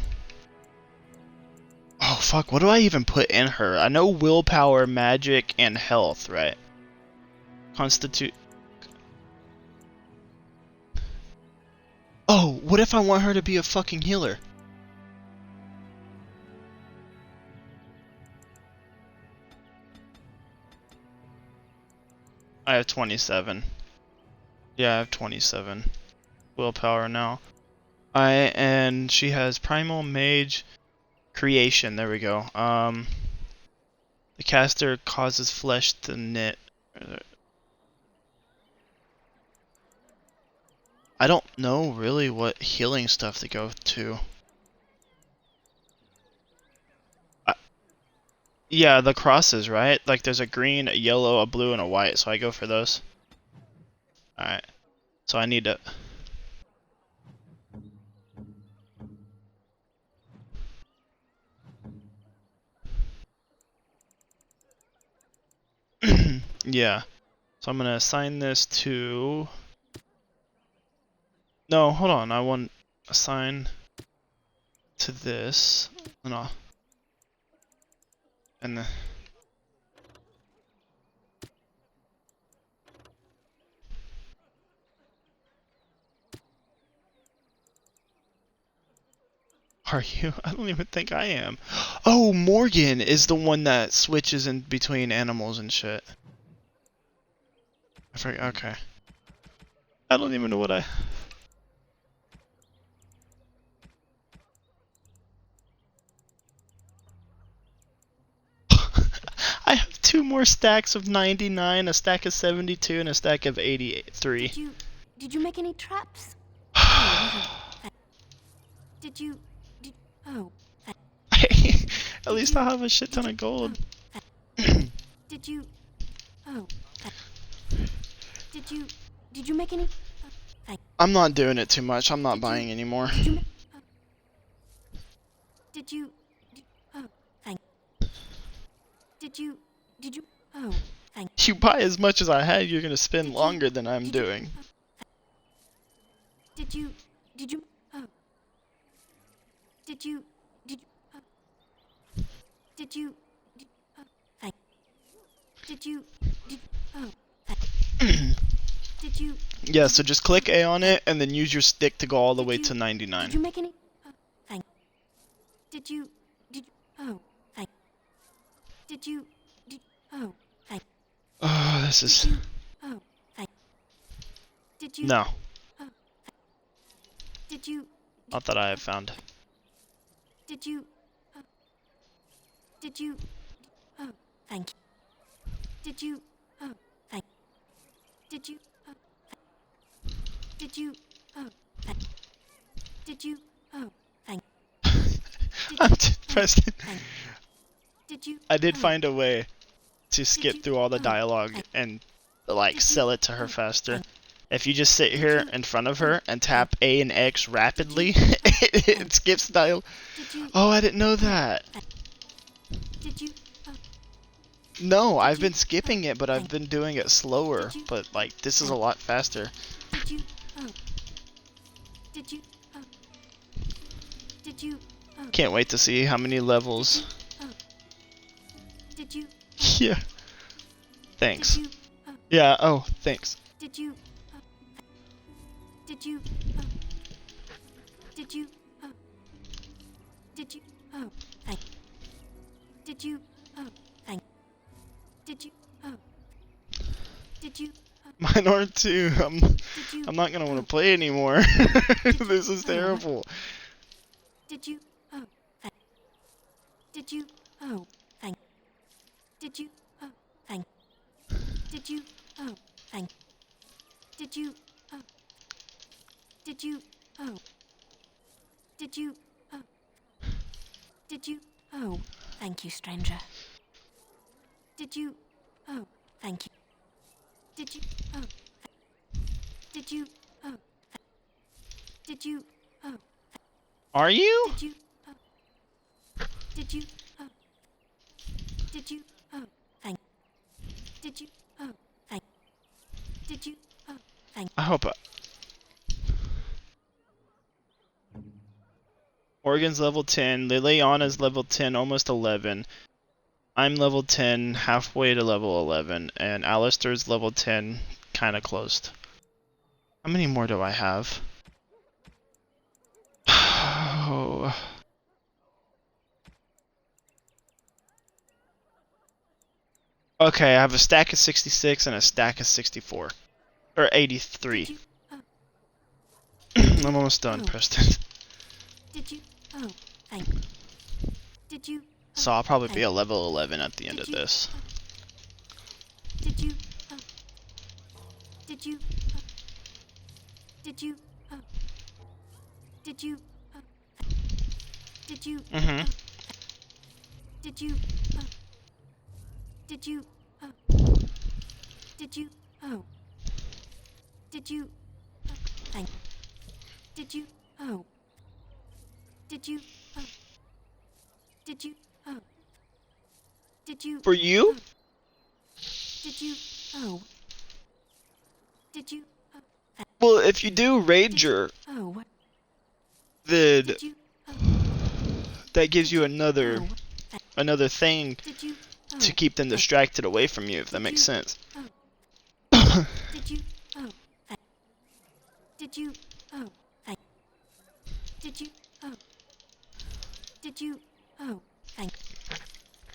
fuck, what do I even put in her? I know willpower, magic, and health, right? Constitute. Oh, what if I want her to be a fucking healer? I have 27. Yeah, I have 27 willpower now. And she has primal mage creation. There we go. The caster causes flesh to knit. I don't know really what healing stuff to go to. Yeah, the crosses, right? Like there's a green, a yellow, a blue, and a white, so I go for those. Alright. So I need to... Yeah. So I'm gonna assign this to... No, hold on. I want assign to this. No. And the... Are you? I don't even think I am. Oh, Morgan is the one that switches in between animals and shit. I forget. Okay. I don't even know what I... I have 2 more stacks of 99, a stack of 72, and a stack of 83. Did you make any traps? Did you? Oh. At least I have a shit ton of gold. Did you? Oh. Did you make any? I'm not doing it too much. I'm not buying anymore. Did you? Oh, thank. Did you? Oh, thank. You buy as much as I had, you're gonna spend longer than I'm doing. Did you? Oh. Did you? Oh. Did you? Oh, thank. Did you? Oh, thank. Did you? Yeah, so just click A on it and then use your stick to go all the way to 99. Did you make any? Oh, thank. Did you? Oh, thank. Did you? Oh, thank. Oh, this is. Oh, thank. Did you? No. Oh, thank. Did you? Not that I have found. Did you? Did you? Oh, thank you. Did you? Oh, thank. Did you? Oh, thank. Did you? Oh, thank. Did you? Oh, thank. I'm Preston. Did you? I did find a way to skip through all the dialogue and like sell it to her faster. If you just sit here in front of her and tap A and X rapidly, it skips dialogue. Oh, I didn't know that. Did you? No, I've been skipping it, but I've been doing it slower. But like, this is a lot faster. Did you? Oh. Did you? Oh. Did you? Oh. Can't wait to see how many levels. Oh. Did you? Yeah. Thanks. Did you? Oh. Yeah. Oh, thanks. Did you? Oh. Did you? Oh. Did you? Oh. Did you? Oh. Thank. Did you? Oh. Thank. Did you? Oh. Did you? Oh. Mine are too. I'm not gonna want to play anymore. This is terrible. Did you? Oh. Thank. Did you? Oh. Thank. Did you? Oh. Thank. Did you? Oh. Thank. Did you? Oh. Did you? Oh. Did you? Oh. Did you? Oh. Thank you, stranger. Did you? Oh. Thank you. Did you? Oh. Did you? Oh. Did you? Oh. Are you? Did you? Oh. Did you? Oh. Did you? Oh. Thank. Did you? Oh. Thank. Did you? Oh. Thank. I hope. Morgan's level 10. Liliana's level 10, almost 11. I'm level 10, halfway to level 11, and Alistair's level 10, kind of closed. How many more do I have? Oh. Okay, I have a stack of 66 and a stack of 64. Or 83. I'm almost done, Preston. Did you? Oh. Thank. Did you? So I'll probably be a level 11 at the end of this. Did you? Oh. Did you? Oh. Did you? Oh. Did you? Oh. Did you? Mm-hmm. Oh. Did you? Oh. Did you? Oh. Did you? Oh. Did you? Oh. Thank. Did you? Oh. Did you? Oh. Did you? Oh. Did you? For you? Oh. Did you? Oh. Did you? Oh. Well, if you do Rager, Oh. What? then Did you? Oh. that gives you another thing Did you? Oh. to keep them distracted away from you, if that makes sense. Oh. Did you? Oh. Did you? Oh. Did you? Oh. Did you? Oh. Thank.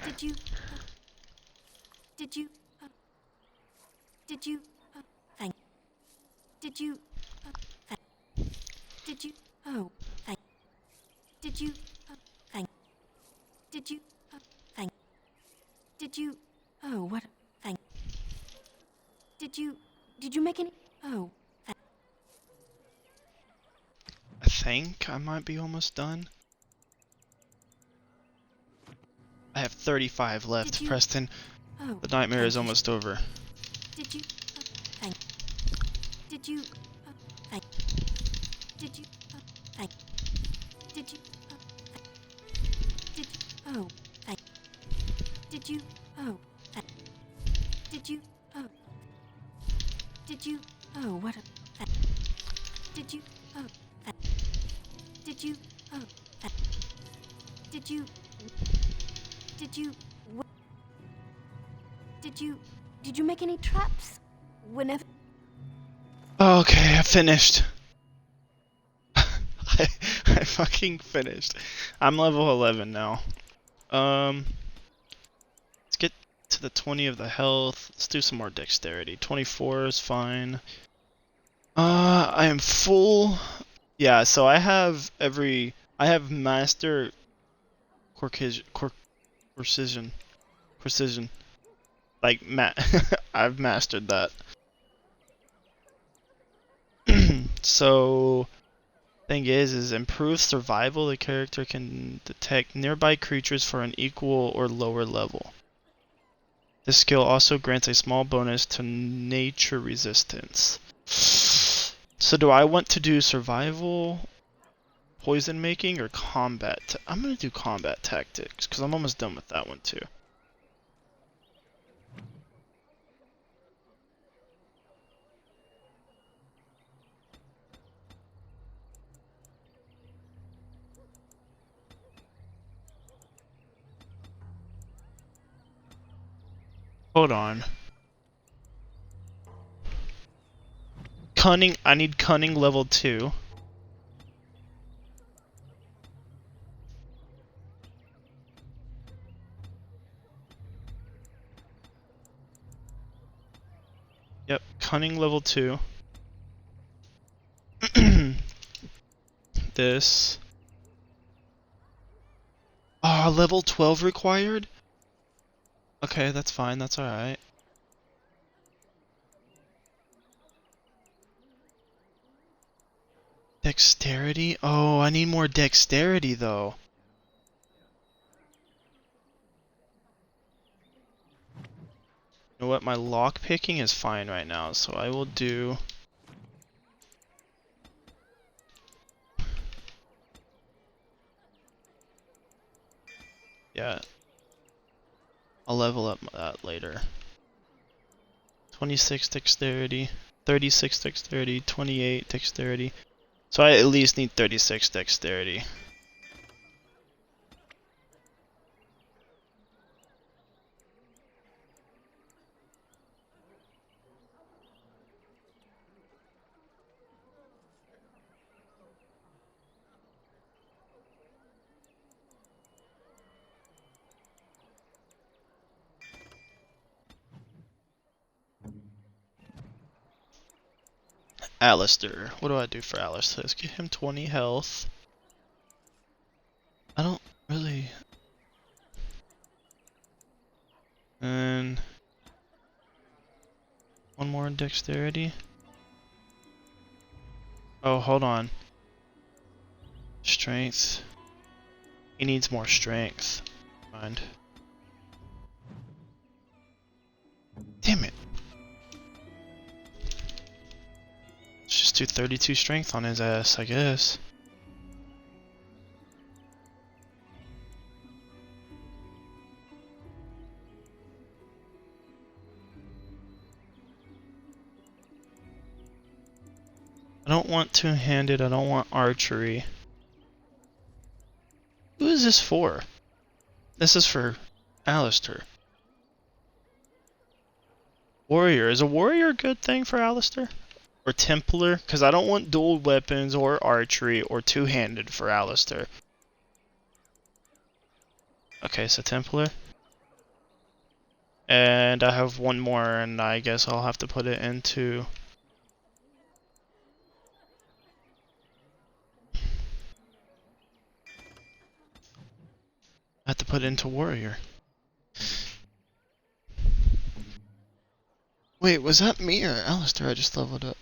Did you? Oh. Did you? Oh. Did you? Oh. Thank. Did you? Oh. Thank. Did you? Oh. Thank. Did you? Oh. Thank. Did you? Oh. Thank. Did you? Oh. What? Thank. Did you? Did you make any? Oh. Thank. I think I might be almost done. I have 35 left, Preston. Oh. The nightmare is almost over. Did you? Oh. Thank. Did you? Thank. Did you? Thank. Did you? Did you? Oh, thank. Did you? Oh, thank. Did you? Oh. Did you? Oh, what a. Thank. Did you? Oh, thank. Did you? Oh, thank. Did you? Did you? Did you make any traps? Whenever. Okay, I finished. I fucking finished. I'm level 11 now. Let's get to the 20 of the health. Let's do some more dexterity. 24 is fine. I am full. Yeah, so I have master precision. Like I've mastered that. So thing is improve survival. The character can detect nearby creatures for an equal or lower level. This skill also grants a small bonus to nature resistance. So do I want to do survival, poison making, or combat? I'm gonna do combat tactics because I'm almost done with that one too. Hold on. Cunning, I need cunning level 2. Yep, cunning level 2. This. Ah, level 12 required? Okay, that's fine, that's alright. Dexterity? Oh, I need more dexterity though. You know what, my lock picking is fine right now, so I will do... Yeah. I'll level up that later. 26 dexterity, 36 dexterity, 28 dexterity. So I at least need 36 dexterity. Alistair. What do I do for Alistair? Let's give him 20 health. I don't really... And... one more in dexterity. Oh, hold on. Strength. He needs more strength. Mind. Damn it. Let's just do 32 strength on his ass, I guess. I don't want two-handed, I don't want archery. Who is this for? This is for Alistair. Warrior. Is a warrior a good thing for Alistair? Or Templar? Because I don't want dual weapons or archery or two-handed for Alistair. Okay, so Templar. And I have one more, and I guess I'll have to put it into... I have to put it into warrior. Wait, was that me or Alistair? I just leveled up.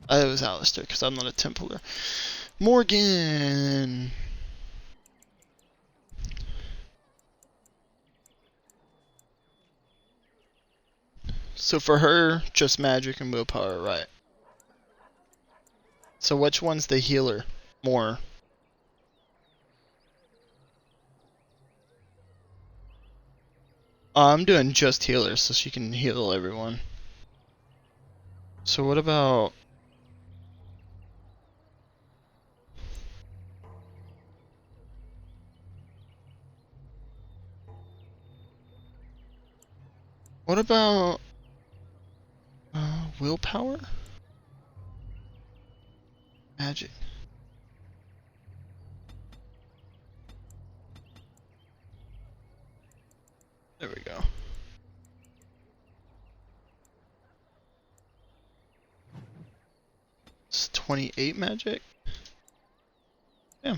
It was Alistair, because I'm not a Templar. Morgan! So for her, just magic and willpower, right? So which one's the healer more? I'm doing just healers so she can heal everyone. So what about... What about... willpower? Magic. There we go. It's 28 magic? Yeah.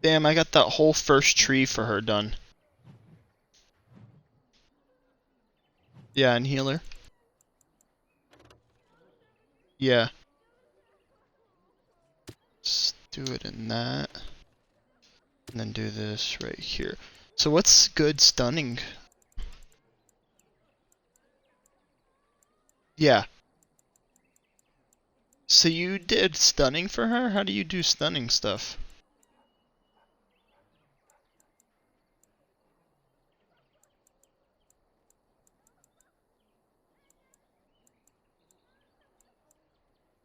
Damn, I got that whole first tree for her done. Yeah, and healer. Yeah. Let's do it in that. And then do this right here. So what's good stunning? Yeah. So you did stunning for her? How do you do stunning stuff?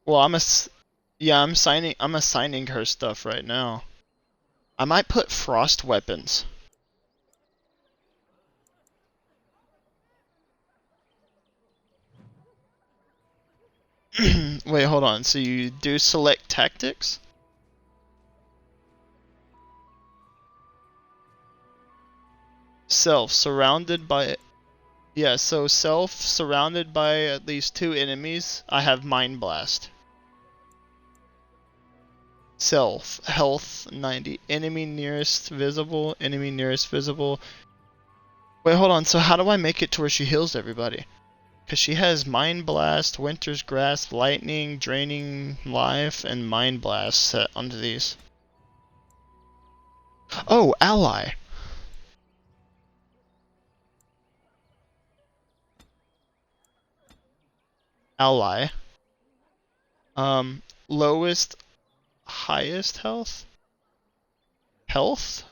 Well, I'm assigning her stuff right now. I might put frost weapons. Wait, hold on. So you do select tactics? Self surrounded by... Yeah, so self surrounded by at least 2 enemies. I have Mind Blast. Self health 90. Enemy nearest visible. Enemy nearest visible. Wait, hold on. So how do I make it to where she heals everybody? Because she has Mind Blast, Winter's Grasp, Lightning, Draining Life, and Mind Blast set onto these. Oh, ally. Ally. Lowest, highest health? Health?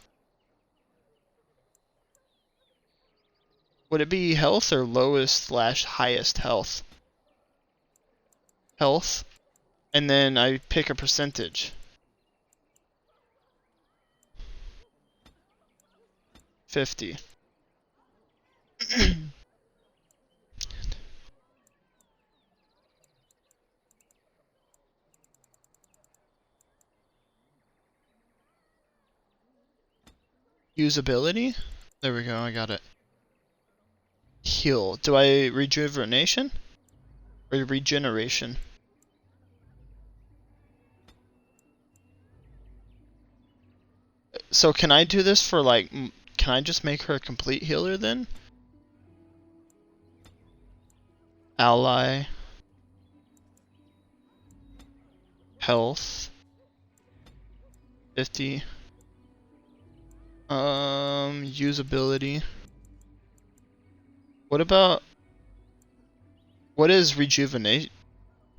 Would it be health or lowest / highest health? Health. And then I pick a percentage. 50. Usability? There we go, I got it. Heal. Do I rejuvenation? Or regeneration? So can I do this for like... Can I just make her a complete healer then? Ally. Health. 50. Usability. What about... What is rejuvenate?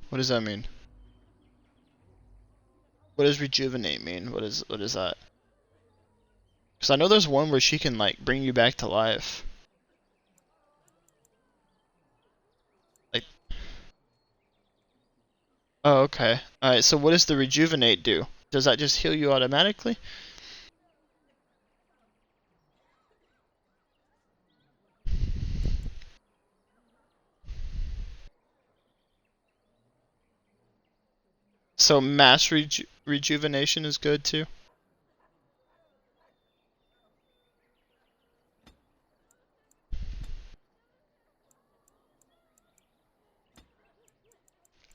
What does that mean? What does rejuvenate mean? What is that? Because I know there's one where she can like bring you back to life. Like... Oh, okay. Alright, so what does the rejuvenate do? Does that just heal you automatically? So mass rejuvenation is good too?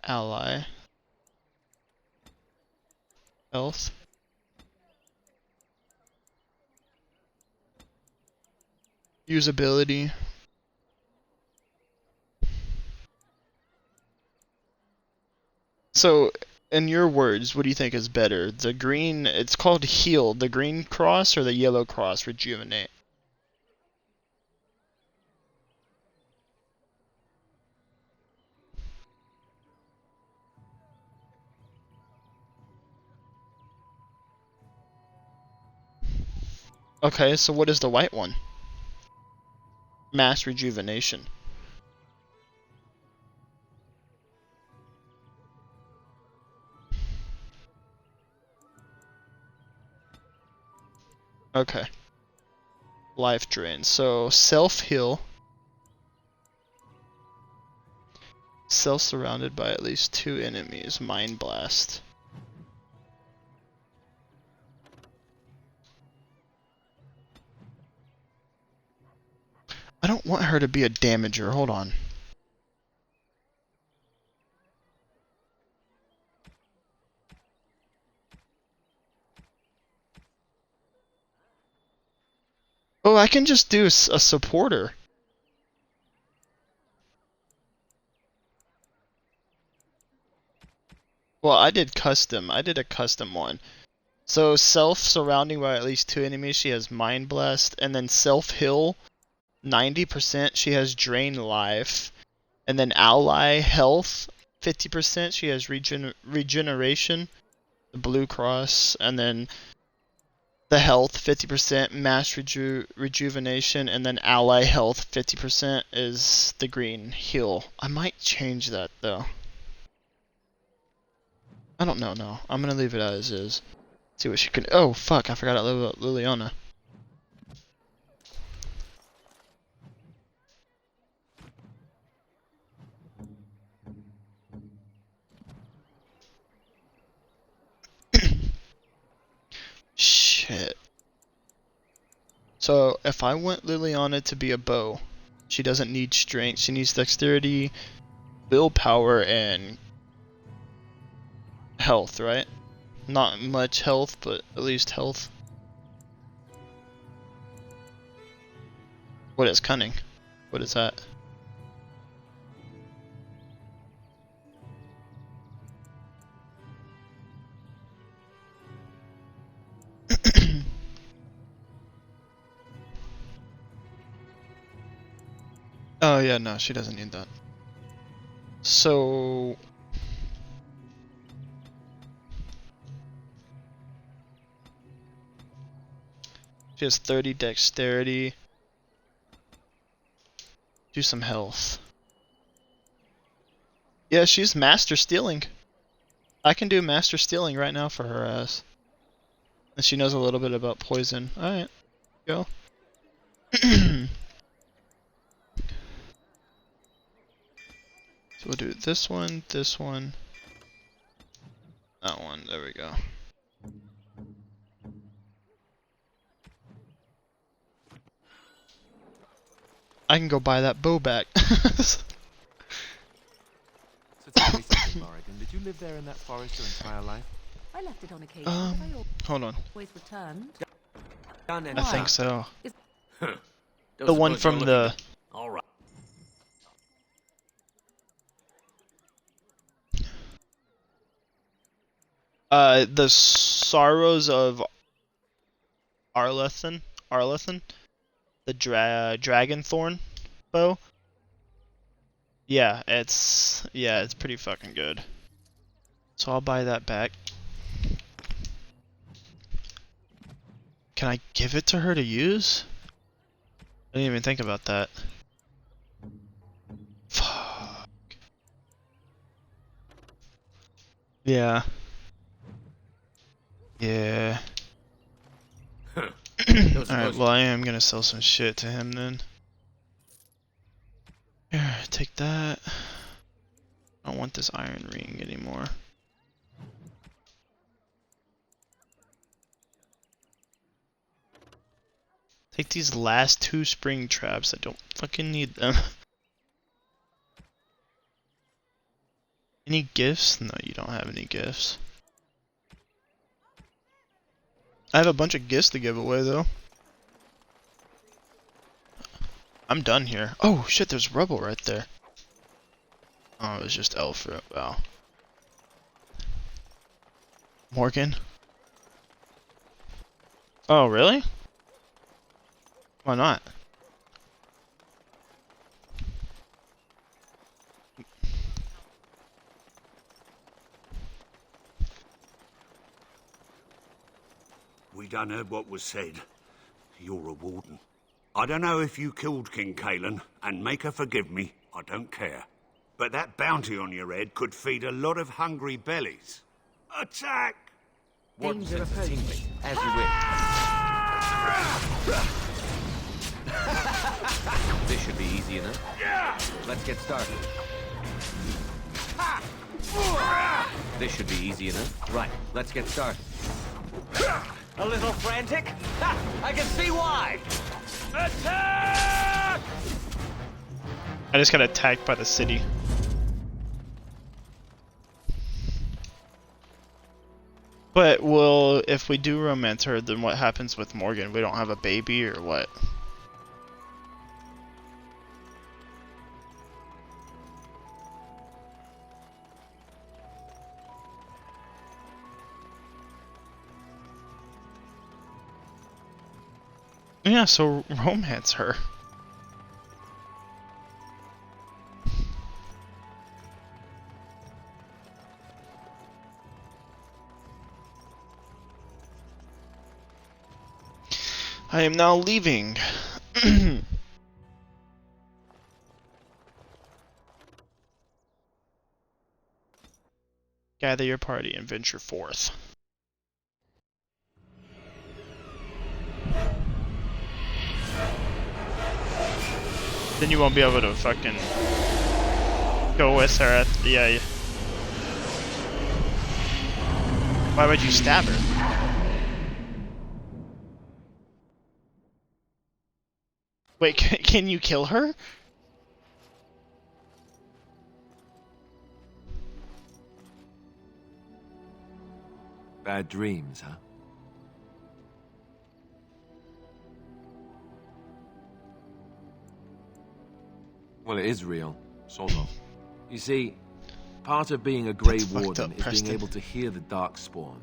Ally. Health. Usability. So, in your words, what do you think is better? The green, it's called heal, the green cross or the yellow cross, rejuvenate? Okay, so what is the white one? Mass rejuvenation. Okay. Life drain. So self-heal. Self surrounded by at least 2 enemies. Mind blast. I don't want her to be a damager. Hold on. Oh, I can just do a supporter. Well, I did a custom one. So self surrounding by at least 2 enemies, she has Mind Blast, and then self heal 90%, she has Drain Life, and then ally health 50%, she has regeneration, the Blue Cross, and then the health 50%, mass rejuvenation, and then ally health 50% is the green heal. I might change that though. I don't know, no. I'm gonna leave it as is. See what she can. Oh fuck! I forgot about Liliana. Shit. So if I want Liliana to be a bow, she doesn't need strength. She needs dexterity, willpower, and health, right? Not much health, but at least health. What is cunning? What is that? Oh yeah, no, she doesn't need that. So she has 30 dexterity. Do some health. Yeah, she's master stealing. I can do master stealing right now for her ass. And she knows a little bit about poison. Alright, go. So we'll do this one, that one, there we go. I can go buy that bow back. So tell me something, Morrigan. Did you live there in that forest your entire life? I left it on occasion, but I hold on. always returned. I think so. Don't The one suppose from you're the... looking All right. The Sorrows of Arlethan, the Dragonthorn bow. Yeah, it's pretty fucking good. So I'll buy that back. Can I give it to her to use? I didn't even think about that. Fuck. Yeah. Yeah. Alright, well I am gonna sell some shit to him then. Here, take that. I don't want this iron ring anymore. Take these last 2 spring traps. I don't fucking need them. Any gifts? No, you don't have any gifts. I have a bunch of gifts to give away though. I'm done here. Oh shit, there's rubble right there. Oh, it was just Elfra. Wow. Morgan? Oh, really? Why not? We done heard what was said. You're a warden. I don't know if you killed King Kalen, and make her forgive me, I don't care. But that bounty on your head could feed a lot of hungry bellies. Attack! Warden sense is tingling, as you wish. This should be easy enough. Let's get started. This should be easy enough. Right, let's get started. A little frantic? Ha! I can see why! Attack! I just got attacked by the city. But if we do romance her, then what happens with Morgan? We don't have a baby or what? Yeah, so romance her. I am now leaving. Gather your party and venture forth. Then you won't be able to fucking go with her at the, yeah. Why would you stab her? Wait, can you kill her? Bad dreams, huh? Well, it is real, sort of. You see, part of being a Grey Warden is being able to hear the Darkspawn.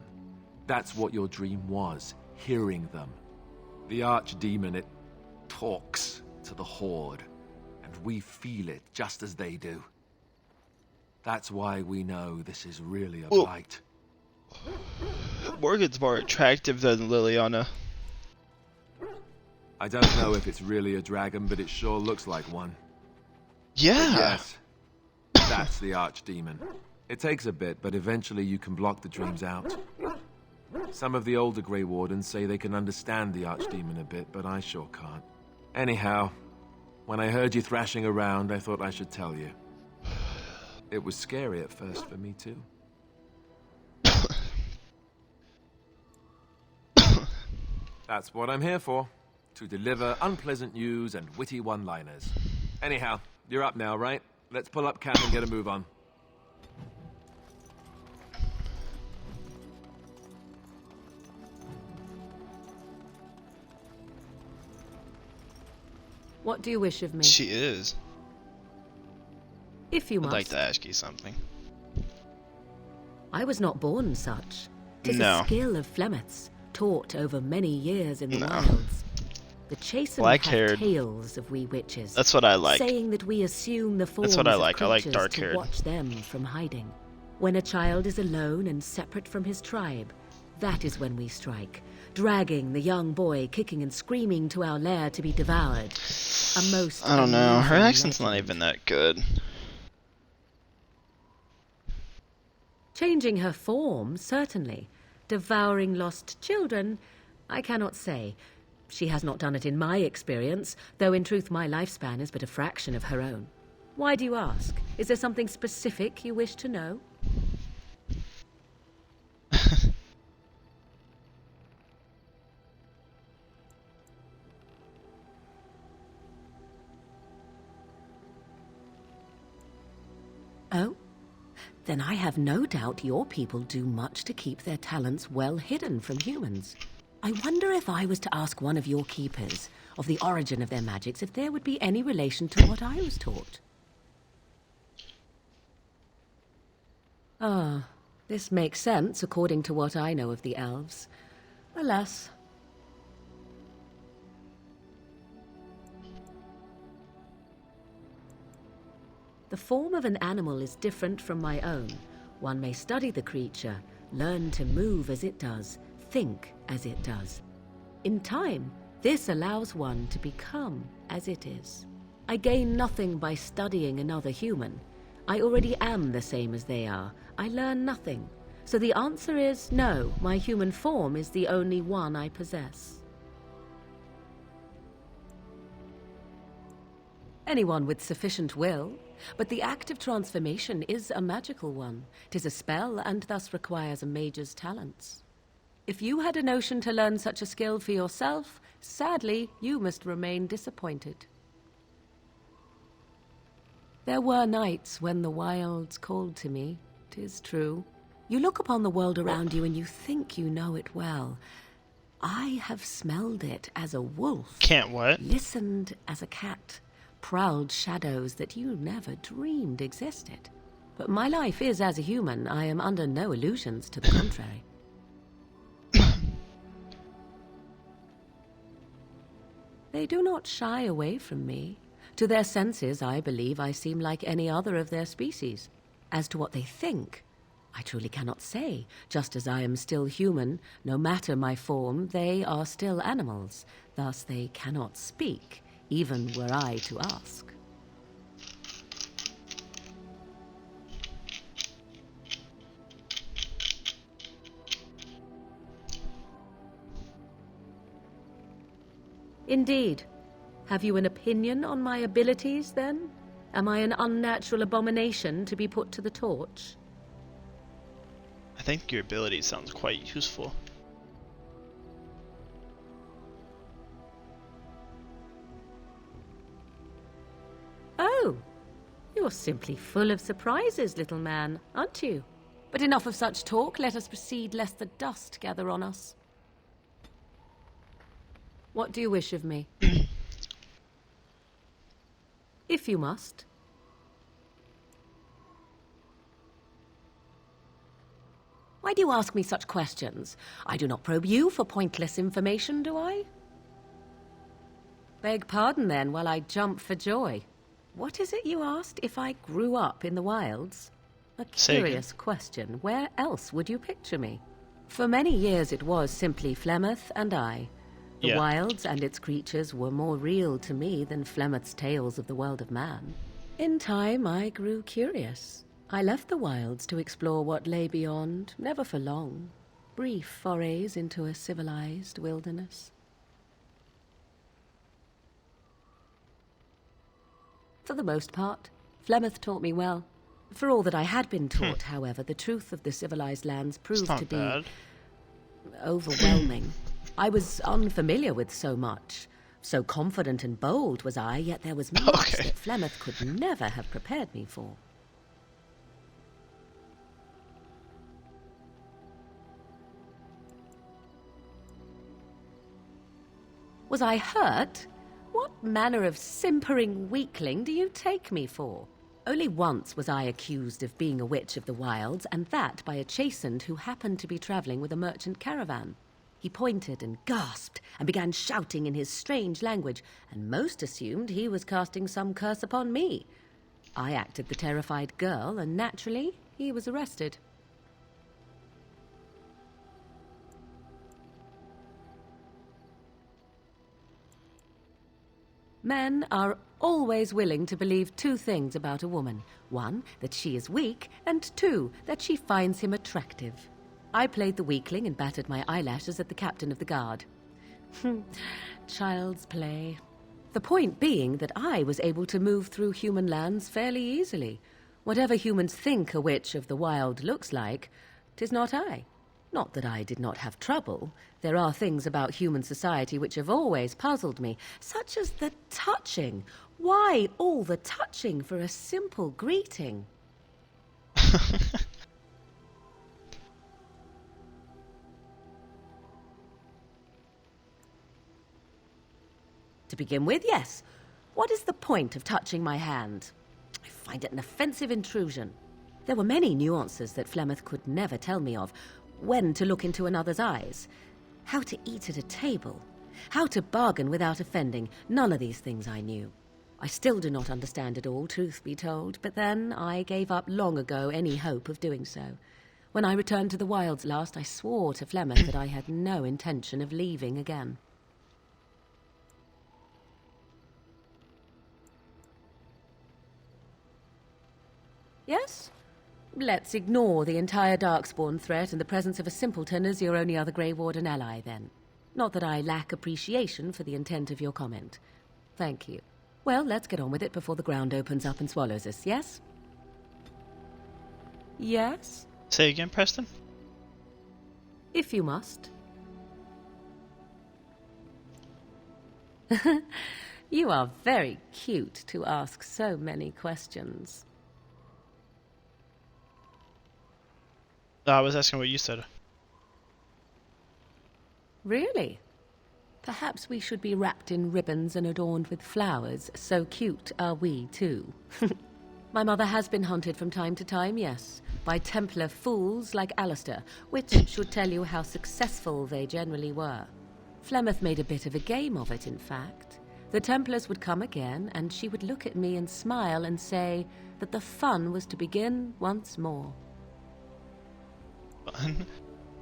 That's what your dream was, hearing them. The Archdemon, it talks to the Horde, and we feel it just as they do. That's why we know this is really a blight. Morgan's more attractive than Liliana. I don't know if it's really a dragon, but it sure looks like one. Yeah. But yes, that's the Archdemon. It takes a bit, but eventually you can block the dreams out. Some of the older Grey Wardens say they can understand the Archdemon a bit, but I sure can't. Anyhow, when I heard you thrashing around, I thought I should tell you. It was scary at first for me too. That's what I'm here for. To deliver unpleasant news and witty one-liners. Anyhow, you're up now, right? Let's pull up camp and get a move on. What do you wish of me? She is. If you I'd must. like to ask you something. I was not born such. 'Tis a skill of Flemeth's, taught over many years in the wilds. The Chasen have tales of we witches. That's what I like. Saying that we assume the forms That's what I of like. I like creatures dark-haired. to watch them from hiding. When a child is alone and separate from his tribe, that is when we strike, dragging the young boy kicking and screaming to our lair to be devoured. A most I don't know. Her amusing accent's not even that good. Changing her form, certainly. Devouring lost children, I cannot say. She has not done it in my experience, though in truth my lifespan is but a fraction of her own. Why do you ask? Is there something specific you wish to know? Oh? Then I have no doubt your people do much to keep their talents well hidden from humans. I wonder if I was to ask one of your keepers of the origin of their magics, if there would be any relation to what I was taught. Ah, this makes sense according to what I know of the elves. Alas. The form of an animal is different from my own. One may study the creature, learn to move as it does, think as it does. In time, This allows one to become as it is. I gain nothing by studying another human. I already am the same as they are. I learn nothing. So the answer is no, my human form is the only one I possess. Anyone with sufficient will, but the act of transformation is a magical one. 'Tis a spell and thus requires a mage's talents. If you had a notion to learn such a skill for yourself, sadly, you must remain disappointed. There were nights when the wilds called to me, 'tis true. You look upon the world around you and you think you know it well. I have smelled it as a wolf. Can't what? Listened as a cat. Prowled shadows that you never dreamed existed. But my life is as a human. I am under no illusions to the contrary. They do not shy away from me. To their senses, I believe I seem like any other of their species. As to what they think, I truly cannot say. Just as I am still human, no matter my form, they are still animals. Thus they cannot speak, even were I to ask. Indeed. Have you an opinion on my abilities, then? Am I an unnatural abomination to be put to the torch? I think your ability sounds quite useful. Oh, you're simply full of surprises, little man, aren't you? But enough of such talk. Let us proceed, lest the dust gather on us. What do you wish of me? If you must. Why do you ask me such questions? I do not probe you for pointless information, do I? Beg pardon, then, while I jump for joy. What is it you asked? If I grew up in the wilds? A curious question. Where else would you picture me? For many years it was simply Flemeth and I. The wilds and its creatures were more real to me than Flemeth's tales of the world of man. In time, I grew curious. I left the wilds to explore what lay beyond, never for long. Brief forays into a civilized wilderness. For the most part, Flemeth taught me well. For all that I had been taught, however, the truth of the civilized lands proved to be overwhelming. I was unfamiliar with so much. So confident and bold was I, yet there was much that Flemeth could never have prepared me for. Was I hurt? What manner of simpering weakling do you take me for? Only once was I accused of being a witch of the wilds, and that by a chastened who happened to be travelling with a merchant caravan. He pointed and gasped and began shouting in his strange language, and most assumed he was casting some curse upon me. I acted the terrified girl, and naturally, he was arrested. Men are always willing to believe two things about a woman. One, that she is weak, and two, that she finds him attractive. I played the weakling and battered my eyelashes at the captain of the guard. Child's play. The point being that I was able to move through human lands fairly easily. Whatever humans think a witch of the wild looks like, 'tis not I. Not that I did not have trouble. There are things about human society which have always puzzled me, such as the touching. Why all the touching for a simple greeting? To begin with, yes. What is the point of touching my hand? I find it an offensive intrusion. There were many nuances that Flemeth could never tell me of. When to look into another's eyes. How to eat at a table. How to bargain without offending. None of these things I knew. I still do not understand it all, truth be told, but then I gave up long ago any hope of doing so. When I returned to the wilds last, I swore to Flemeth that I had no intention of leaving again. Yes? Let's ignore the entire Darkspawn threat in the presence of a simpleton as your only other Grey Warden ally, then. Not that I lack appreciation for the intent of your comment. Thank you. Well, let's get on with it before the ground opens up and swallows us, yes? Yes? Say again, Preston? If you must. You are very cute to ask so many questions. I was asking what you said. Really? Perhaps we should be wrapped in ribbons and adorned with flowers. So cute are we, too. My mother has been hunted from time to time, yes, by Templar fools like Alistair, which should tell you how successful they generally were. Flemeth made a bit of a game of it, in fact. The Templars would come again, and she would look at me and smile and say that the fun was to begin once more. Fun?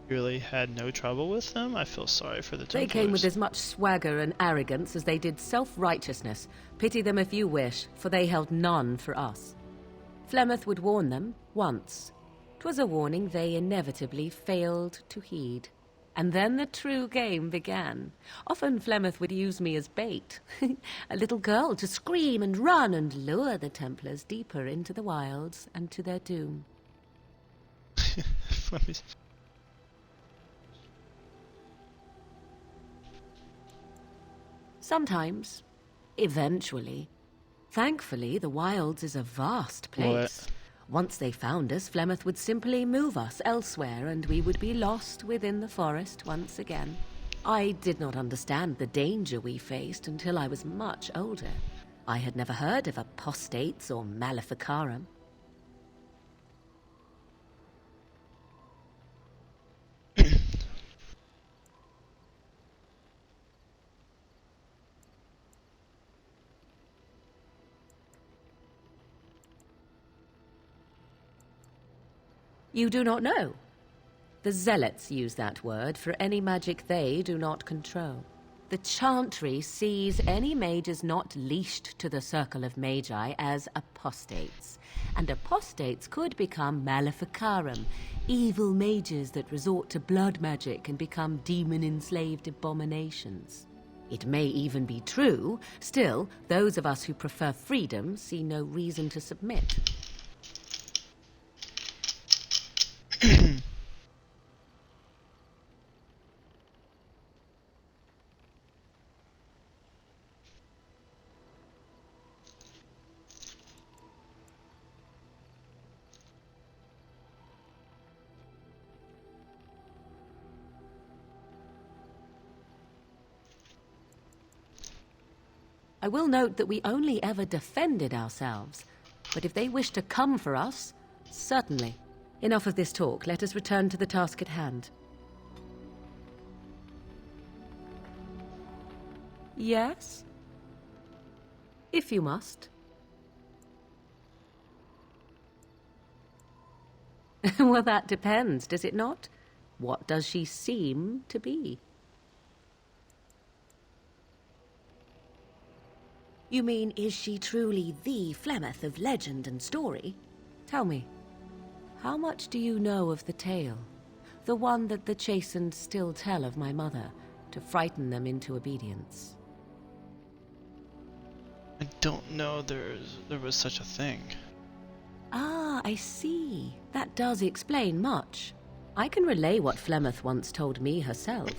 You really had no trouble with them? I feel sorry for the Templars. They came with as much swagger and arrogance as they did self-righteousness. Pity them if you wish, for they held none for us. Flemeth would warn them, once. 'Twas a warning they inevitably failed to heed. And then the true game began. Often Flemeth would use me as bait. A little girl to scream and run and lure the Templars deeper into the wilds and to their doom. Sometimes. Eventually. Thankfully, the wilds is a vast place. What? Once they found us, Flemeth would simply move us elsewhere, and we would be lost within the forest once again. I did not understand the danger we faced until I was much older. I had never heard of apostates or maleficarum. You do not know? The Zealots use that word for any magic they do not control. The Chantry sees any mages not leashed to the Circle of Magi as apostates. And apostates could become maleficarum, evil mages that resort to blood magic and become demon-enslaved abominations. It may even be true. Still, those of us who prefer freedom see no reason to submit. I will note that we only ever defended ourselves, but if they wish to come for us, certainly. Enough of this talk. Let us return to the task at hand. Yes? If you must. Well, that depends, does it not? What does she seem to be? You mean, is she truly the Flemeth of legend and story? Tell me, how much do you know of the tale? The one that the chastened still tell of my mother, to frighten them into obedience. I don't know there was such a thing. Ah, I see. That does explain much. I can relay what Flemeth once told me herself,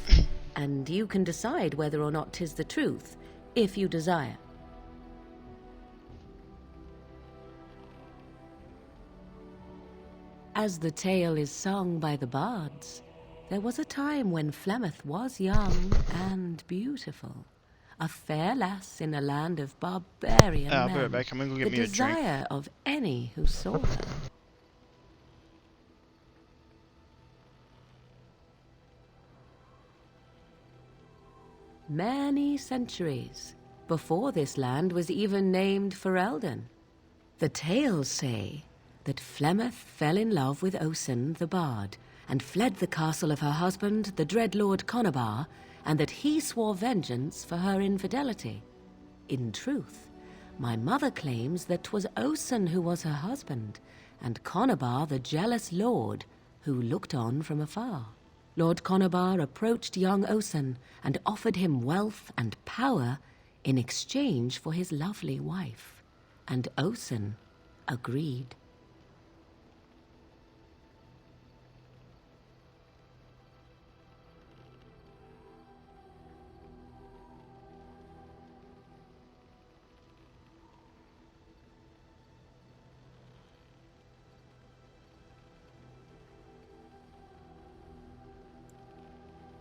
and you can decide whether or not 'tis the truth, if you desire. As the tale is sung by the bards, there was a time when Flemeth was young and beautiful. A fair lass in a land of barbarian I'll men. be right back. I'm gonna go get the me a drink. desire of any who saw her. Many centuries before this land was even named Ferelden. The tales say that Flemeth fell in love with Osen the Bard and fled the castle of her husband, the Dreadlord Conabar, and that he swore vengeance for her infidelity. In truth, my mother claims that 'twas Osen who was her husband, and Conobar the jealous lord, who looked on from afar. Lord Conobar approached young Osen and offered him wealth and power in exchange for his lovely wife, and Osen agreed.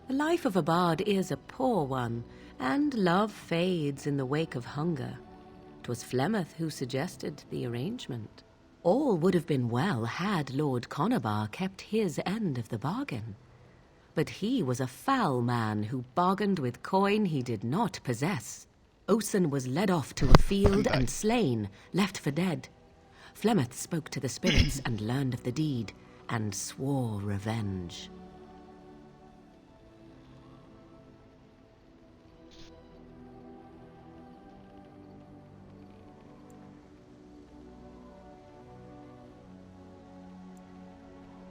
The life of a bard is a poor one, and love fades in the wake of hunger. 'Twas Flemeth who suggested the arrangement. All would have been well had Lord Conobar kept his end of the bargain. But he was a foul man who bargained with coin he did not possess. Osen was led off to a field and slain, left for dead. Flemeth spoke to the spirits and learned of the deed, and swore revenge.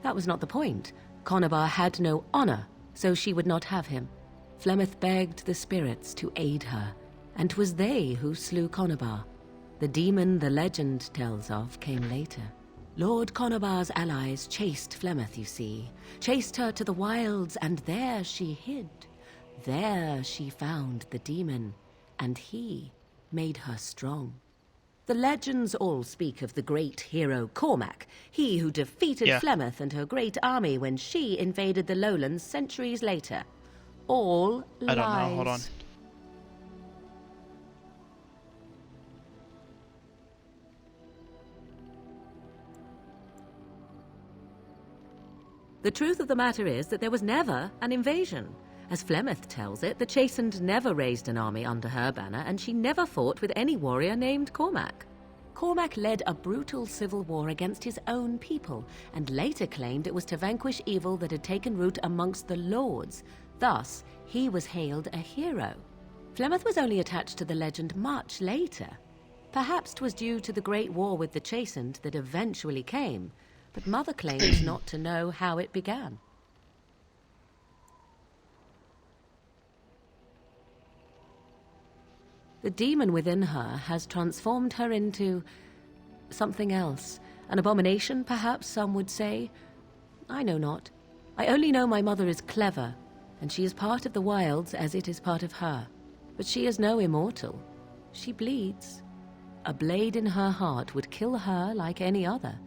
That was not the point. Conobar had no honor, so she would not have him. Flemeth begged the spirits to aid her, and 'twas they who slew Conobar. The demon the legend tells of came later. Lord Conobar's allies chased Flemeth, you see, chased her to the wilds, and there she hid. There she found the demon, and he made her strong. The legends all speak of the great hero Cormac, he who defeated Flemeth and her great army when she invaded the lowlands centuries later. All lies. I don't know, hold on. The truth of the matter is that there was never an invasion. As Flemeth tells it, the Chastened never raised an army under her banner, and she never fought with any warrior named Cormac. Cormac led a brutal civil war against his own people, and later claimed it was to vanquish evil that had taken root amongst the lords. Thus, he was hailed a hero. Flemeth was only attached to the legend much later. Perhaps 'twas due to the great war with the Chastened that eventually came, but Mother claims not to know how it began. The demon within her has transformed her into something else. An abomination, perhaps some would say. I know not. I only know my mother is clever, and she is part of the wilds as it is part of her. But she is no immortal. She bleeds. A blade in her heart would kill her like any other,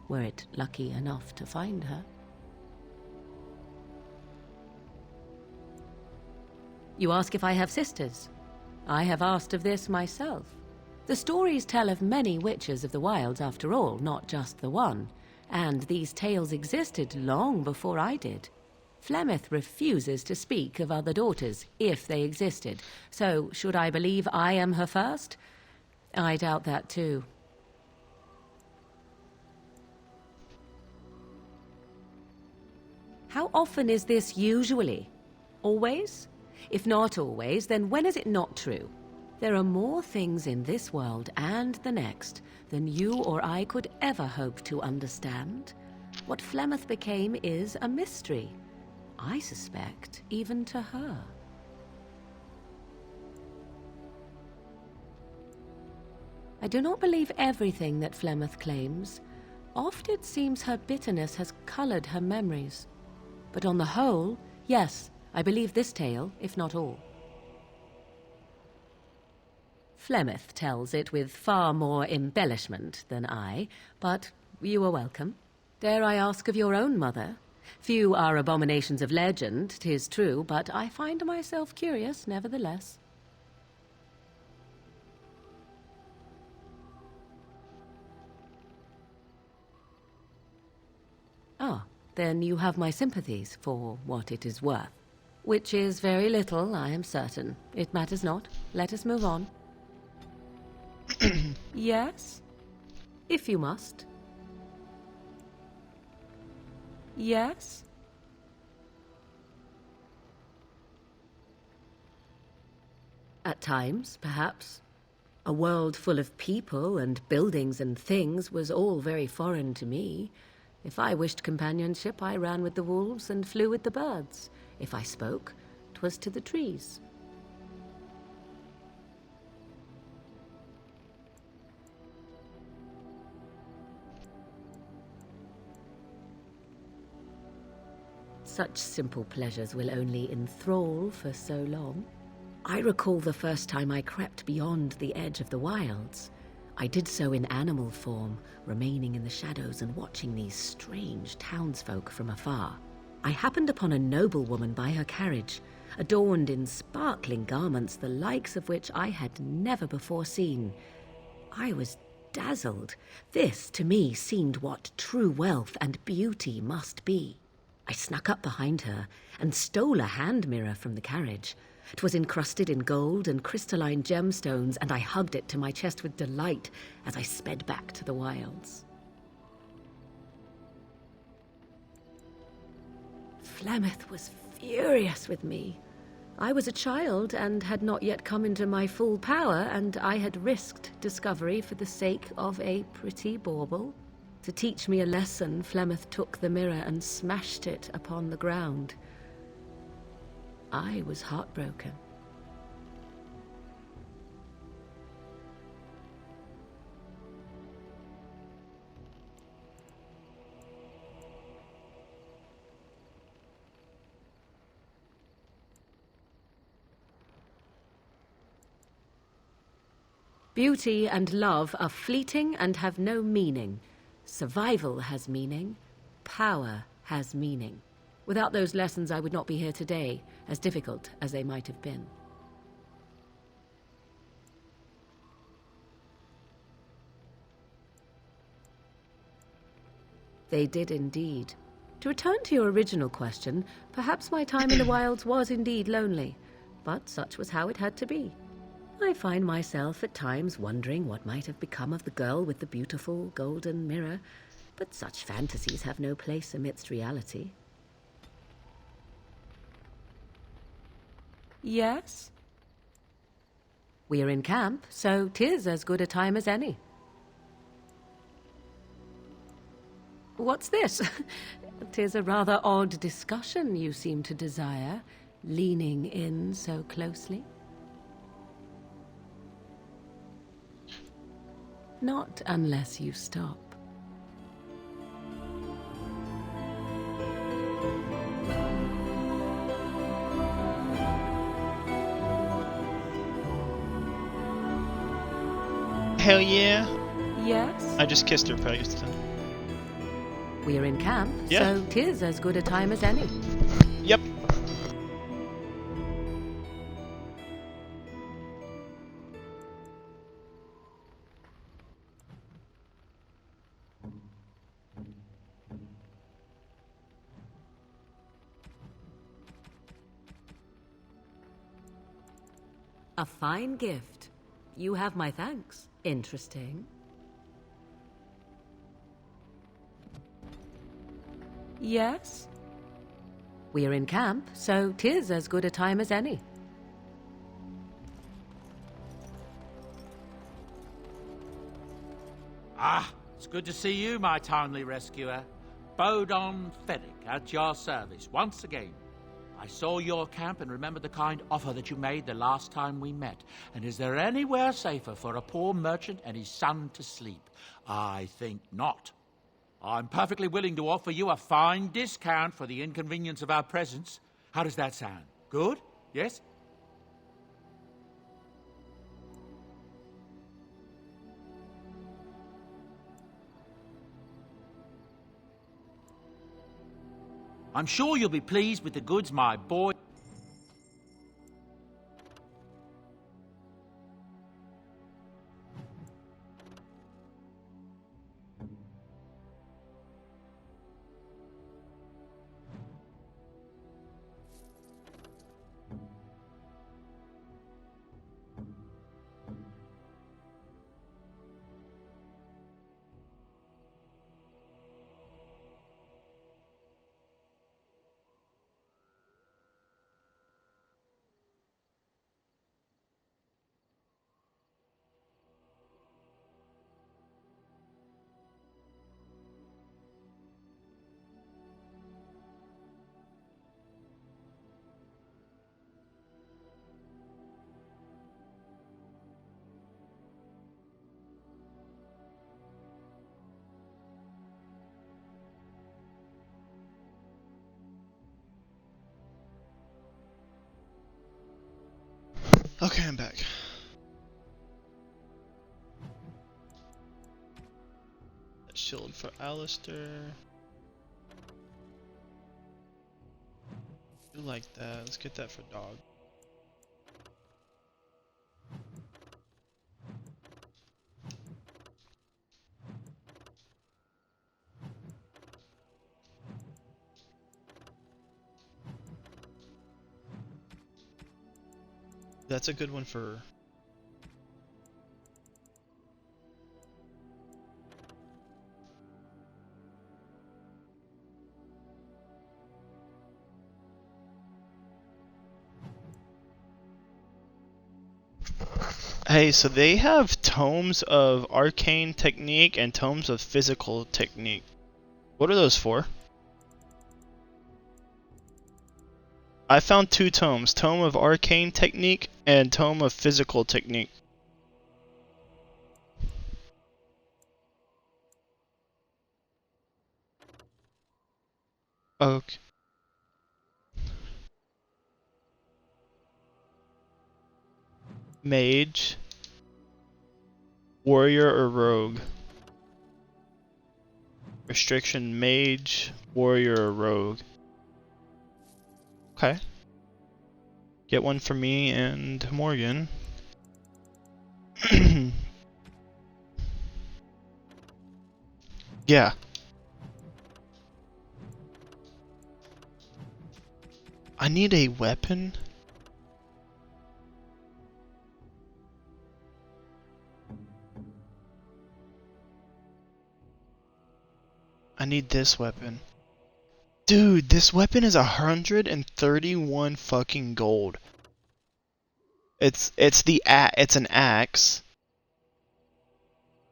were it lucky enough to find her. You ask if I have sisters. I have asked of this myself. The stories tell of many witches of the wilds after all, not just the one, and these tales existed long before I did. Flemeth refuses to speak of other daughters, if they existed, so should I believe I am her first? I doubt that too. How often is this usually? Always? If not always, then when is it not true? There are more things in this world and the next than you or I could ever hope to understand. What Flemeth became is a mystery, I suspect, even to her. I do not believe everything that Flemeth claims. Oft it seems her bitterness has colored her memories. But on the whole, yes, I believe this tale, if not all. Flemeth tells it with far more embellishment than I, but you are welcome. Dare I ask of your own mother? Few are abominations of legend, 'tis true, but I find myself curious nevertheless. Ah, then you have my sympathies for what it is worth. Which is very little, I am certain. It matters not. Let us move on. Yes? If you must. Yes? At times, perhaps. A world full of people and buildings and things was all very foreign to me. If I wished companionship, I ran with the wolves and flew with the birds. If I spoke, 'twas to the trees. Such simple pleasures will only enthrall for so long. I recall the first time I crept beyond the edge of the wilds. I did so in animal form, remaining in the shadows and watching these strange townsfolk from afar. I happened upon a noblewoman by her carriage, adorned in sparkling garments, the likes of which I had never before seen. I was dazzled. This, to me, seemed what true wealth and beauty must be. I snuck up behind her and stole a hand mirror from the carriage. 'Twas encrusted in gold and crystalline gemstones, and I hugged it to my chest with delight as I sped back to the wilds. Flemeth was furious with me. I was a child and had not yet come into my full power, and I had risked discovery for the sake of a pretty bauble. To teach me a lesson, Flemeth took the mirror and smashed it upon the ground. I was heartbroken. Beauty and love are fleeting and have no meaning. Survival has meaning. Power has meaning. Without those lessons, I would not be here today, as difficult as they might have been. They did indeed. To return to your original question, perhaps my time in the wilds was indeed lonely, but such was how it had to be. I find myself at times wondering what might have become of the girl with the beautiful golden mirror, but such fantasies have no place amidst reality. Yes? We're in camp, so 'tis as good a time as any. What's this? 'Tis a rather odd discussion you seem to desire, leaning in so closely. Not unless you stop. Hell yeah. Yes? I just kissed her post. We're in camp, Yeah. so 'tis as good a time as any. Yep. A fine gift. You have my thanks. Interesting. Yes? We're in camp, so 'tis as good a time as any. Ah, it's good to see you, my timely rescuer. Bodon Fennick at your service once again. I saw your camp and remembered the kind offer that you made the last time we met. And is there anywhere safer for a poor merchant and his son to sleep? I think not. I'm perfectly willing to offer you a fine discount for the inconvenience of our presence. How does that sound? Good? Yes? I'm sure you'll be pleased with the goods, my boy. Okay, I'm back. Shield for Alistair. I like that. Let's get that for dog. That's a good one for... Hey, so they have tomes of arcane technique and tomes of physical technique. What are those for? I found 2 tomes, Tome of Arcane Technique and Tome of Physical Technique. Okay. Mage, Warrior or Rogue? Restriction Mage, Warrior or Rogue? Okay. Get one for me and Morgan. Yeah. I need a weapon. I need this weapon. Dude, this weapon is 131 fucking gold. It's an axe.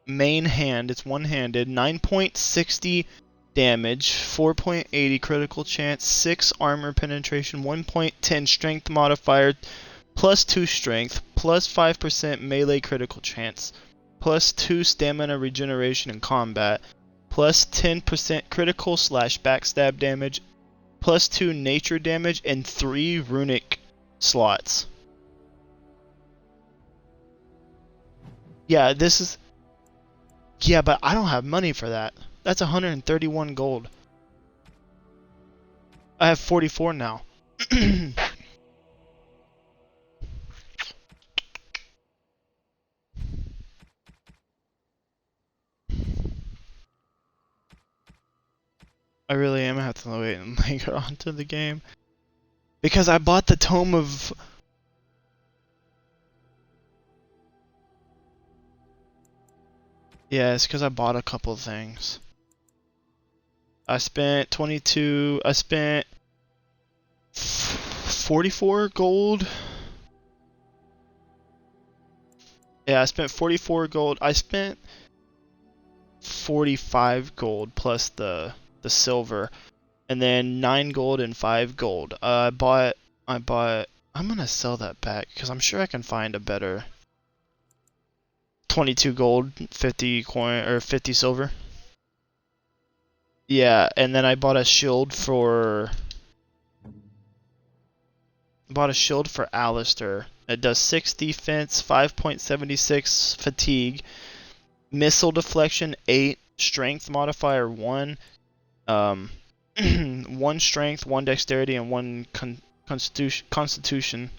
Main hand, it's one-handed, 9.60 damage, 4.80 critical chance, 6 armor penetration, 1.10 strength modifier, plus 2 strength, plus 5% melee critical chance, plus 2 stamina regeneration in combat, plus 10% critical / backstab damage, plus 2 nature damage, and 3 runic slots. Yeah, this is... Yeah, but I don't have money for that. That's 131 gold. I have 44 now. I really am gonna have to wait and get onto the game. Because I bought the Tome of... Yeah, it's because I bought a couple of things. I spent 22... I spent 44 gold. Yeah, I spent 44 gold. I spent 45 gold plus the silver, and then 9 gold and 5 gold. I bought. I'm gonna sell that back because I'm sure I can find a better. 22 gold, 50 coin or 50 silver. Yeah, and then I bought a shield for. Bought a shield for Alistair. It does 6 defense, 5.76 fatigue, missile deflection 8, strength modifier 1. 1 strength, 1 dexterity, and 1 constitution.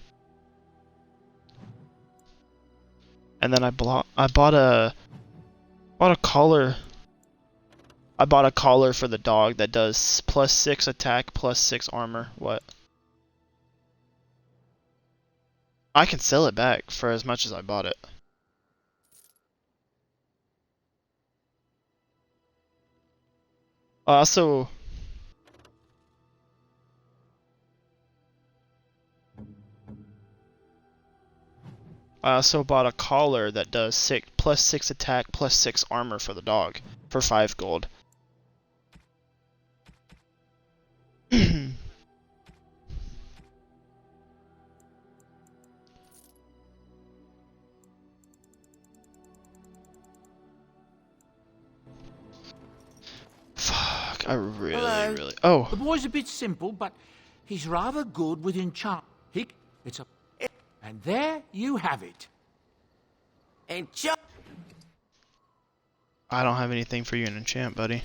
And then I bought a collar. I bought a collar for the dog that does plus 6 attack, plus 6 armor. What? I can sell it back for as much as I bought it. I also bought a collar that does plus 6 attack, plus 6 armor for the dog for 5 gold. Fuck, I really... Oh! The boy's a bit simple, but he's rather good with enchant. It's a... And there you have it. Enjoy. I don't have anything for you in enchant, buddy.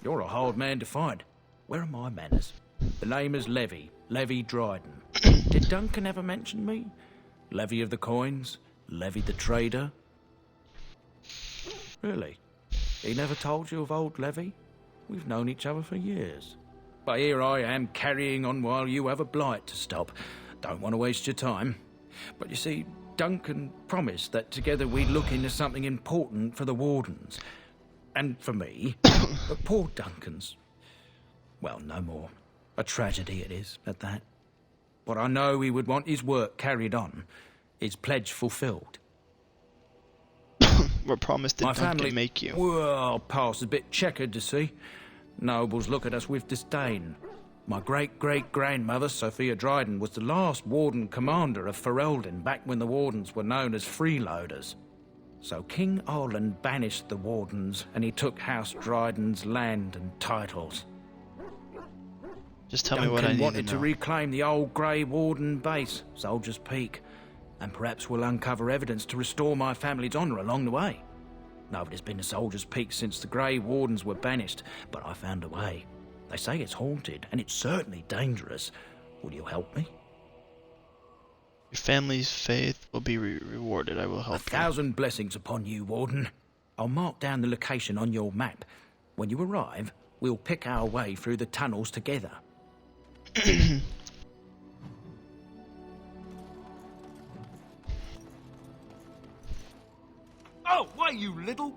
You're a hard man to find. Where are my manners? The name is Levy. Levy Dryden. Did Duncan ever mention me? Levy of the coins? Levy the trader? Really? He never told you of old Levy? We've known each other for years. But here I am carrying on while you have a blight to stop. Don't want to waste your time. But you see, Duncan promised that together we'd look into something important for the Wardens. And for me. But poor Duncan's... well, no more. A tragedy it is, at that. But I know he would want his work carried on. His pledge fulfilled. What promise did Duncan make you? Well, past a bit checkered, to see. Nobles look at us with disdain. My great-great-grandmother, Sophia Dryden, was the last Warden commander of Ferelden back when the Wardens were known as freeloaders. So King Arland banished the Wardens, and he took House Dryden's land and titles. Just tell me what I need to know. Duncan wanted to reclaim the old Grey Warden base, Soldier's Peak, and perhaps we'll uncover evidence to restore my family's honour along the way. Nobody's been to Soldier's Peak since the Grey Wardens were banished, but I found a way. They say it's haunted, and it's certainly dangerous. Will you help me? Your family's faith will be rewarded. I will help you. 1,000 blessings upon you, Warden. I'll mark down the location on your map. When you arrive, we'll pick our way through the tunnels together. Oh, why, you little...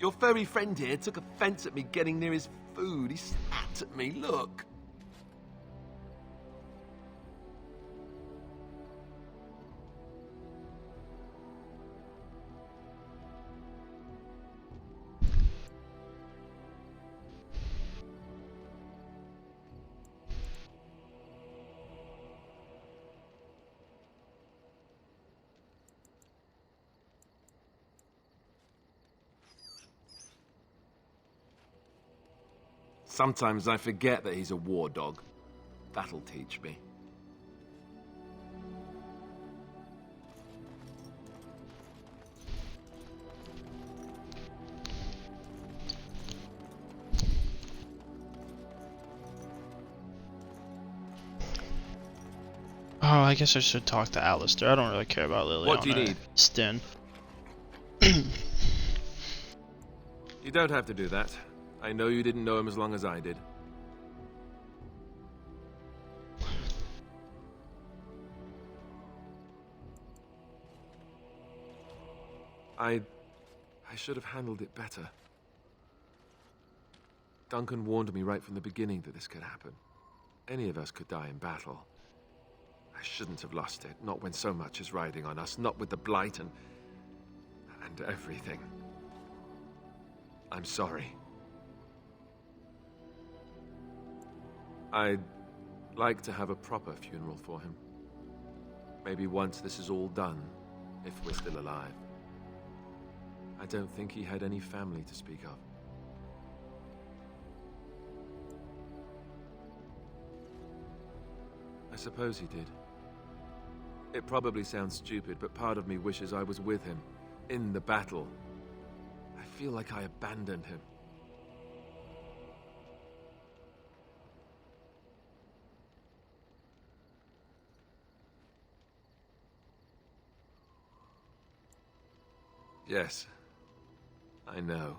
Your furry friend here took offense at me getting near his food. He snapped at me, look. Sometimes I forget that he's a war dog. That'll teach me. Oh, I guess I should talk to Alistair. I don't really care about Liliana. What do you need? Sten. You don't have to do that. I know you didn't know him as long as I did. I should have handled it better. Duncan warned me right from the beginning that this could happen. Any of us could die in battle. I shouldn't have lost it, not when so much is riding on us, not with the Blight and everything. I'm sorry. I'd like to have a proper funeral for him. Maybe once this is all done, if we're still alive. I don't think he had any family to speak of. I suppose he did. It probably sounds stupid, but part of me wishes I was with him, in the battle. I feel like I abandoned him. Yes, I know.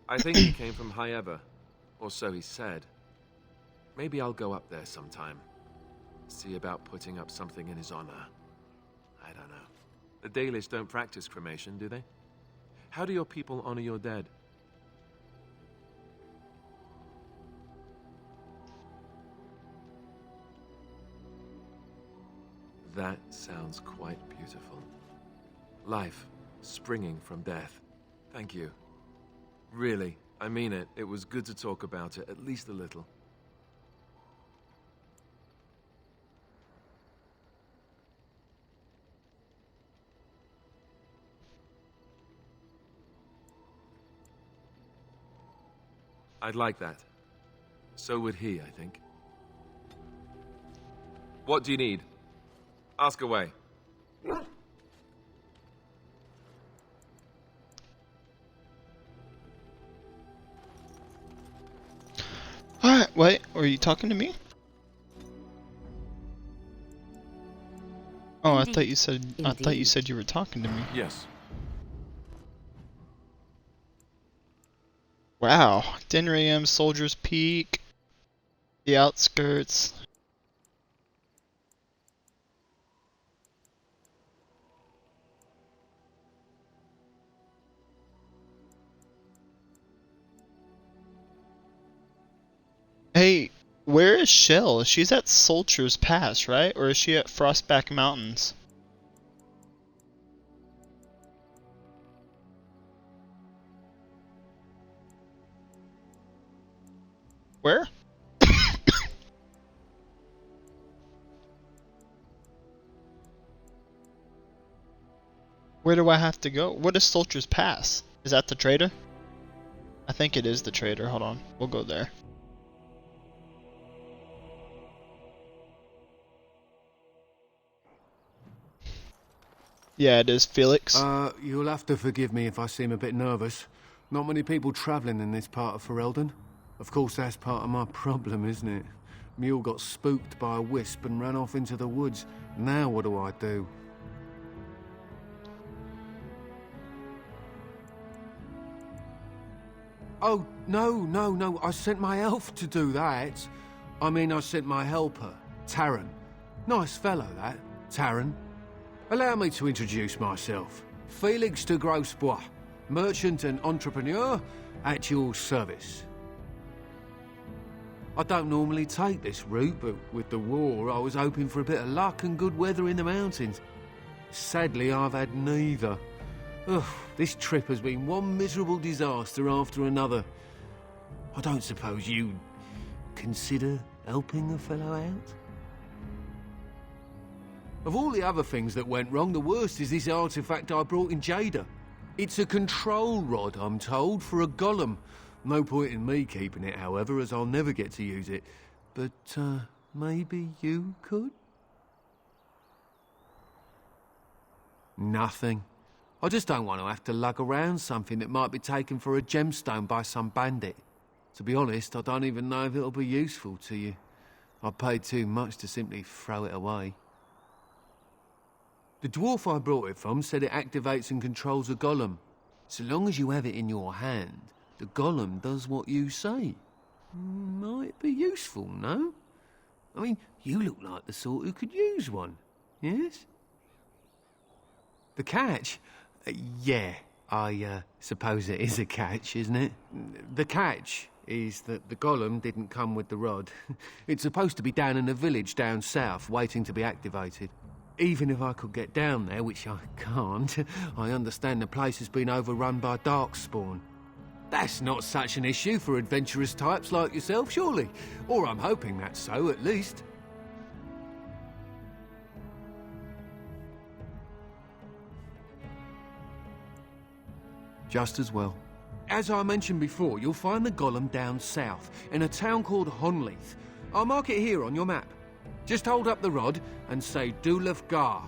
I think he came from High Ever, or so he said. Maybe I'll go up there sometime. See about putting up something in his honor. I don't know. The Dalish don't practice cremation, do they? How do your people honor your dead? That sounds quite beautiful. Life springing from death. Thank you. Really, I mean it. It was good to talk about it, at least a little. I'd like that. So would he, I think. What do you need? Ask away. Alright, wait, were you talking to me? Oh, I thought you said you were talking to me. Yes. Wow. Denriam, Soldier's Peak, the outskirts. Hey, where is Shell? She's at Soldier's Pass, right? Or is she at Frostback Mountains? Where? Where do I have to go? What is Soldier's Pass? Is that the trader? I think it is the trader. Hold on. We'll go there. Yeah, it is, Felix. You'll have to forgive me if I seem a bit nervous. Not many people travelling in this part of Ferelden. Of course, that's part of my problem, isn't it? Mule got spooked by a wisp and ran off into the woods. Now what do I do? Oh, no. I sent my elf to do that. I mean, I sent my helper, Taran. Nice fellow, that, Taran. Allow me to introduce myself. Felix de Grosbois, merchant and entrepreneur at your service. I don't normally take this route, but with the war, I was hoping for a bit of luck and good weather in the mountains. Sadly, I've had neither. Ugh, this trip has been one miserable disaster after another. I don't suppose you'd consider helping a fellow out? Of all the other things that went wrong, the worst is this artifact I brought in Jada. It's a control rod, I'm told, for a golem. No point in me keeping it, however, as I'll never get to use it. But, maybe you could? Nothing. I just don't want to have to lug around something that might be taken for a gemstone by some bandit. To be honest, I don't even know if it'll be useful to you. I'd pay too much to simply throw it away. The dwarf I brought it from said it activates and controls a golem. So long as you have it in your hand, the golem does what you say. Might be useful, no? I mean, you look like the sort who could use one, yes? The catch? Yeah, I suppose it is a catch, isn't it? The catch is that the golem didn't come with the rod. It's supposed to be down in a village down south, waiting to be activated. Even if I could get down there, which I can't, I understand the place has been overrun by darkspawn. That's not such an issue for adventurous types like yourself, surely? Or I'm hoping that's so, at least. Just as well. As I mentioned before, you'll find the golem down south, in a town called Honleith. I'll mark it here on your map. Just hold up the rod and say Dulaf Gar.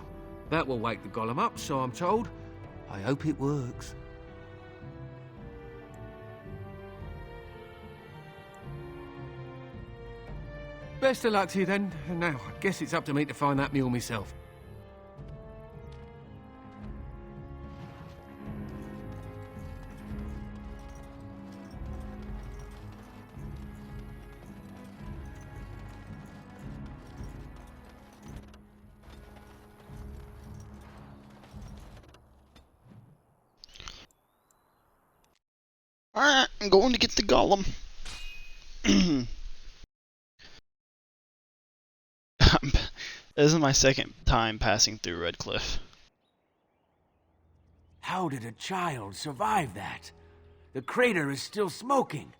That will wake the golem up, so I'm told. I hope it works. Best of luck to you then. Now, I guess it's up to me to find that mule myself. Alright, I'm going to get the golem. This is my second time passing through Redcliffe. How did a child survive that? The crater is still smoking.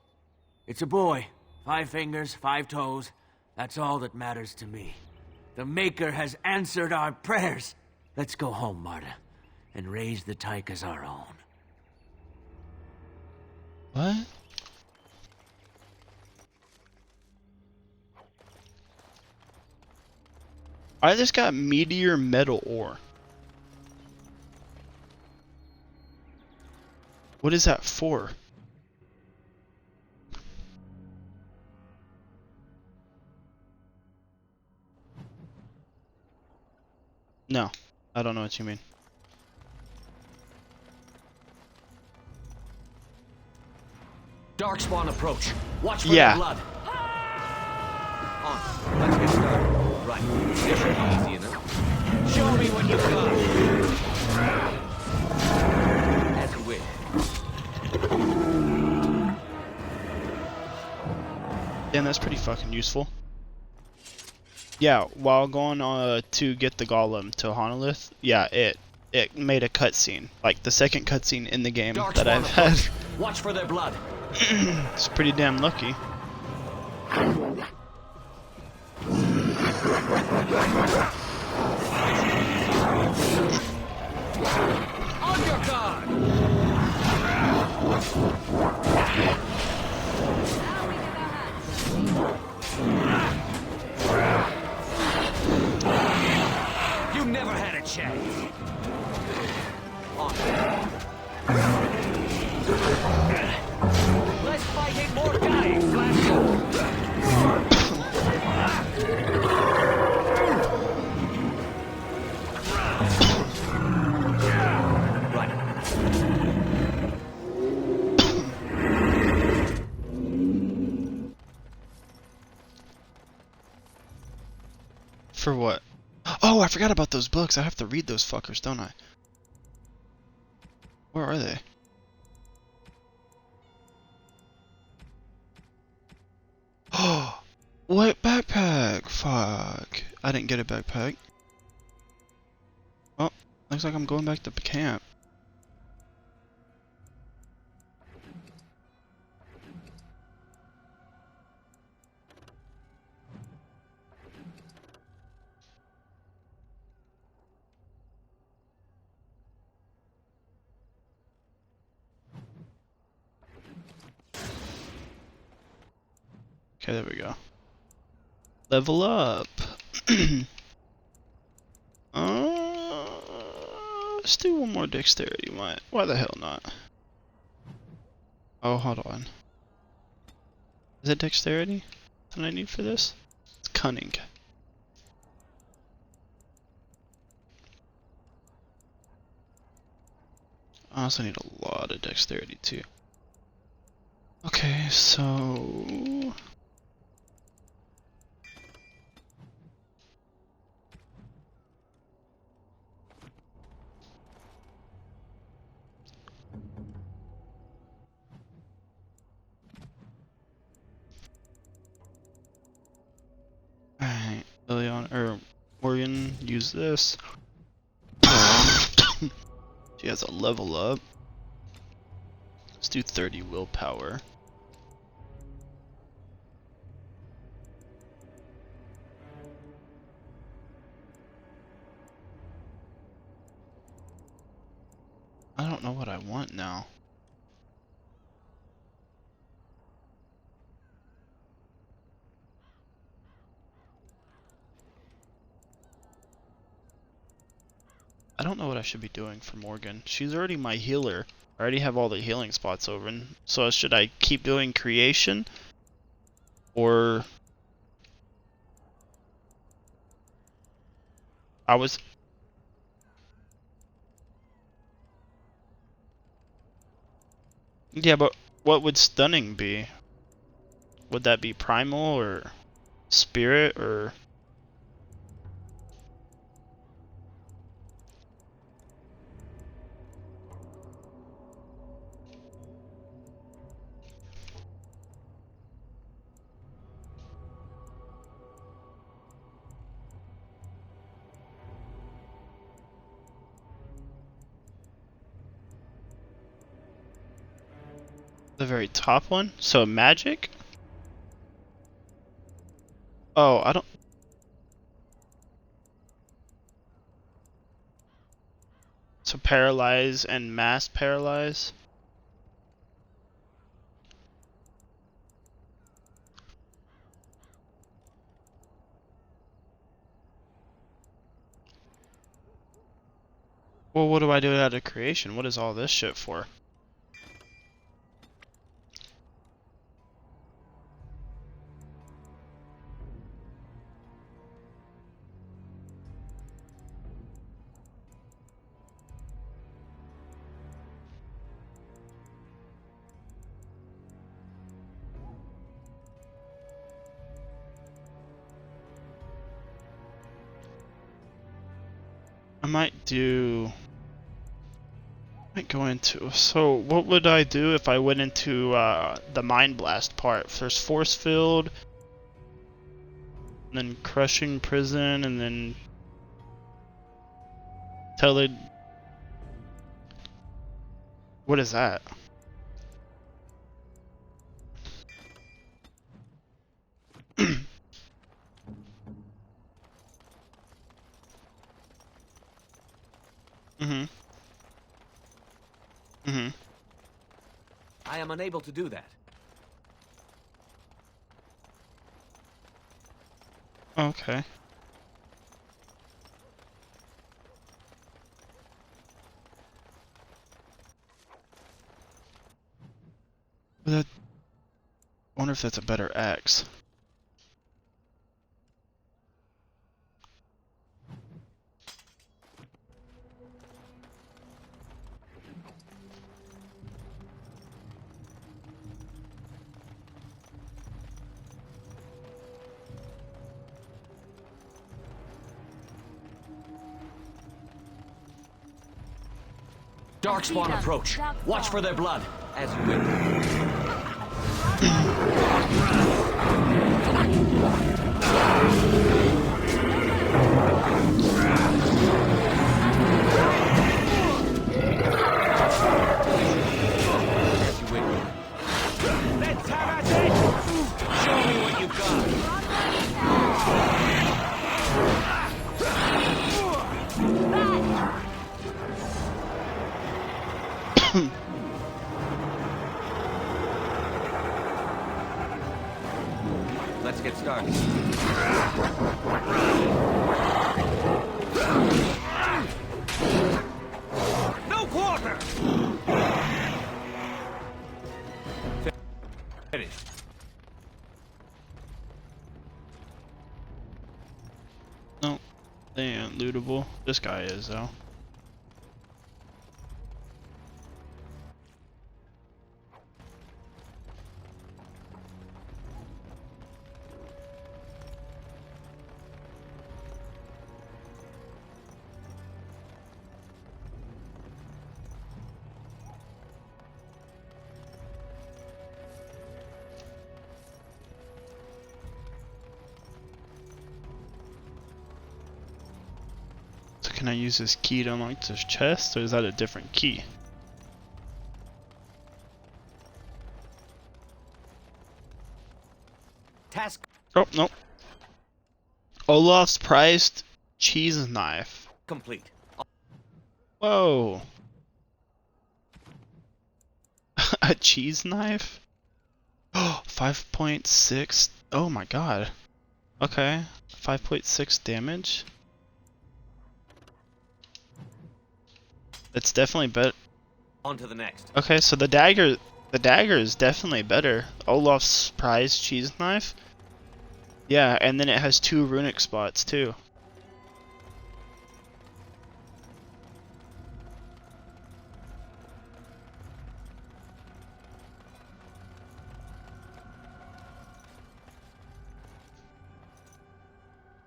It's a boy. 5 fingers, 5 toes. That's all that matters to me. The Maker has answered our prayers. Let's go home, Marta, and raise the Tyke as our own. What? I just got meteor metal ore. What is that for? No, I don't know what you mean. Darkspawn approach. Watch for Yeah. the blood. On. Let's get started. Right. This should be easy enough. Show me what you've got. As you wish. Damn, that's pretty fucking useful. Yeah, while going to get the golem to Honolith, yeah, it made a cutscene, like the second cutscene in the game that I've had. Watch for their blood. It's pretty damn lucky. On your guard. You never had a chance. On. Less fighting, more dying, Flash. For what? Oh, I forgot about those books. I have to read those fuckers, don't I? Where are they? Oh, what backpack? Fuck. I didn't get a backpack. Oh, looks like I'm going back to camp. Okay, there we go. Level up. Let's do one more dexterity. Why the hell not? Oh, hold on. Is it dexterity that I need for this? It's cunning. I also need a lot of dexterity too. Okay, so alright, Liliana or Morgan, use this. She has a level up. Let's do 30 willpower. I don't know what I want now. I don't know what I should be doing for Morgan. She's already my healer. I already have all the healing spots open. So should I keep doing creation? Or I was Yeah, but what would stunning be? Would that be primal or spirit or the very top one? So magic? Oh, I don't... So paralyze and mass paralyze? Well, what do I do out of creation? What is all this shit for? I might go into, so what would I do if I went into the Mind Blast part? There's Force Field, and then Crushing Prison, and then what is that? Mm-hmm. Mm-hmm. I am unable to do that. Okay. That, I wonder if that's a better axe. Darkspawn approach. Watch for their blood as you win. Let's have at it! Show me what you've got. Let's get started. No quarter! Finish. No, they ain't lootable. This guy is, though. Can I use this key to unlock this chest, or is that a different key? Task. Oh, no. Olaf's prized cheese knife. Complete. Whoa. A cheese knife? Oh, 5.6. Oh my god. Okay. 5.6 damage. It's definitely better. On to the next. Okay, so the dagger is definitely better. Olaf's prized cheese knife. Yeah, and then it has 2 runic spots too.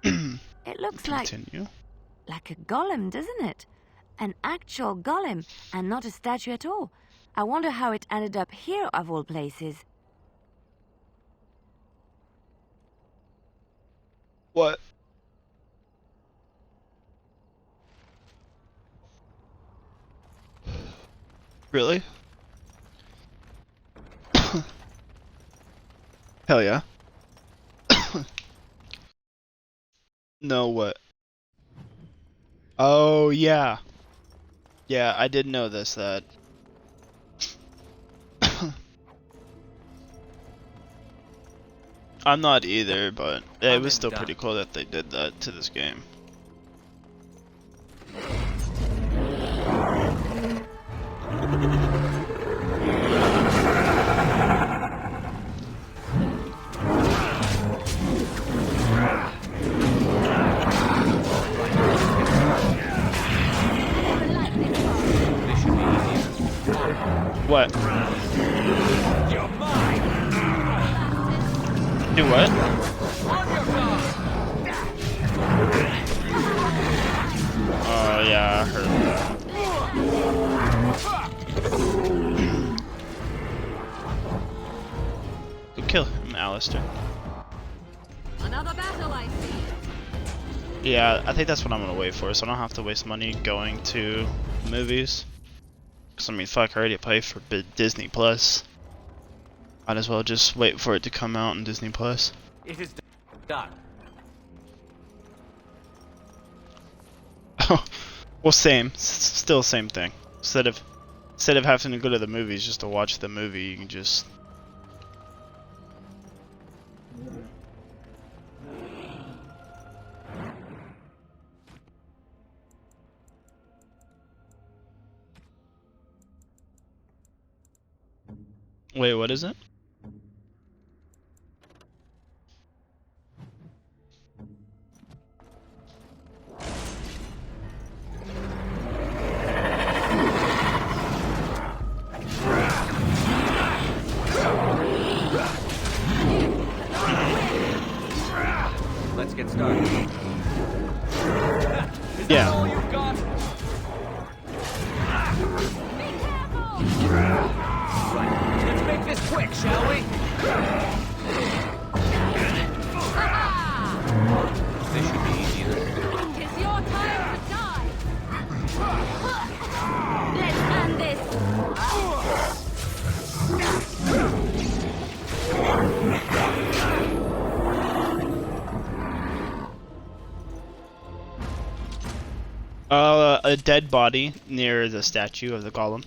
It looks like a golem, doesn't it? An actual golem, and not a statue at all. I wonder how it ended up here, of all places. What? Really? Hell yeah. No, what? Oh, yeah. Yeah, I did know this, that. I'm not either, but it was still pretty cool that they did that to this game. What? Do what? Oh yeah, I heard that. Go kill him, Alistair. Another battle, I see. Yeah, I think that's what I'm gonna wait for, so I don't have to waste money going to movies. Cause I mean, fuck, I already paid for Disney Plus. Might as well just wait for it to come out on Disney Plus. It is done. Well, same, still same thing. Instead of having to go to the movies just to watch the movie, you can just. Wait, what is it? Let's get started. Is Yeah. that all you've got? Right, let's make this quick, shall we? This should be easier. It's your time to die. Let's end this. A dead body near the statue of the golem.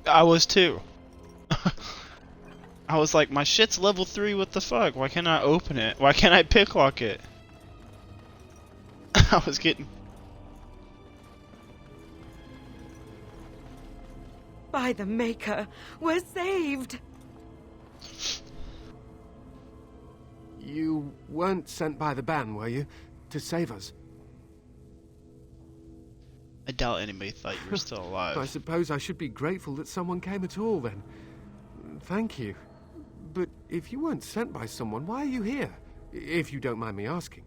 I was too. I was like, my shit's level 3, what the fuck? Why can't I open it? Why can't I picklock it? I was getting... By the Maker, we're saved! You weren't sent by the ban, were you? To save us? I doubt anybody thought you were still alive. I suppose I should be grateful that someone came at all, then. Thank you. But if you weren't sent by someone, why are you here? If you don't mind me asking.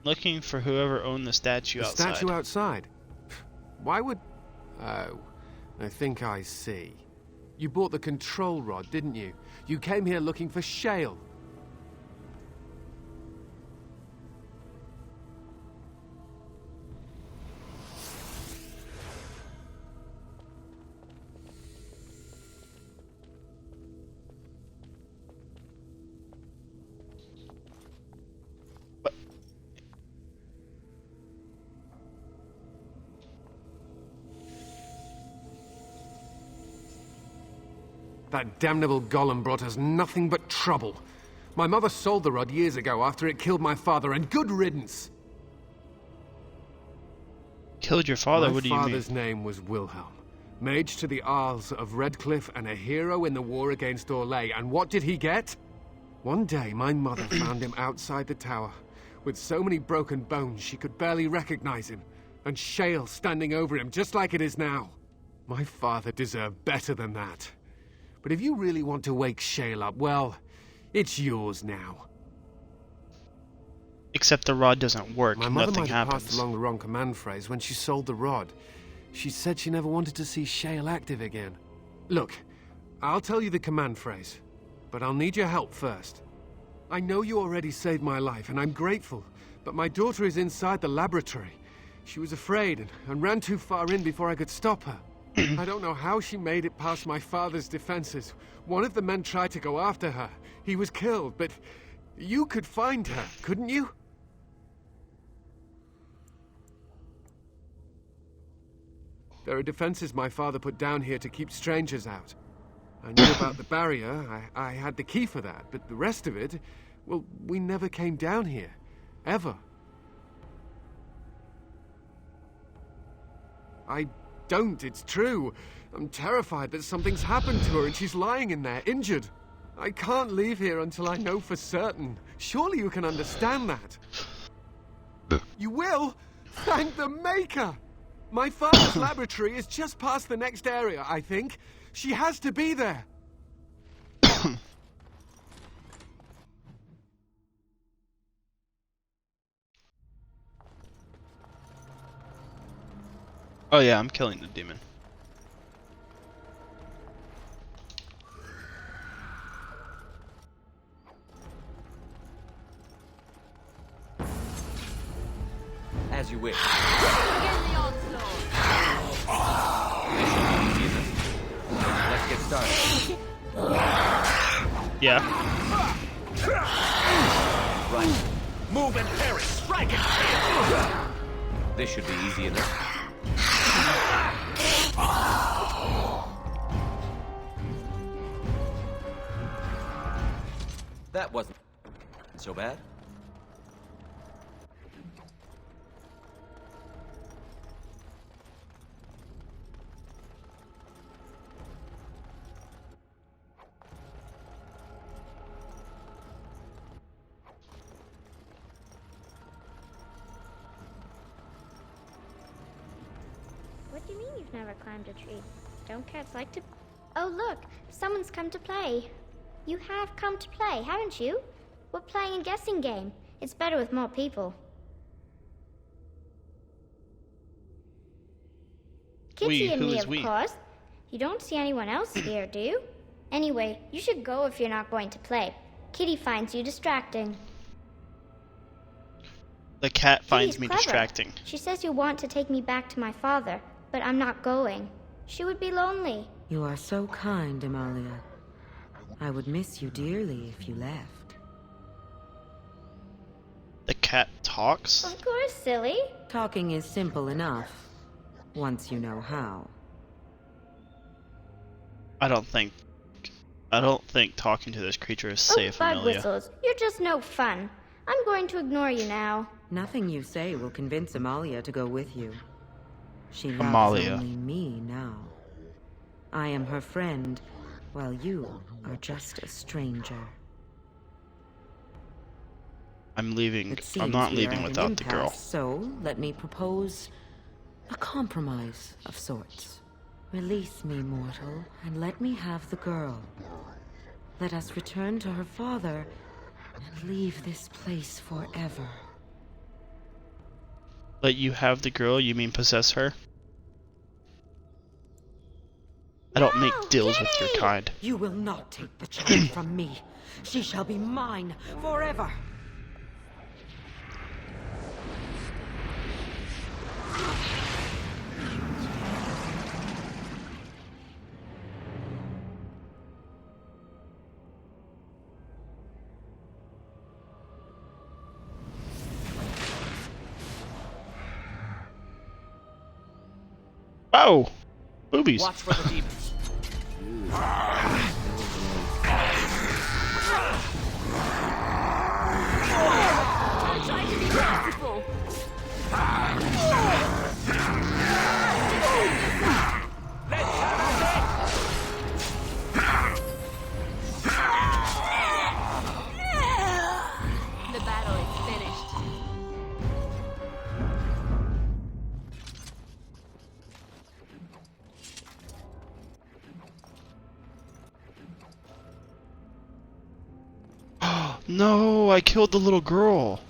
Looking for whoever owned the statue outside. The statue outside? Why would... Oh, I think I see. You bought the control rod, didn't you? You came here looking for Shale. That damnable golem brought us nothing but trouble. My mother sold the rod years ago after it killed my father, and good riddance. Killed your father? What do you mean? My father's name was Wilhelm, mage to the Isles of Redcliffe and a hero in the war against Orlais. And what did he get? One day, my mother found him outside the tower, with so many broken bones she could barely recognize him, and Shale standing over him just like it is now. My father deserved better than that. But if you really want to wake Shale up, well, it's yours now. Except the rod doesn't work. My mother Nothing might have happens. passed along the wrong command phrase when she sold the rod. She said she never wanted to see Shale active again. Look, I'll tell you the command phrase, but I'll need your help first. I know you already saved my life, and I'm grateful, but my daughter is inside the laboratory. She was afraid and ran too far in before I could stop her. I don't know how she made it past my father's defenses. One of the men tried to go after her. He was killed, but you could find her, couldn't you? There are defenses my father put down here to keep strangers out. I knew about the barrier. I had the key for that, but the rest of it, well, we never came down here. Ever. I don't, it's true. I'm terrified that something's happened to her and she's lying in there, injured. I can't leave here until I know for certain. Surely you can understand that. You will? Thank the Maker! My father's laboratory is just past the next area, I think. She has to be there. Oh yeah, I'm killing the demon. As you wish. Let's get started. Yeah. Right. Move and perish. Strike it. This should be easy enough. That wasn't so bad. What do you mean you've never climbed a tree? Don't cats like to... Oh, look! Someone's come to play. You have come to play, haven't you? We're playing a guessing game. It's better with more people. Kitty and me, of course. You don't see anyone else here, do you? Anyway, you should go if you're not going to play. Kitty finds you distracting. The cat finds Kitty's me clever. distracting. She says you want to take me back to my father, but I'm not going. She would be lonely. You are so kind, Amalia. I would miss you dearly if you left. The cat talks? Of course, silly. Talking is simple enough, once you know how. I don't think talking to this creature is Oh, safe, bug Amelia. whistles. You're just no fun. I'm going to ignore you now. Nothing you say will convince Amalia to go with you. She loves Amalia. only me now. I am her friend, while you are just a stranger. I'm leaving. It I'm seems not we are leaving at an without the girl. impasse, so let me propose a compromise of sorts. Release me, mortal, and let me have the girl. Let us return to her father and leave this place forever. Let you have the girl? You mean possess her? I don't make deals with your kind. You will not take the child from me. She shall be mine forever. Oh! Boobies. Watch for the demons. I'm trying to be merciful. The battle is finished. No, I killed the little girl.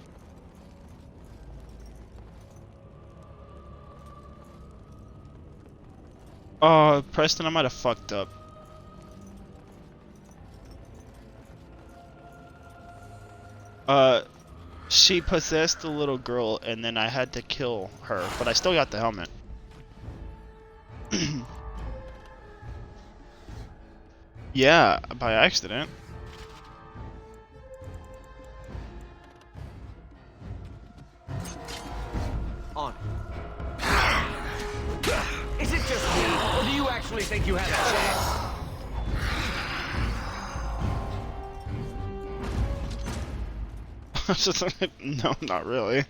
Preston, I might have fucked up. She possessed the little girl and then I had to kill her, but I still got the helmet. Yeah, by accident. On. Is it just me, or do you actually think you have a chance? No, not really.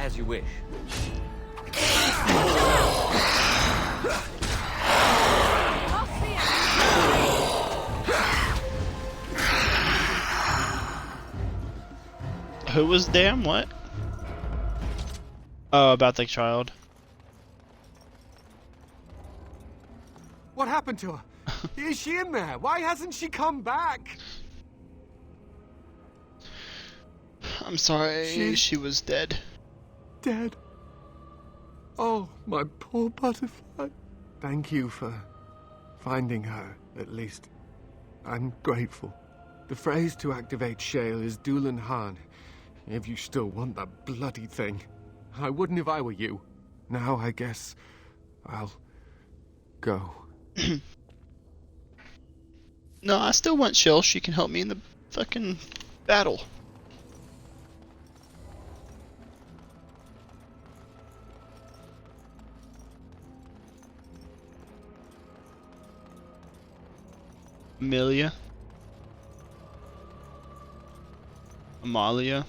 As you wish. Who was damn what? Oh, about the child. What happened to her? Is she in there? Why hasn't she come back? I'm sorry, she was dead. Dead? Oh, my poor butterfly. Thank you for finding her, at least. I'm grateful. The phrase to activate Shale is Dulan Han, if you still want that bloody thing. I wouldn't if I were you. Now I guess I'll go. No, I still want Shale. She can help me in the fucking battle. Amelia. Amalia.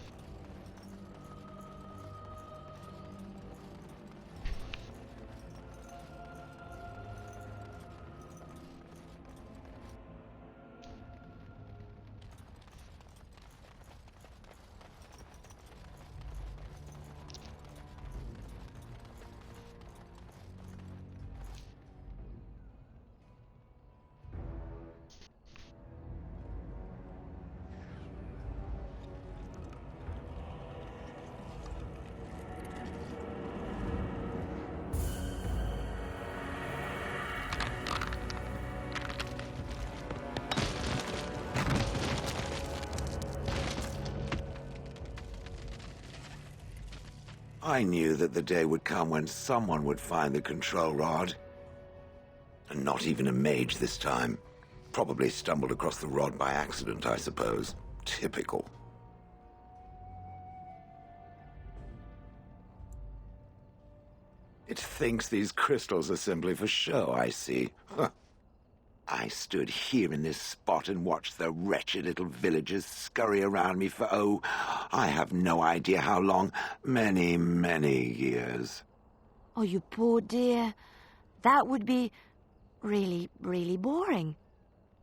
I knew that the day would come when someone would find the control rod. And not even a mage this time. Probably stumbled across the rod by accident, I suppose. Typical. It thinks these crystals are simply for show, I see. Huh. I stood here in this spot and watched the wretched little villagers scurry around me for, oh, I have no idea how long. Many, many years. Oh, you poor dear. That would be really, really boring.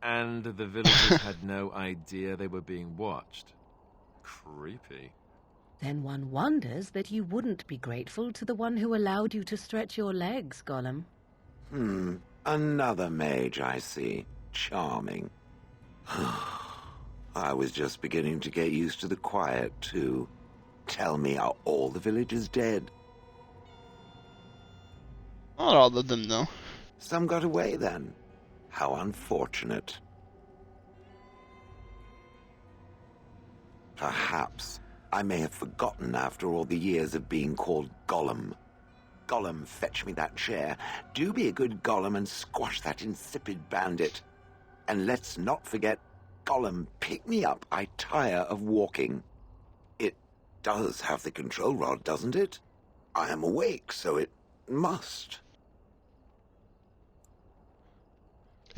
And the villagers had no idea they were being watched. Creepy. Then one wonders that you wouldn't be grateful to the one who allowed you to stretch your legs, Gollum. Another mage, I see. Charming. I was just beginning to get used to the quiet, too. Tell me, are all the villagers dead? Not all of them, though. Some got away, then. How unfortunate. Perhaps I may have forgotten after all the years of being called Gollum. Gollum, fetch me that chair. Do be a good Gollum and squash that insipid bandit. And let's not forget, Gollum, pick me up. I tire of walking. It does have the control rod, doesn't it? I am awake, so it must.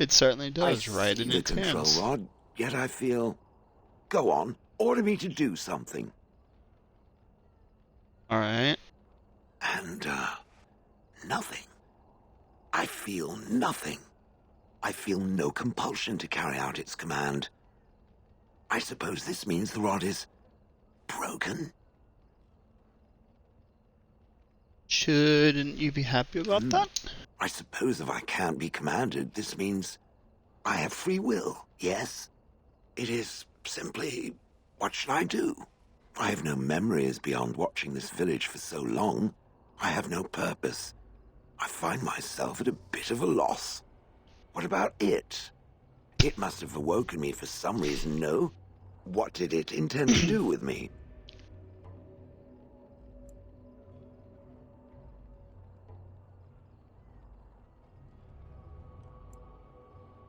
It certainly does, I right see in the its control hands. rod, yet I feel... Go on, order me to do something. Alright. And, nothing. I feel nothing. I feel no compulsion to carry out its command. I suppose this means the rod is broken. Shouldn't you be happy about that? I suppose if I can't be commanded, this means I have free will, yes? It is simply, what should I do? I have no memories beyond watching this village for so long. I have no purpose. I find myself at a bit of a loss. What about it? It must have awoken me for some reason, no? What did it intend to do with me?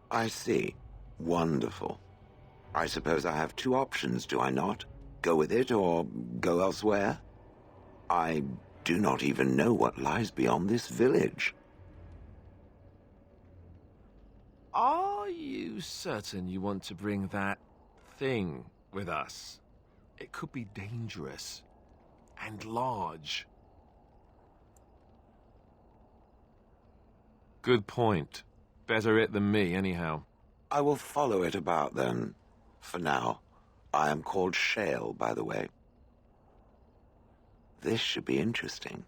I see. Wonderful. I suppose I have two options, do I not? Go with it or go elsewhere? I do not even know what lies beyond this village. Are you certain you want to bring that thing with us? It could be dangerous. and large. Good point. Better it than me, anyhow. I will follow it about then. For now, I am called Shale, by the way. This should be interesting.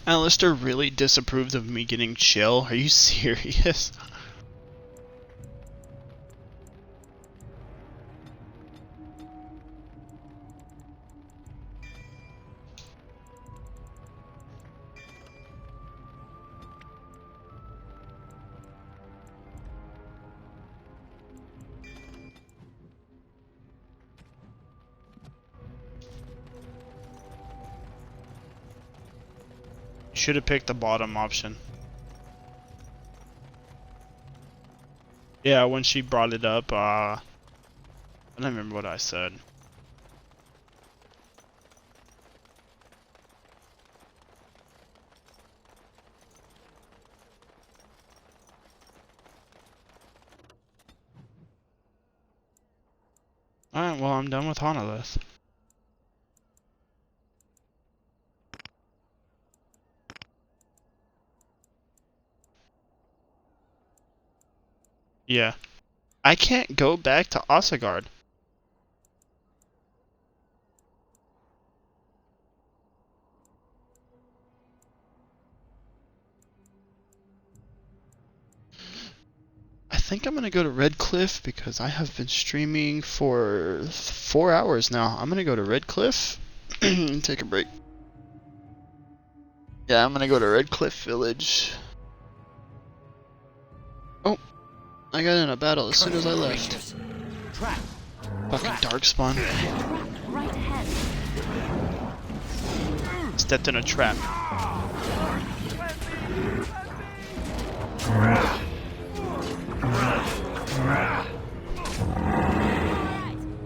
Alistair really disapproved of me getting chill. Are you serious? Should have picked the bottom option. Yeah, when she brought it up, I don't remember what I said. Alright, well, I'm done with Honolith. Yeah. I can't go back to Osgard. I think I'm gonna go to Redcliffe because I have been streaming for 4 hours now. I'm gonna go to Redcliffe and take a break. Yeah, I'm gonna go to Redcliffe Village. Oh, I got in a battle as soon as I left. Fucking Darkspawn. Right ahead. Stepped in a trap.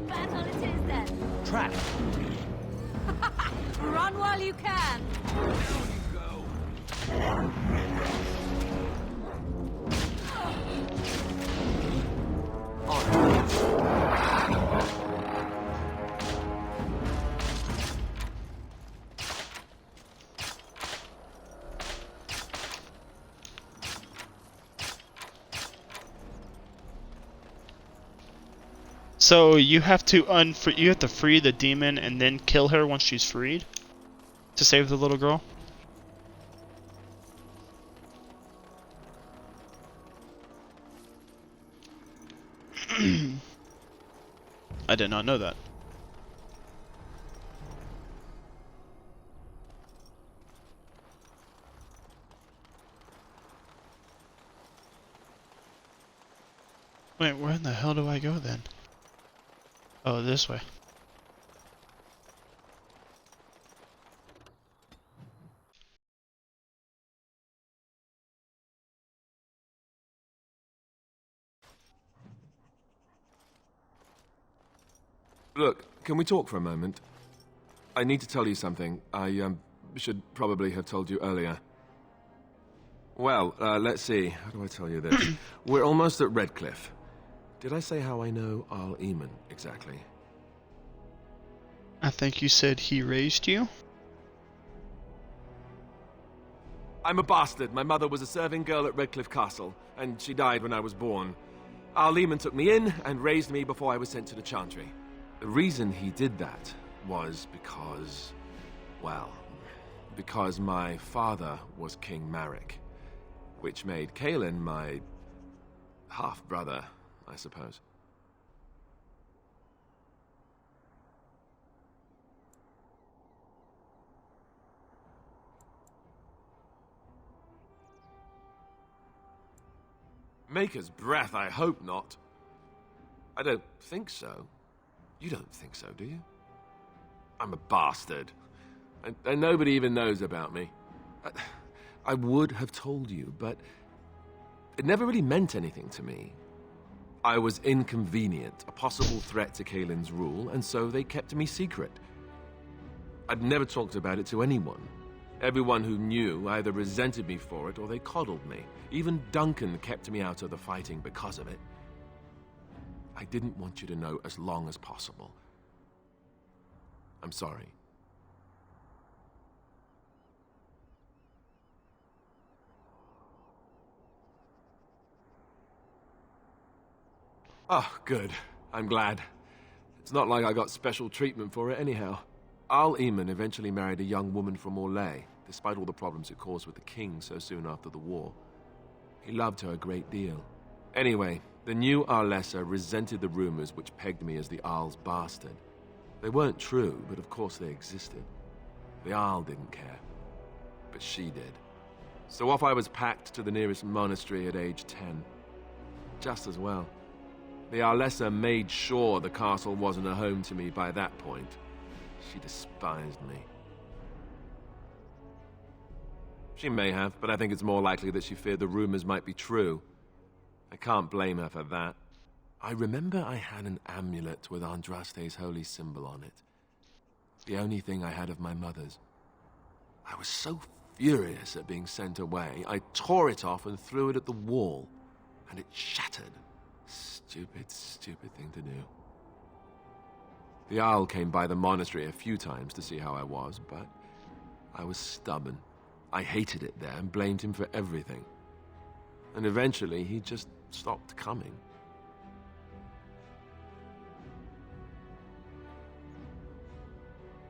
Battle it is then. Trap. Run while you can. So you have to free the demon and then kill her once she's freed to save the little girl. I did not know that. Wait, where in the hell do I go then? Oh, this way. Look, can we talk for a moment? I need to tell you something. I should probably have told you earlier. Well, let's see. How do I tell you this? We're almost at Redcliffe. Did I say how I know Arl Eamon exactly? I think you said he raised you? I'm a bastard. My mother was a serving girl at Redcliffe Castle, and she died when I was born. Arl Eamon took me in and raised me before I was sent to the Chantry. The reason he did that was because, well, because my father was King Marek, which made Kaelin my half-brother, I suppose. Maker's breath, I hope not. I don't think so. You don't think so, do you? I'm a bastard. And nobody even knows about me. I would have told you, but it never really meant anything to me. I was inconvenient, a possible threat to Kaelin's rule, and so they kept me secret. I'd never talked about it to anyone. Everyone who knew either resented me for it or they coddled me. Even Duncan kept me out of the fighting because of it. I didn't want you to know as long as possible. I'm sorry. Oh, good. I'm glad. It's not like I got special treatment for it anyhow. Arl Eamon eventually married a young woman from Orlais, despite all the problems it caused with the king so soon after the war. He loved her a great deal. Anyway, the new Arlessa resented the rumors which pegged me as the Arl's bastard. They weren't true, but of course they existed. The Arl didn't care, but she did. So off I was packed to the nearest monastery at age 10. Just as well. The Arlessa made sure the castle wasn't a home to me by that point. She despised me. She may have, but I think it's more likely that she feared the rumors might be true. I can't blame her for that. I remember I had an amulet with Andraste's holy symbol on it. The only thing I had of my mother's. I was so furious at being sent away, I tore it off and threw it at the wall, and it shattered. Stupid, stupid thing to do. The Arl came by the monastery a few times to see how I was, but I was stubborn. I hated it there and blamed him for everything. And eventually, he just stopped coming.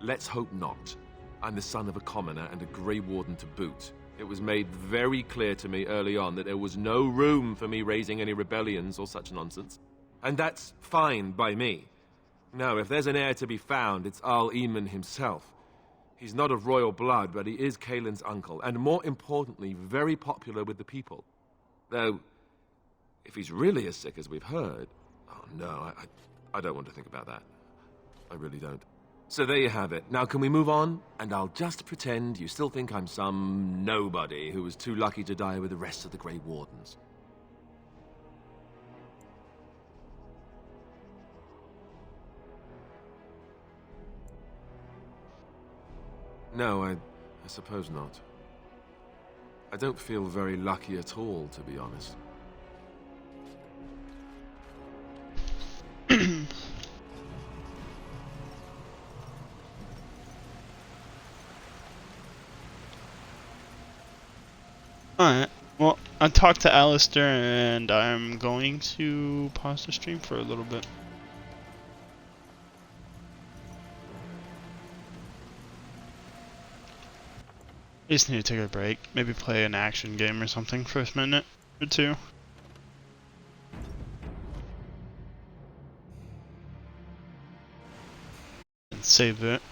Let's hope not. I'm the son of a commoner and a Grey Warden to boot. It was made very clear to me early on that there was no room for me raising any rebellions or such nonsense. And that's fine by me. No, if there's an heir to be found, it's Arl Eamon himself. He's not of royal blood, but he is Cailin's uncle, and more importantly, very popular with the people. Though, if he's really as sick as we've heard... Oh, no, I don't want to think about that. I really don't. So there you have it. Now can we move on? And I'll just pretend you still think I'm some nobody who was too lucky to die with the rest of the Grey Wardens. No, I suppose not. I don't feel very lucky at all, to be honest. Alright, well, I talked to Alistair and I'm going to pause the stream for a little bit. I just need to take a break, maybe play an action game or something for a minute or two. And save it.